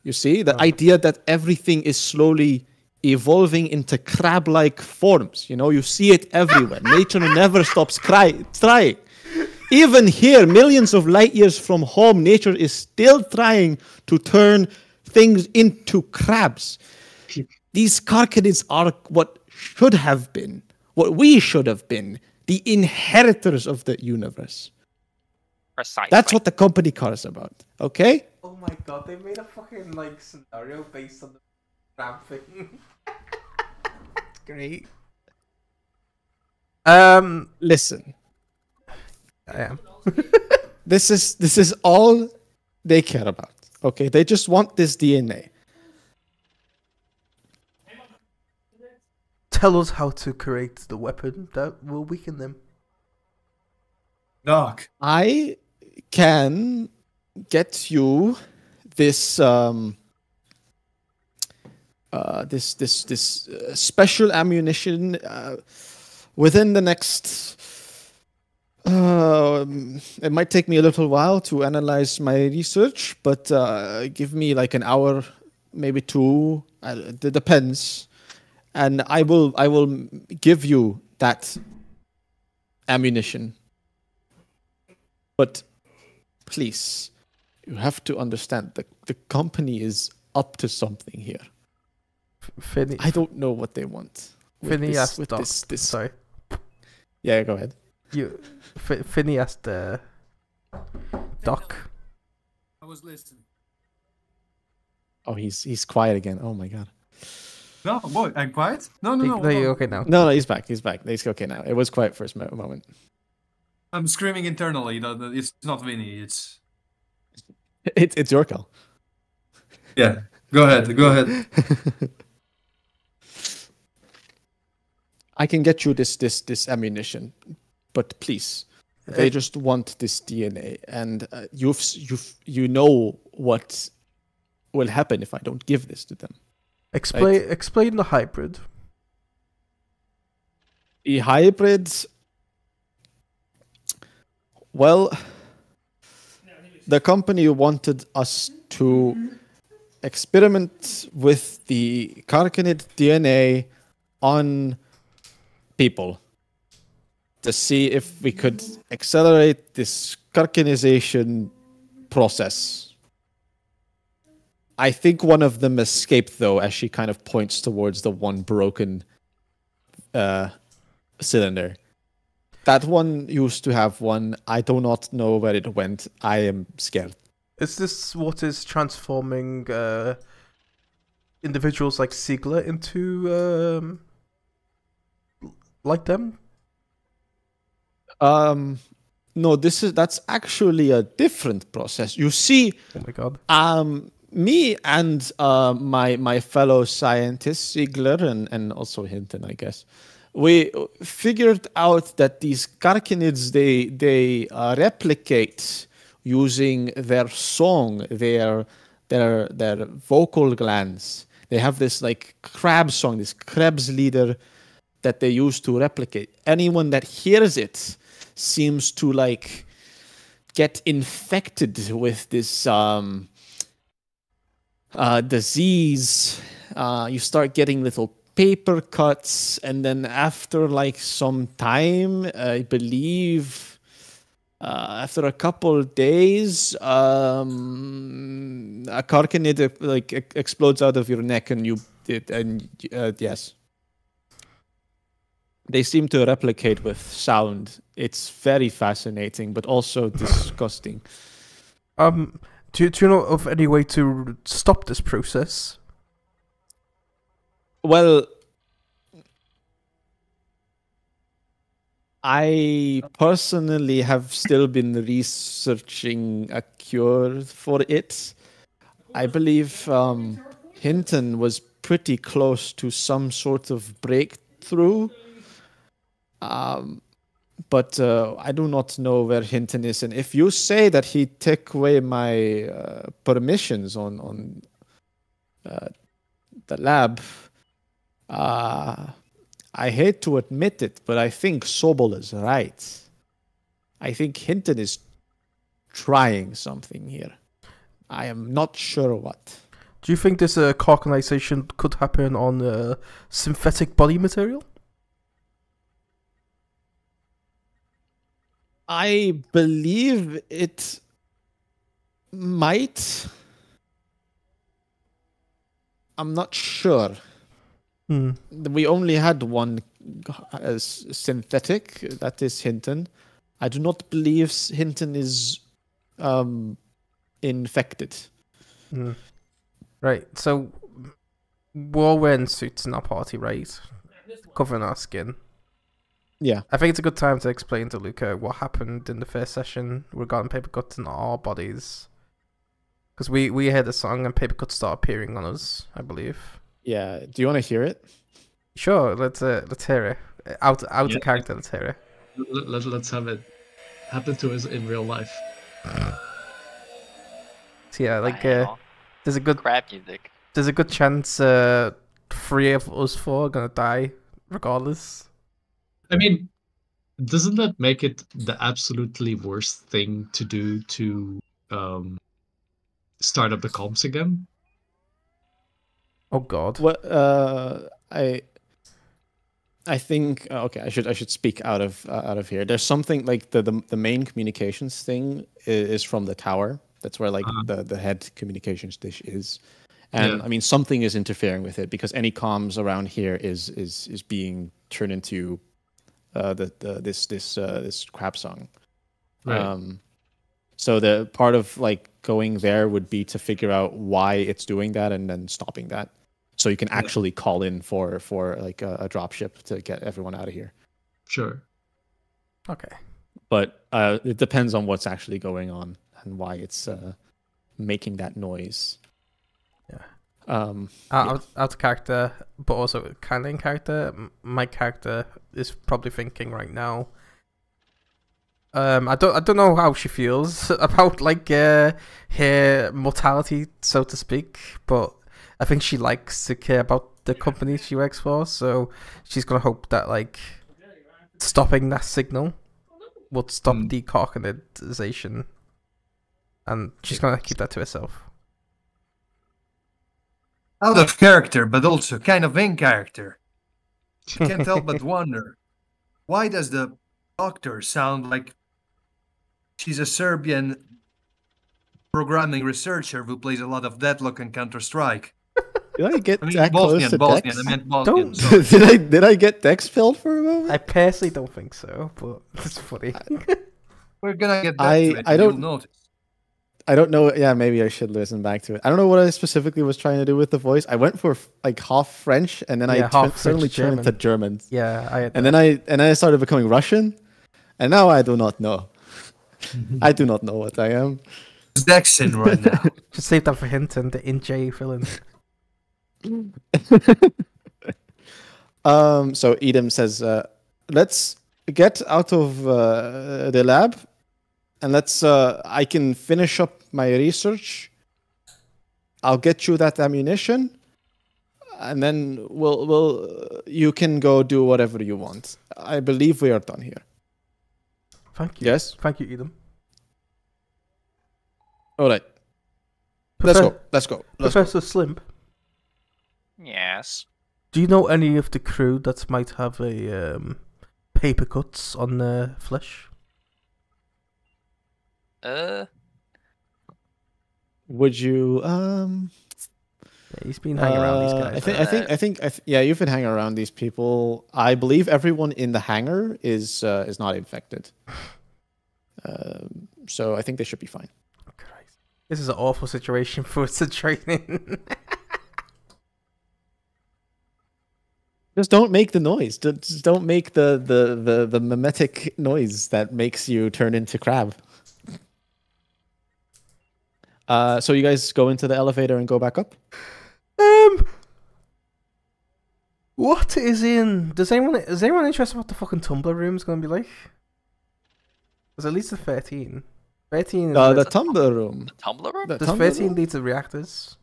You see? The idea that everything is slowly evolving into crab-like forms. You know, you see it everywhere. Nature never stops trying. Even here, millions of light years from home, nature is still trying to turn things into crabs. These Karkanids are what should have been, what we should have been, the inheritors of the universe. Precisely. That's what the company cares about, okay? Oh my god, they made a fucking like scenario based on the crab thing. It's great. Listen. I am. This is all they care about. Okay, they just want this DNA. Tell us how to create the weapon that will weaken them. Doc. I can get you this special ammunition within the next. It might take me a little while to analyze my research, but give me like an hour, maybe two. It depends, and I will give you that ammunition. But please, you have to understand that the company is up to something here. I don't know what they want. Finny asked this. Sorry. Yeah, go ahead. Finny asked Doc. I was listening. Oh, he's quiet again. Oh my god. No, boy, I'm quiet? No. No, you're okay now. No, he's back. He's okay now. It was quiet for a moment. I'm screaming internally. It's not Vinny. It's your call. Yeah. Go ahead. I can get you this ammunition, but please, they just want this DNA, and you know what will happen if I don't give this to them. Explain the hybrid. The hybrids. Well, the company wanted us to experiment with the Karkanid DNA on people to see if we could accelerate this Karkanization process. I think one of them escaped, though, as she kind of points towards the one broken cylinder. That one used to have one. I do not know where it went. I am scared. Is this what is transforming individuals like Siegler into like them? No, that's actually a different process. You see, Oh my god. me and my fellow scientist Ziegler and also Hinton, I guess, we figured out that these carcinids they replicate using their song, their vocal glands. They have this like crab song, this Krebs leader that they use to replicate. Anyone that hears it seems to like get infected with this disease. You start getting little paper cuts, and then after like some time, I believe after a couple days, a carcinid like explodes out of your neck, and yes. They seem to replicate with sound. It's very fascinating, but also disgusting. Do you know of any way to stop this process? Well, I personally have still been researching a cure for it. I believe Hinton was pretty close to some sort of breakthrough. But I do not know where Hinton is. And if you say that he took away my permissions on the lab, I hate to admit it, but I think Sobol is right. I think Hinton is trying something here. I am not sure what. Do you think this carcinization could happen on synthetic body material? I believe it might. I'm not sure. We only had one as synthetic. That is Hinton. I do not believe Hinton is infected. Right. So we're all wearing suits in our party, right? Covering our skin. Yeah. I think it's a good time to explain to Luca what happened in the first session regarding paper cuts in our bodies. Because we heard a song and paper cuts start appearing on us, I believe. Yeah. Do you want to hear it? Sure. Let's hear it. Out of character. Let's hear it. Let's have it happen to us in real life. So yeah, like there's a good crab music. There's a good chance 3 of us 4 are gonna die regardless. I mean, doesn't that make it the absolutely worst thing to do to start up the comms again? Oh God. What I think okay. I should speak out of here. There's something like the main communications thing is from the tower. That's where like the head communications dish is, and I mean something is interfering with it because any comms around here is being turned into this crap song. Right. So the part of like going there would be to figure out why it's doing that and then stopping that. So you can actually call in for like a drop ship to get everyone out of here. Sure. Okay. But it depends on what's actually going on and why it's making that noise. Yeah. Out of character, but also kind of in character. My character is probably thinking right now. I don't know how she feels about like her mortality, so to speak, but I think she likes to care about the company she works for, so she's gonna hope that like stopping that signal would stop the carcinization, and she's gonna keep that to herself. Out of character, but also kind of in character. She can't help but wonder, why does the doctor sound like she's a Serbian programming researcher who plays a lot of Deadlock and Counter-Strike? Did I get I mean, that close to Bosnian. Dex? I meant Bosnian. Don't- Sorry. did I get Dex filled for a moment? I personally don't think so, but it's funny. We're gonna get back to it. I and you'll don't- notice. I don't know. Yeah, maybe I should listen back to it. I don't know what I specifically was trying to do with the voice. I went for like half French, and then Yeah, half suddenly French, turned into German. German. Yeah, And then I started becoming Russian, and now I do not know. I do not know what I am. It's Dex in right now. just save that for Hinton, the in-J villain. So Edom says, "Let's get out of the lab, and let's. I can finish up my research. I'll get you that ammunition, and then you can go do whatever you want. I believe we are done here. Thank you. Yes. Thank you, Edom. All right. Let's go. Let's go. Let's go. Professor Slimp, Yes. do you know any of the crew that might have a paper cuts on their flesh? Would you Yeah, he's been hanging around these guys. I think yeah, you've been hanging around these people. I believe everyone in the hangar is not infected. So I think they should be fine. Christ. This is an awful situation for us to train in. Just don't make the noise. Just don't make the mimetic noise that makes you turn into crab. So you guys go into the elevator and go back up? What is in? Is anyone interested in what the fucking tumbler room is going to be like? There's at least a 13. 13 is The tumbler room. Tumblr room? The there's tumbler 13 room? liter reactors.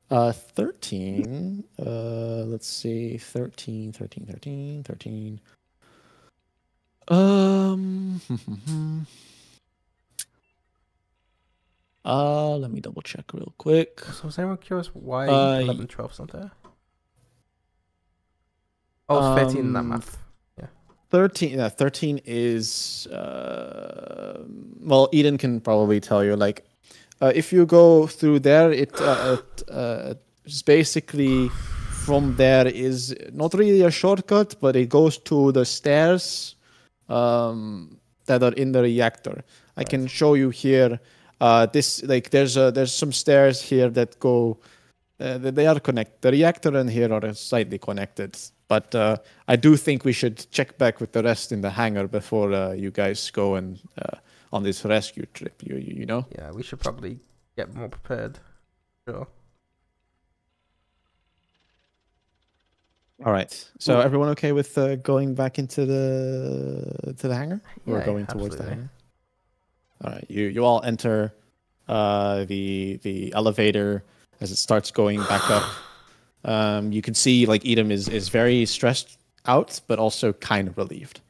13. Let's see. 13. Let me double check real quick. So is anyone curious why Uh, 11, 12's not there? Oh, it's 13 in that map. 13. Yeah, 13 is. Well, Eden can probably tell you. Like, if you go through there, it's basically from there is not really a shortcut, but it goes to the stairs that are in the reactor. I can show you here. This like there's some stairs here that go. They are connected. The reactor and here are slightly connected. But I do think we should check back with the rest in the hangar before you guys go and on this rescue trip. You know. Yeah, we should probably get more prepared. Sure. All right. So everyone okay with going back into the hangar? Or Yeah, going towards the absolutely. hangar? All right. You all enter the elevator as it starts going back up. You can see like Edom is very stressed out, but also kind of relieved.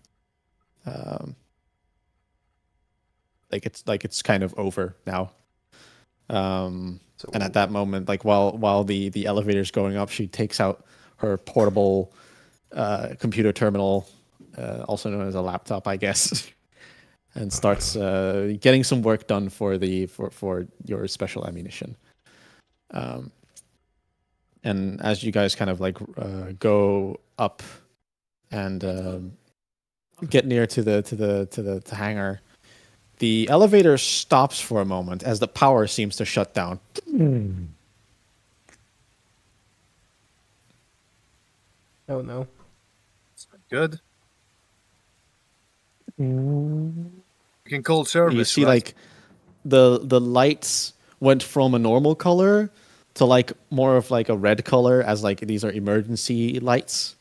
Like it's kind of over now. And at that moment, like while the elevator's going up, she takes out her portable computer terminal, also known as a laptop, I guess, and starts getting some work done for your special ammunition. And as you guys kind of like go up and get near to the hangar, the elevator stops for a moment as the power seems to shut down. Oh no. Good. You can call service. You see right? like the lights went from a normal color to like more of like a red color, as like these are emergency lights.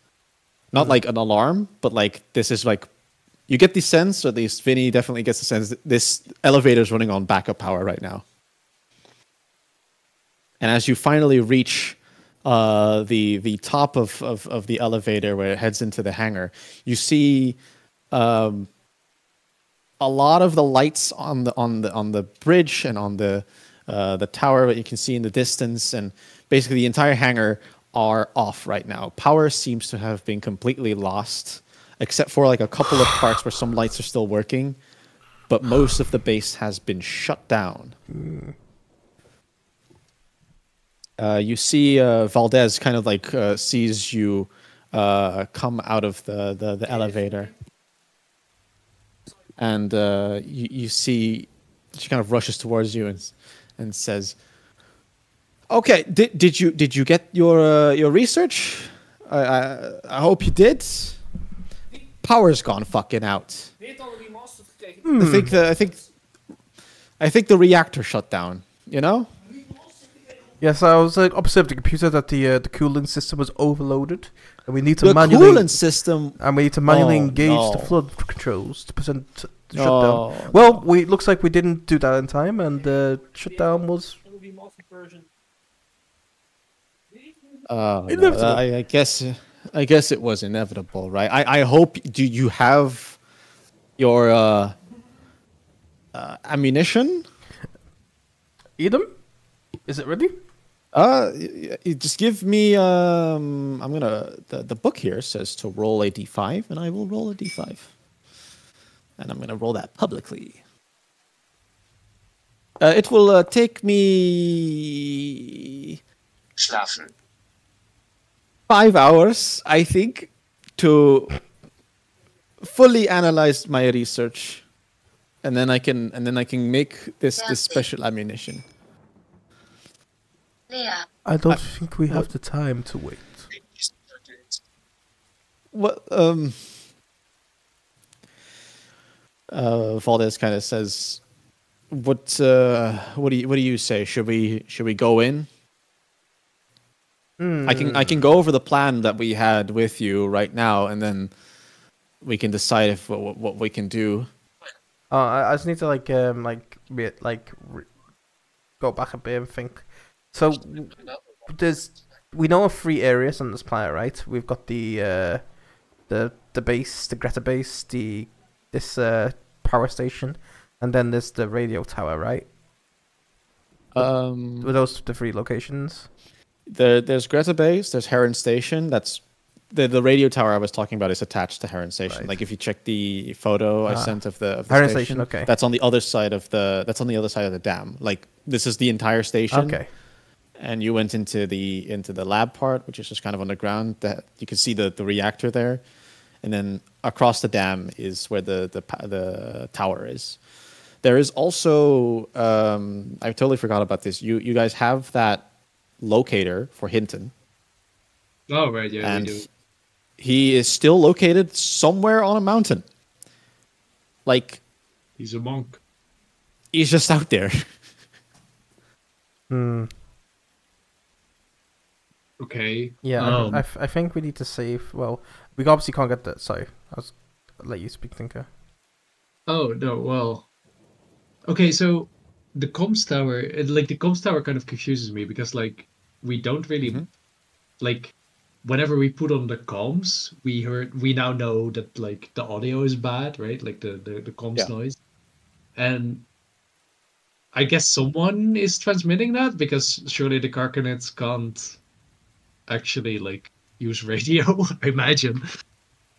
Not like an alarm, but like this is like you get the sense, or at least Vinny definitely gets the sense that this elevator is running on backup power right now. And as you finally reach the top of the elevator where it heads into the hangar, you see a lot of the lights on the bridge and on the tower that you can see in the distance, and basically the entire hangar are off right now. Power seems to have been completely lost, except for like a couple of parts where some lights are still working, but most of the base has been shut down. You see Valdez kind of like sees you come out of the elevator, and you see she kind of rushes towards you and says, "Okay, did you get your research? I hope you did. Power's gone fucking out. I think the reactor shut down. You know." Yes, I was observing the computer that the cooling system was overloaded, and we need to The manually coolant system. engage the no. flood controls to prevent the Oh, shutdown. Well, looks like we didn't do that in time, and the shutdown was no, inevitable. I guess it was inevitable, right? I hope. Do you have your ammunition? Edom, is it ready? You just give me. I'm gonna. The book here says to roll a d5, and I will roll a d5, and I'm gonna roll that publicly. It will take me Schlafen. 5 hours, I think, to fully analyze my research, and then I can make this special ammunition. I don't think we have the time to wait. What Valdez kind of says, what do you say? Should we go in? I can go over the plan that we had with you right now, and then we can decide if what we can do. I just need to go back a bit and think. So we know of 3 areas on this planet, right? We've got the base, the Greta base, this power station, and then there's the radio tower, right? Were those the 3 locations? There's Greta Base, there's Heron Station. That's the radio tower I was talking about is attached to Heron Station. Right. Like if you check the photo I sent of the Heron station, Station, okay. that's on the other side of the dam. Like this is the entire station. Okay. And you went into the lab part, which is just kind of underground. That you can see the reactor there, and then across the dam is where the tower is. There is also I totally forgot about this. You guys have that locator for Hinton. Oh right, yeah, and we do. he is still located somewhere on a mountain. Like He's a monk. he's just out there. Okay. Yeah, I think we need to save. Well, we obviously can't get that. Sorry, I'll let you speak, Tinker. Oh no, well. Okay, so the comms tower, the comms tower kind of confuses me because like we don't really like whenever we put on the comms, we now know that like the audio is bad, right? Like the comms noise, and I guess someone is transmitting that because surely the Carcanets can't actually like use radio. I imagine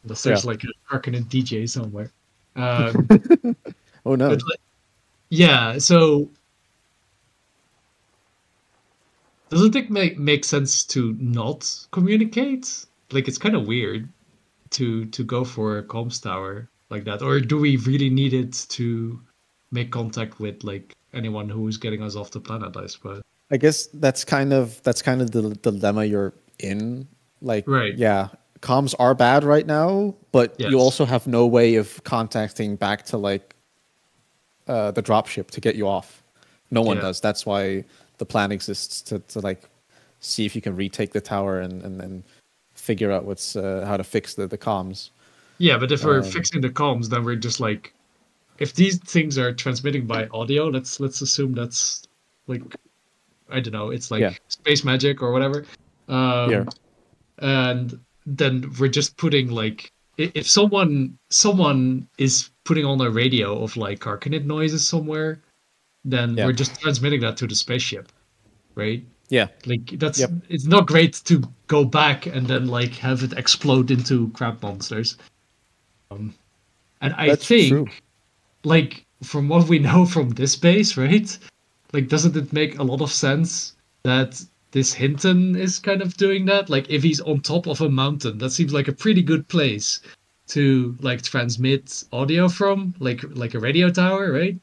unless there's like a Carcanet DJ somewhere. Oh no. But, yeah, so doesn't it make sense to not communicate? Like it's kind of weird to go for a comms tower like that, or do we really need it to make contact with like anyone who's getting us off the planet? I suppose. I guess that's kind of the dilemma you're in. Like, right. Yeah, comms are bad right now, but Yes. you also have no way of contacting back to like the dropship to get you off. No one does. That's why the plan exists to like see if you can retake the tower and then figure out what's how to fix the comms. Yeah, but if we're fixing the comms, then we're just like, if these things are transmitting by audio, let's assume that's like, I don't know, it's like space magic or whatever. And then we're just putting like, if someone is putting on a radio of like Carcanet noises somewhere, then we're just transmitting that to the spaceship, right? Yeah. Like that's it's not great to go back and then like have it explode into crab monsters. And I think true. like from what we know from this base, right? Like doesn't it make a lot of sense that this Hinton is kind of doing that. Like if he's on top of a mountain, that seems like a pretty good place to like transmit audio from, like a radio tower, right?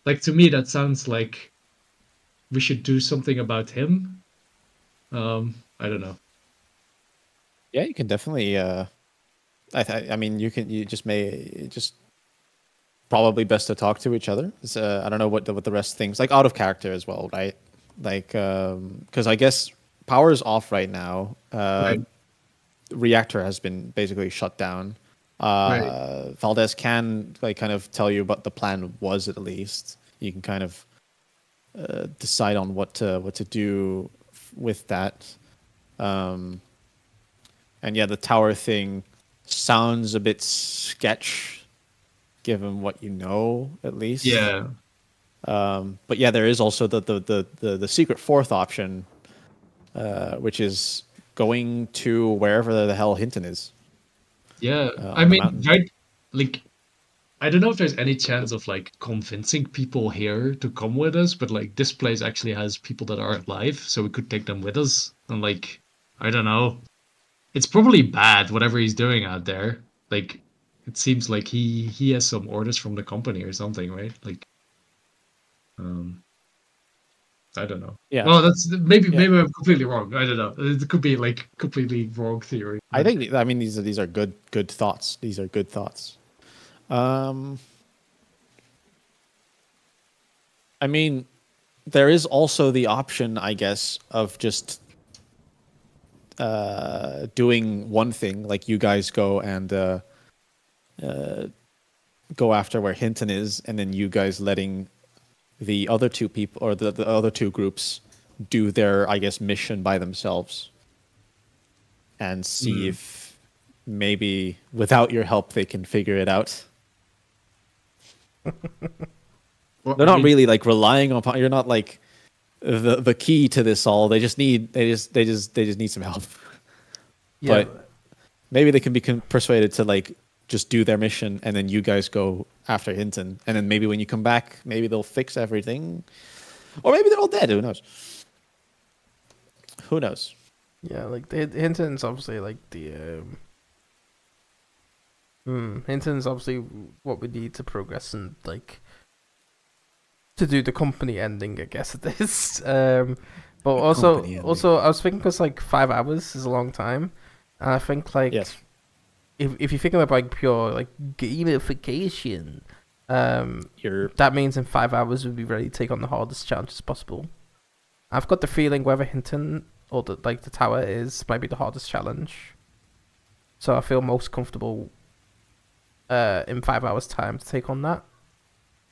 Like to me, that sounds like we should do something about him. I don't know. Yeah, you can definitely. I mean, you just probably best to talk to each other. I don't know what the rest thinks. Like out of character as well, right? Like because I guess power is off right now. Right. Reactor has been basically shut down. Right. Valdez can like kind of tell you what the plan was at least. You can kind of decide on what to do with that. And yeah, the tower thing sounds a bit sketch, given what you know at least. Yeah. But yeah, there is also the secret fourth option, which is going to wherever the hell Hinton is. Yeah. On I the mean, mountain. right? Like, I don't know if there's any chance of like convincing people here to come with us, but like this place actually has people that are alive, so we could take them with us. And like, I don't know. It's probably bad whatever he's doing out there. Like, it seems like he has some orders from the company or something, right? Like, I don't know. Yeah. Well, that's maybe Yeah. I'm completely wrong. I don't know. It could be like completely wrong theory. I think I mean these are good thoughts. These are good thoughts. I mean, there is also the option, I guess, of just doing one thing, like you guys go and go after where Hinton is, and then you guys letting the other two people or the other two groups do their, I guess, mission by themselves, and see if maybe without your help they can figure it out. Well, They're I not mean, really like relying upon. You're not like the key to this all. They just need need some help. Yeah, But maybe they can be persuaded to like just do their mission, and then you guys go after Hinton, and then maybe when you come back, maybe they'll fix everything, or maybe they're all dead. Who knows? Who knows? yeah, like the Hinton's obviously like the Hinton's obviously what we need to progress and like to do the company ending, I guess it is. But also company ending. I was thinking because like 5 hours is a long time, and I think like Yes. if you're thinking about like pure like gamification, You're that means in 5 hours we'd be ready to take on the hardest challenges possible. I've got the feeling whether Hinton or the tower is maybe the hardest challenge. So I feel most comfortable in 5 hours time to take on that.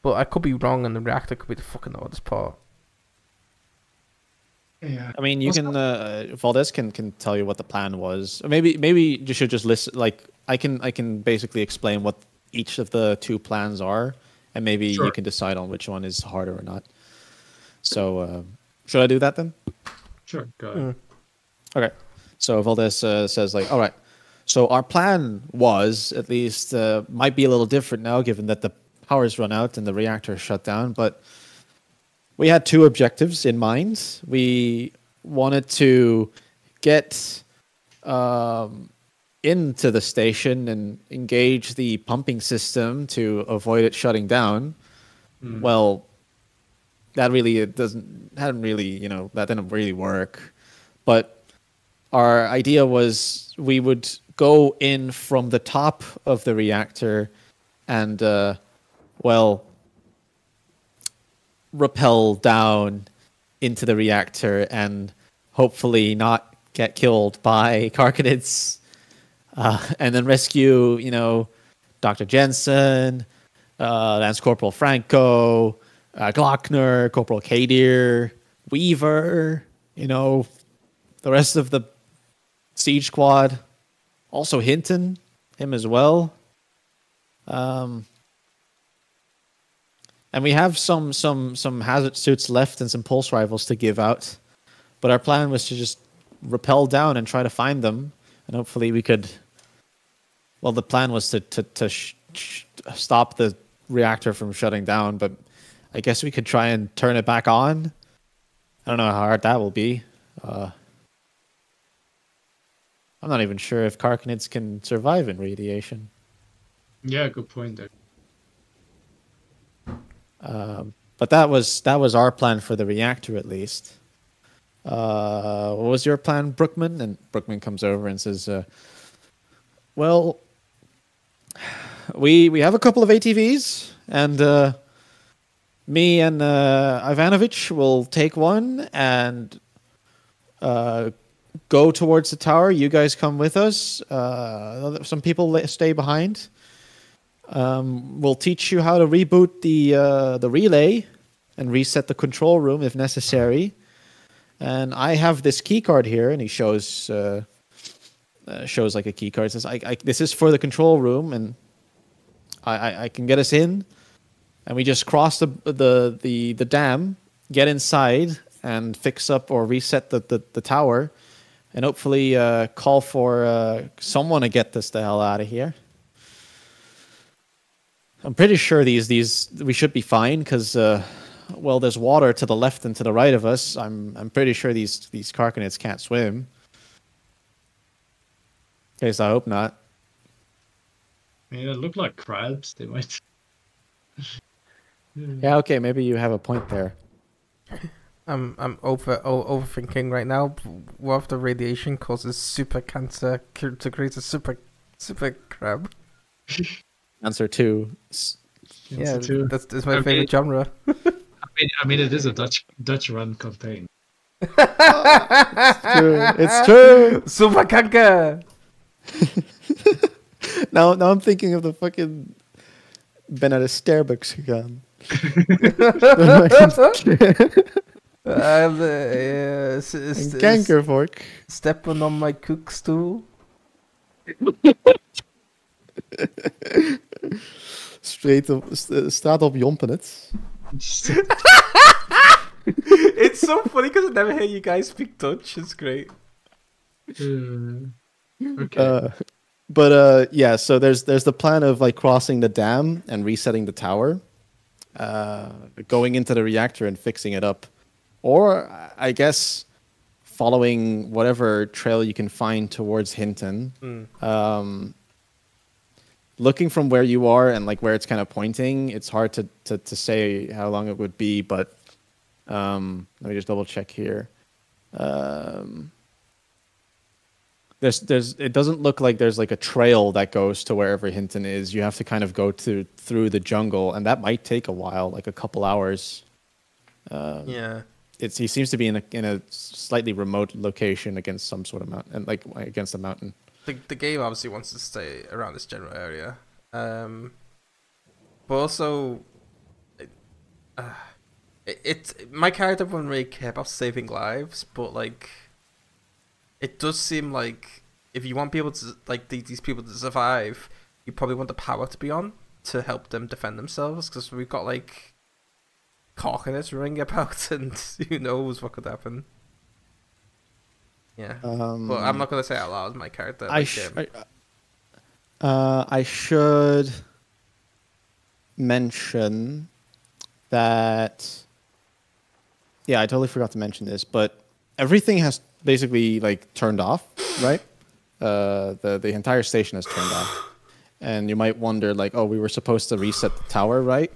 But I could be wrong and the reactor could be the fucking hardest part. yeah. I mean, you can Valdez can tell you what the plan was. Or maybe you should just listen. Like I can basically explain what each of the two plans are, and maybe Sure. you can decide on which one is harder or not. So should I do that then? Sure. Go ahead. Okay. So Valdez says like, all right. So our plan was at least might be a little different now, given that the power's run out and the reactor is shut down, but we had two objectives in mind. We wanted to get into the station and engage the pumping system to avoid it shutting down. Well, that really hadn't really, that didn't really work. But our idea was we would go in from the top of the reactor and, rappel down into the reactor and hopefully not get killed by Karkanids, and then rescue, Dr. Jensen, Lance Corporal Franco, Glockner, Corporal Kadir, Weaver, the rest of the siege squad, also Hinton, him as well. And we have some hazard suits left and some pulse rifles to give out. But our plan was to just rappel down and try to find them. And hopefully we could... Well, the plan was to stop the reactor from shutting down. But I guess we could try and turn it back on I don't know how hard that will be. I'm not even sure if Karkanids can survive in radiation. Yeah, good point there. But that was our plan for the reactor, at least. What was your plan, Brookman? And Brookman comes over and says, "Well, we have a couple of ATVs, and me and Ivanovich will take one and go towards the tower. You guys come with us. Some people stay behind. We'll teach you how to reboot the relay and reset the control room if necessary. And I have this key card here," and he shows like a key card. Says, "This is for the control room, and I can get us in, and we just cross the dam, get inside, and fix up or reset the tower, and hopefully call for someone to get us the hell out of here." I'm pretty sure these we should be fine because well, there's water to the left and to the right of us. I'm pretty sure these Karkanids can't swim. At least I hope not. I mean, it looked like crabs. They might. Yeah, okay, maybe you have a point there. I'm overthinking right now. What if the radiation causes super cancer to create a super crab? Answer 2. Yeah, too. that's my favorite genre. I mean, it is a Dutch run campaign. It's true. Super kanker. Now I'm thinking of the fucking Ben uit de Starbucks gegaan. Kankervork. Stepping on my cookstool. Staat op Jompenet. It's so funny because I never hear you guys speak Dutch. It's great. Okay. But yeah, so there's the plan of like crossing the dam and resetting the tower, going into the reactor and fixing it up, or I guess following whatever trail you can find towards Hinton. Looking from where you are and like where it's kind of pointing, it's hard to say how long it would be, but let me just double check here. It doesn't look like there's like a trail that goes to wherever Hinton is. You have to kind of go through the jungle, and that might take a while, like a couple hours. Yeah. He seems to be in a slightly remote location against some sort of mountain, and like against a mountain. The game obviously wants to stay around this general area, but also, my character wouldn't really care about saving lives, but like, it does seem like if you want people to these people to survive, you probably want the power to be on to help them defend themselves, because we've got like Karkanids running about, and who knows what could happen. Yeah, but I'm not gonna say out loud my character. I should mention that. Yeah, I totally forgot to mention this, but everything has basically like turned off, right? The entire station has turned off, and you might wonder like, oh, we were supposed to reset the tower, right?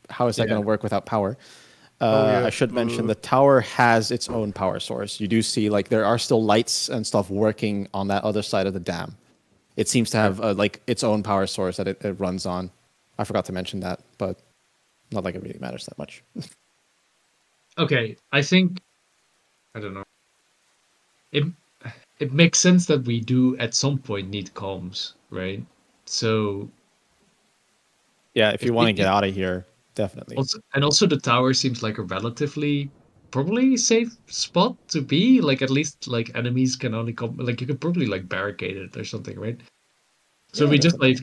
How is that going to work without power? I should mention the tower has its own power source. You do see like there are still lights and stuff working on that other side of the dam. It seems to have like its own power source that it runs on. I forgot to mention that, but not like it really matters that much. Okay, I think I don't know. It makes sense that we do at some point need comms, right? So yeah, if you want to get out of here, definitely. Also the tower seems like a relatively probably safe spot to be. Like at least like enemies can only come. Like you could probably like barricade it or something, right? So we just like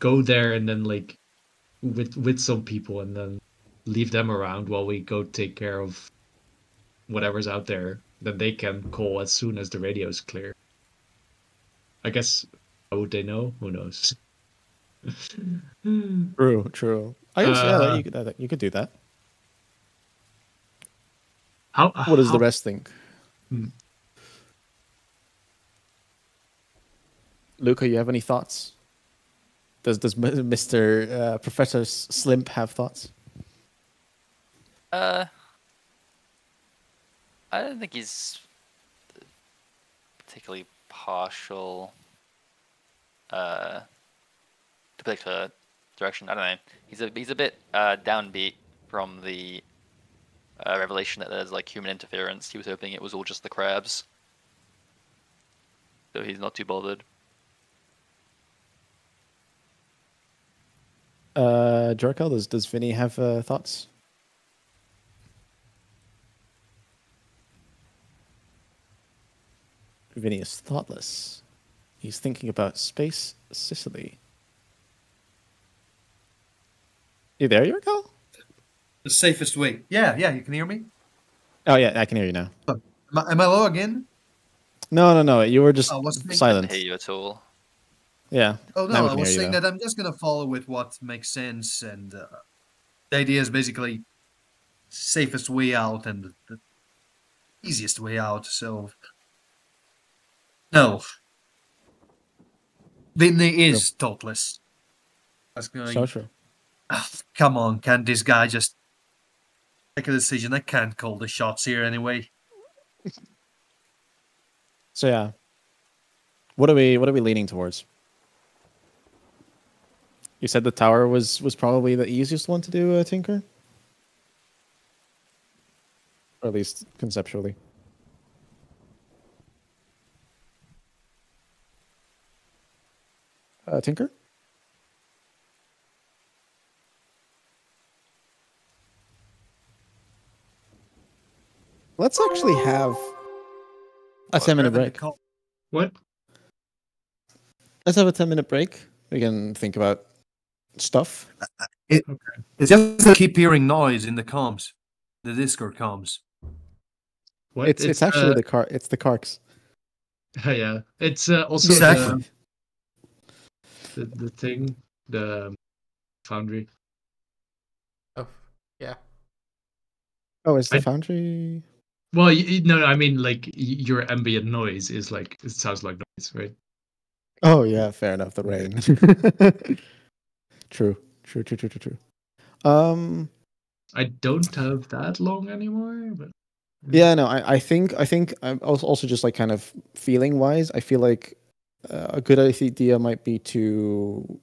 go there and then like with some people and then leave them around while we go take care of whatever's out there. Then they can call as soon as the radio is clear. I guess how would they know? Who knows? True. I guess you could do that. What does the rest think? Hmm. Luca, you have any thoughts? Does Mr. Professor Slimp have thoughts? I don't think he's particularly partial to particular direction. I don't know. He's a bit downbeat from the revelation that there's like human interference. He was hoping it was all just the crabs, so he's not too bothered. Jorkel, does Vinny have thoughts? Vinny is thoughtless. He's thinking about Space Sicily. You there, Jorkel? The safest way. Yeah, you can hear me? Oh yeah, I can hear you now. Am I low again? No. You were just silent. Didn't hear you at all. Yeah. Oh now no, we I can was hear you, saying though. that I'm just gonna follow with what makes sense, and the idea is basically safest way out and the easiest way out. So no, Vinny is thoughtless. That's going. So true. Come on, can't this guy just make a decision? I can't call the shots here anyway. So yeah, what are we leaning towards? You said the tower was probably the easiest one to do, Tinker, or at least conceptually. Tinker? Let's actually have a 10-minute break. What? Let's have a 10-minute break. We can think about stuff. It's just I keep hearing noise in the comms, the Discord comms. What? It's actually the car. It's the Karks. Yeah, it's also Exactly. the thing, the foundry. Oh, yeah. Oh, it's the foundry. Well, no, I mean like your ambient noise is like it sounds like noise, right? Oh yeah, fair enough. The rain. True. I don't have that long anymore, but Yeah, no, I think I'm also just like kind of feeling wise, I feel like a good idea might be to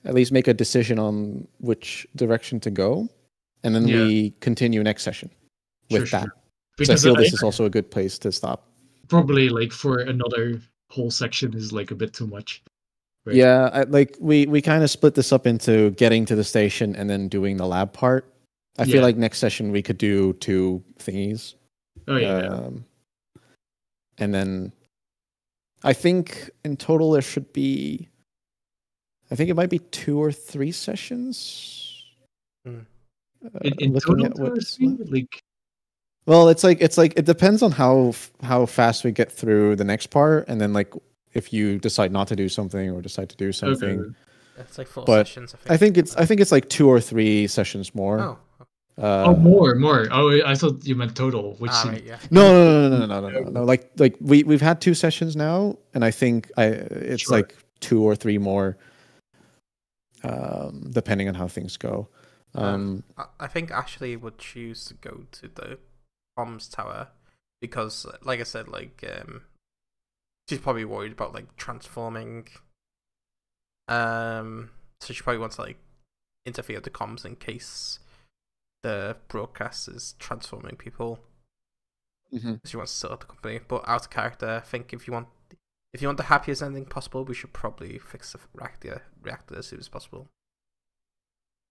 at least make a decision on which direction to go, and then we continue next session with that. Sure. Because I feel this is also a good place to stop. Probably like for another whole section is like a bit too much. Right? Yeah, we kind of split this up into getting to the station and then doing the lab part. I feel like next session we could do 2 thingies. Oh yeah. And then I think in total there should be, I think it might be 2 or 3 sessions. In total, like. Well, it's like it depends on how fast we get through the next part, and then like if you decide not to do something or decide to do something. Okay. It's like 4 sessions. I think it's like 2 or 3 sessions more. More. Oh, I thought you meant total. Which right, yeah. No. Like we've had 2 sessions now, and I think it's like 2 or 3 more, depending on how things go. I think Ashley would choose to go to the comms tower because, like I said, like she's probably worried about like transforming. So she probably wants to like interfere with the comms in case the broadcast is transforming people. She wants to sell the company, but out of character, I think if you want the happiest ending possible, we should probably fix the reactor as soon as possible.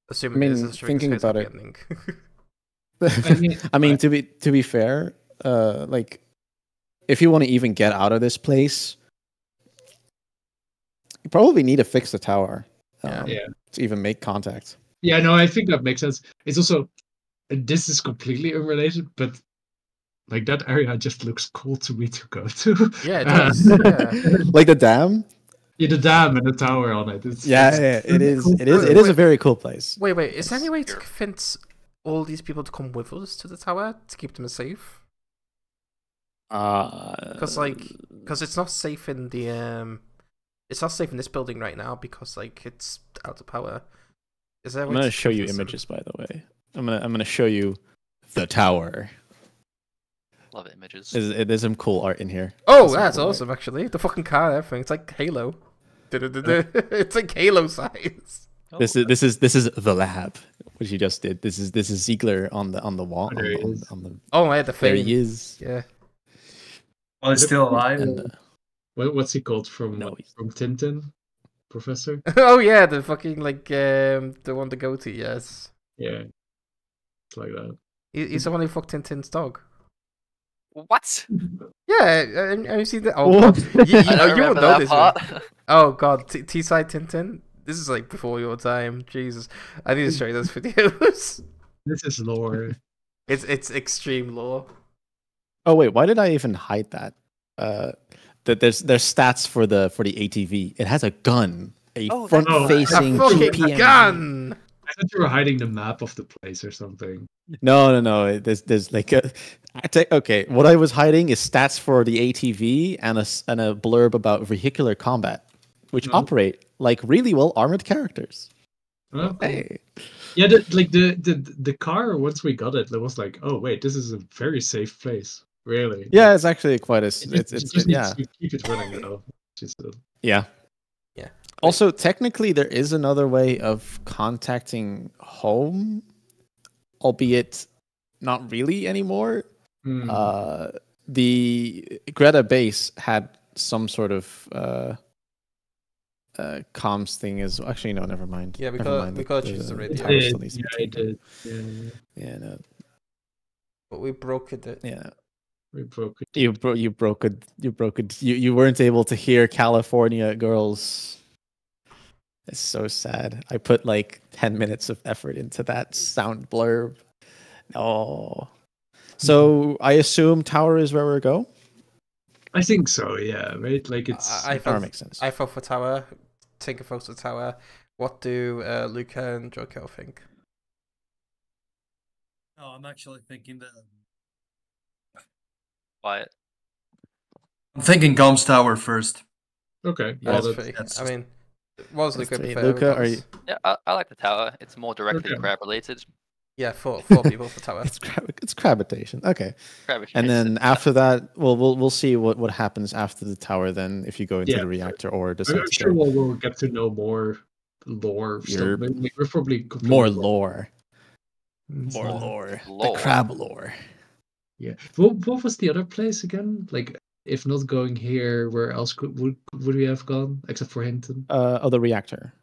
Assuming thinking about it. ending. I mean, to be fair, like if you want to even get out of this place, you probably need to fix the tower. To even make contact. Yeah, no, I think that makes sense. It's also, this is completely unrelated, but like that area just looks cool to me to go to. Yeah, it does. Like the dam. Yeah, the dam and the tower on it. It is a very cool place. Wait, is there any way to convince all these people to come with us to the tower to keep them safe? Because it's not safe in the it's not safe in this building right now because it's out of power. Is there? I'm gonna show you images, by the way. I'm gonna show you the tower. Love images. There's some cool art in here. Oh, that's awesome! Actually, the fucking car, and everything. It's like Halo. It's like Halo size. This is the lab, which you just did. This is Ziegler on the wall. There he is. On the Oh, I had the there fame. he is. Yeah. Oh, it's still alive. And, What's he called from No, from Tintin? Professor? Oh yeah, the fucking the one to go to. Yes. Yeah. It's like that. He's the one who fucked Tintin's dog. What? Yeah, have you seen that? Oh, What? God. You I don't would remember know that this. part. Oh god, T-side Tintin. This is like before your time. Jesus, I need to show you those videos. This is lore. It's extreme lore. oh wait, why did I even hide that? That there's stats for the ATV. It has a gun, a Oh, that's- front-facing A fucking GPM. gun. I thought you were hiding the map of the place or something. No. There's like a. Okay, what I was hiding is stats for the ATV and a blurb about vehicular combat, which Oh. operate like really well armored characters. Oh, cool. Hey. Yeah, the car, once we got it, it was like, oh wait, this is a very safe place. Really? Yeah, it's actually quite a. It It's just yeah. needs to keep it running though. Just, Yeah. Yeah. Also, technically, there is another way of contacting home, albeit not really anymore. hmm. The Greta base had some sort of comms thing as actually no, never mind. Yeah, Never mind. because she's a radio. tower It still did, needs to be yeah, it taken. did. Yeah, Yeah, no, But we broke it. yeah. we broke it. You broke it. You weren't able to hear California girls. It's so sad. I put like 10 minutes of effort into that sound blurb. No. So I assume tower is where we go. I think so. Yeah, right. Like it's. I Tower felt makes sense. I felt for tower. Tinker votes for tower. What do Luca and Joker think? No, I'm actually thinking that. Wyatt. I'm thinking Gom's Tower first. Okay. Yeah, Well, That's that's, pretty. that's- I mean, was That's Luca pretty- prefer? Luca, are you? Yeah, I like the tower. It's more directly Okay. crab related. Yeah, four people for tower. It's crabitation. Okay. Crab And then after that, we'll see what happens after the tower. Then if you go into Yeah. the reactor or decide I'm to sure go. we'll get to know more lore. You're- Stuff. We're probably More lore. Mm, More so- lore. Lore. The crab lore. Yeah. What was the other place again? Like, if not going here, where else would we have gone except for Hinton? The reactor.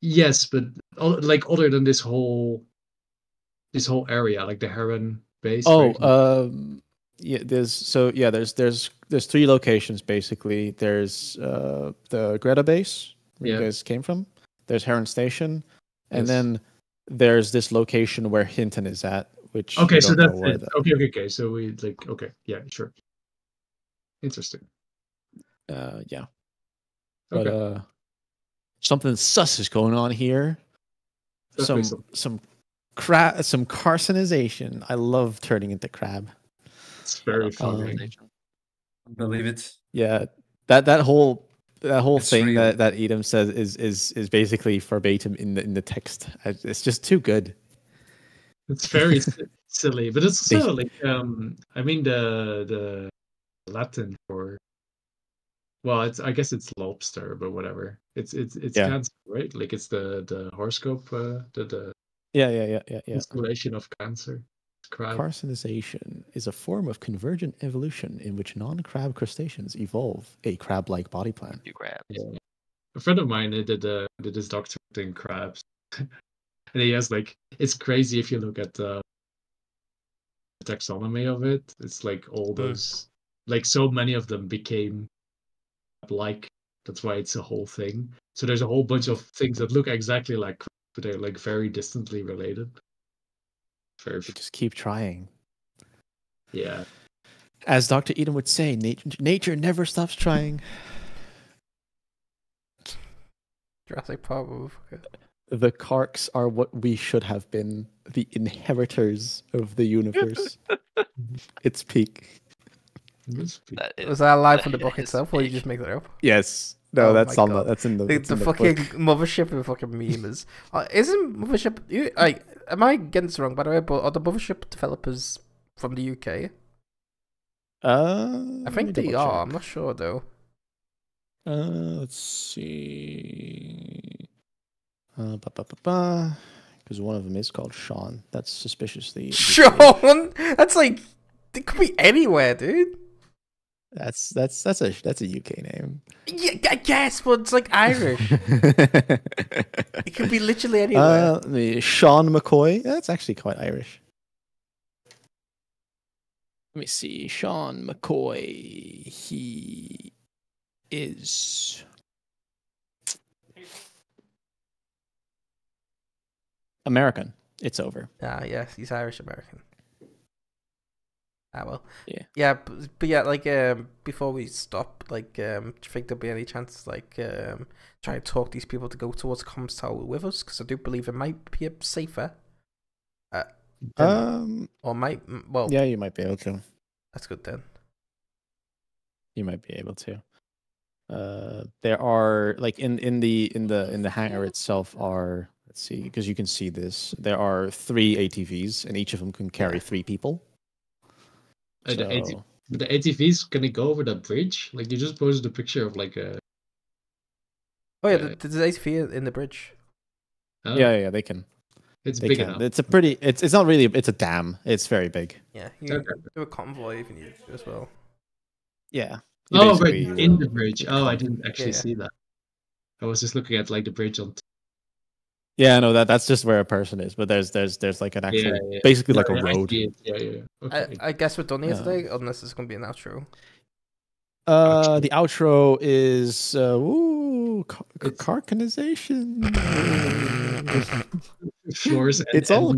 Yes, but like other than this whole area, like the Heron base. Oh, right? yeah. There's 3 locations basically. There's the Greta base where Yeah. you guys came from. There's Heron Station, and Yes. then there's this location where Hinton is at, which Okay, you so don't know that's where it. the- Okay. So we like yeah, sure. Interesting. yeah. But Okay. something sus is going on here. Definitely Some carcinization. I love turning into crab. It's very funny. Believe it. Yeah, that whole It's thing real. that Edom says is basically verbatim in the text. It's just too good. It's very silly, but it's They- also like I mean the Latin for I guess it's lobster, but whatever. It's Yeah. cancer, right? Like it's the horoscope, the Yeah. installation of cancer. It's crab. Carcinization is a form of convergent evolution in which non-crab crustaceans evolve a crab-like body plan. You crab. Yeah. A friend of mine did his doctorate in crabs, and he has like it's crazy if you look at the taxonomy of it. It's like all those like so many of them became like that's why it's a whole thing. So there's a whole bunch of things that look exactly like crab, but they're like very distantly related. Very We just keep trying. yeah. As Dr. Edom would say, nature never stops trying. Jurassic Park motherfucker. The Karks are what we should have been, the inheritors of the universe. It's peak. That is, Was that live from the that book is itself, or you peak. just make that up? Yes. No, Oh that's my on the God. that's in the, The, that's the in the fucking book. mothership of fucking memers. Isn't mothership? Am I getting this wrong? By the way, but are the mothership developers from the UK? I think they are. I'm not sure though. Let's see. Because one of them is called Sean. That's suspiciously. Sean, that's like it could be anywhere, dude. That's a UK name. Yeah, I guess, but it's like Irish. It could be literally anywhere. Sean McCoy. That's actually quite Irish. Let me see. Sean McCoy. He is American. It's over. Yes, he's Irish American. Ah well. Yeah. Yeah, but yeah, like before we stop, like do you think there'll be any chance like try to talk these people to go towards Comms Tower with us? Because I do believe it might be safer. Or might well. Yeah, you might be able to. That's good then. You might be able to. There are like in the hangar itself are, let's see, because you can see this. There are 3 ATVs, and each of them can carry 3 people. The ATV's gonna go over the bridge. Like you just posted a picture of like a. Oh yeah, there's ATV in the bridge. Oh, Yeah, they can. It's big enough. It's a pretty. It's not really. It's a dam. It's very big. Yeah, you can do a convoy if you need to as well. Yeah. Oh, right, in the bridge. Oh, I didn't actually Yeah. see that. I was just looking at like the bridge on. Yeah, no, that's just where a person is, but there's like an actual, basically like a road. Yeah. Okay. I guess we're done here today, unless there's gonna be an outro. The outro is carcanization. Floors. It's all.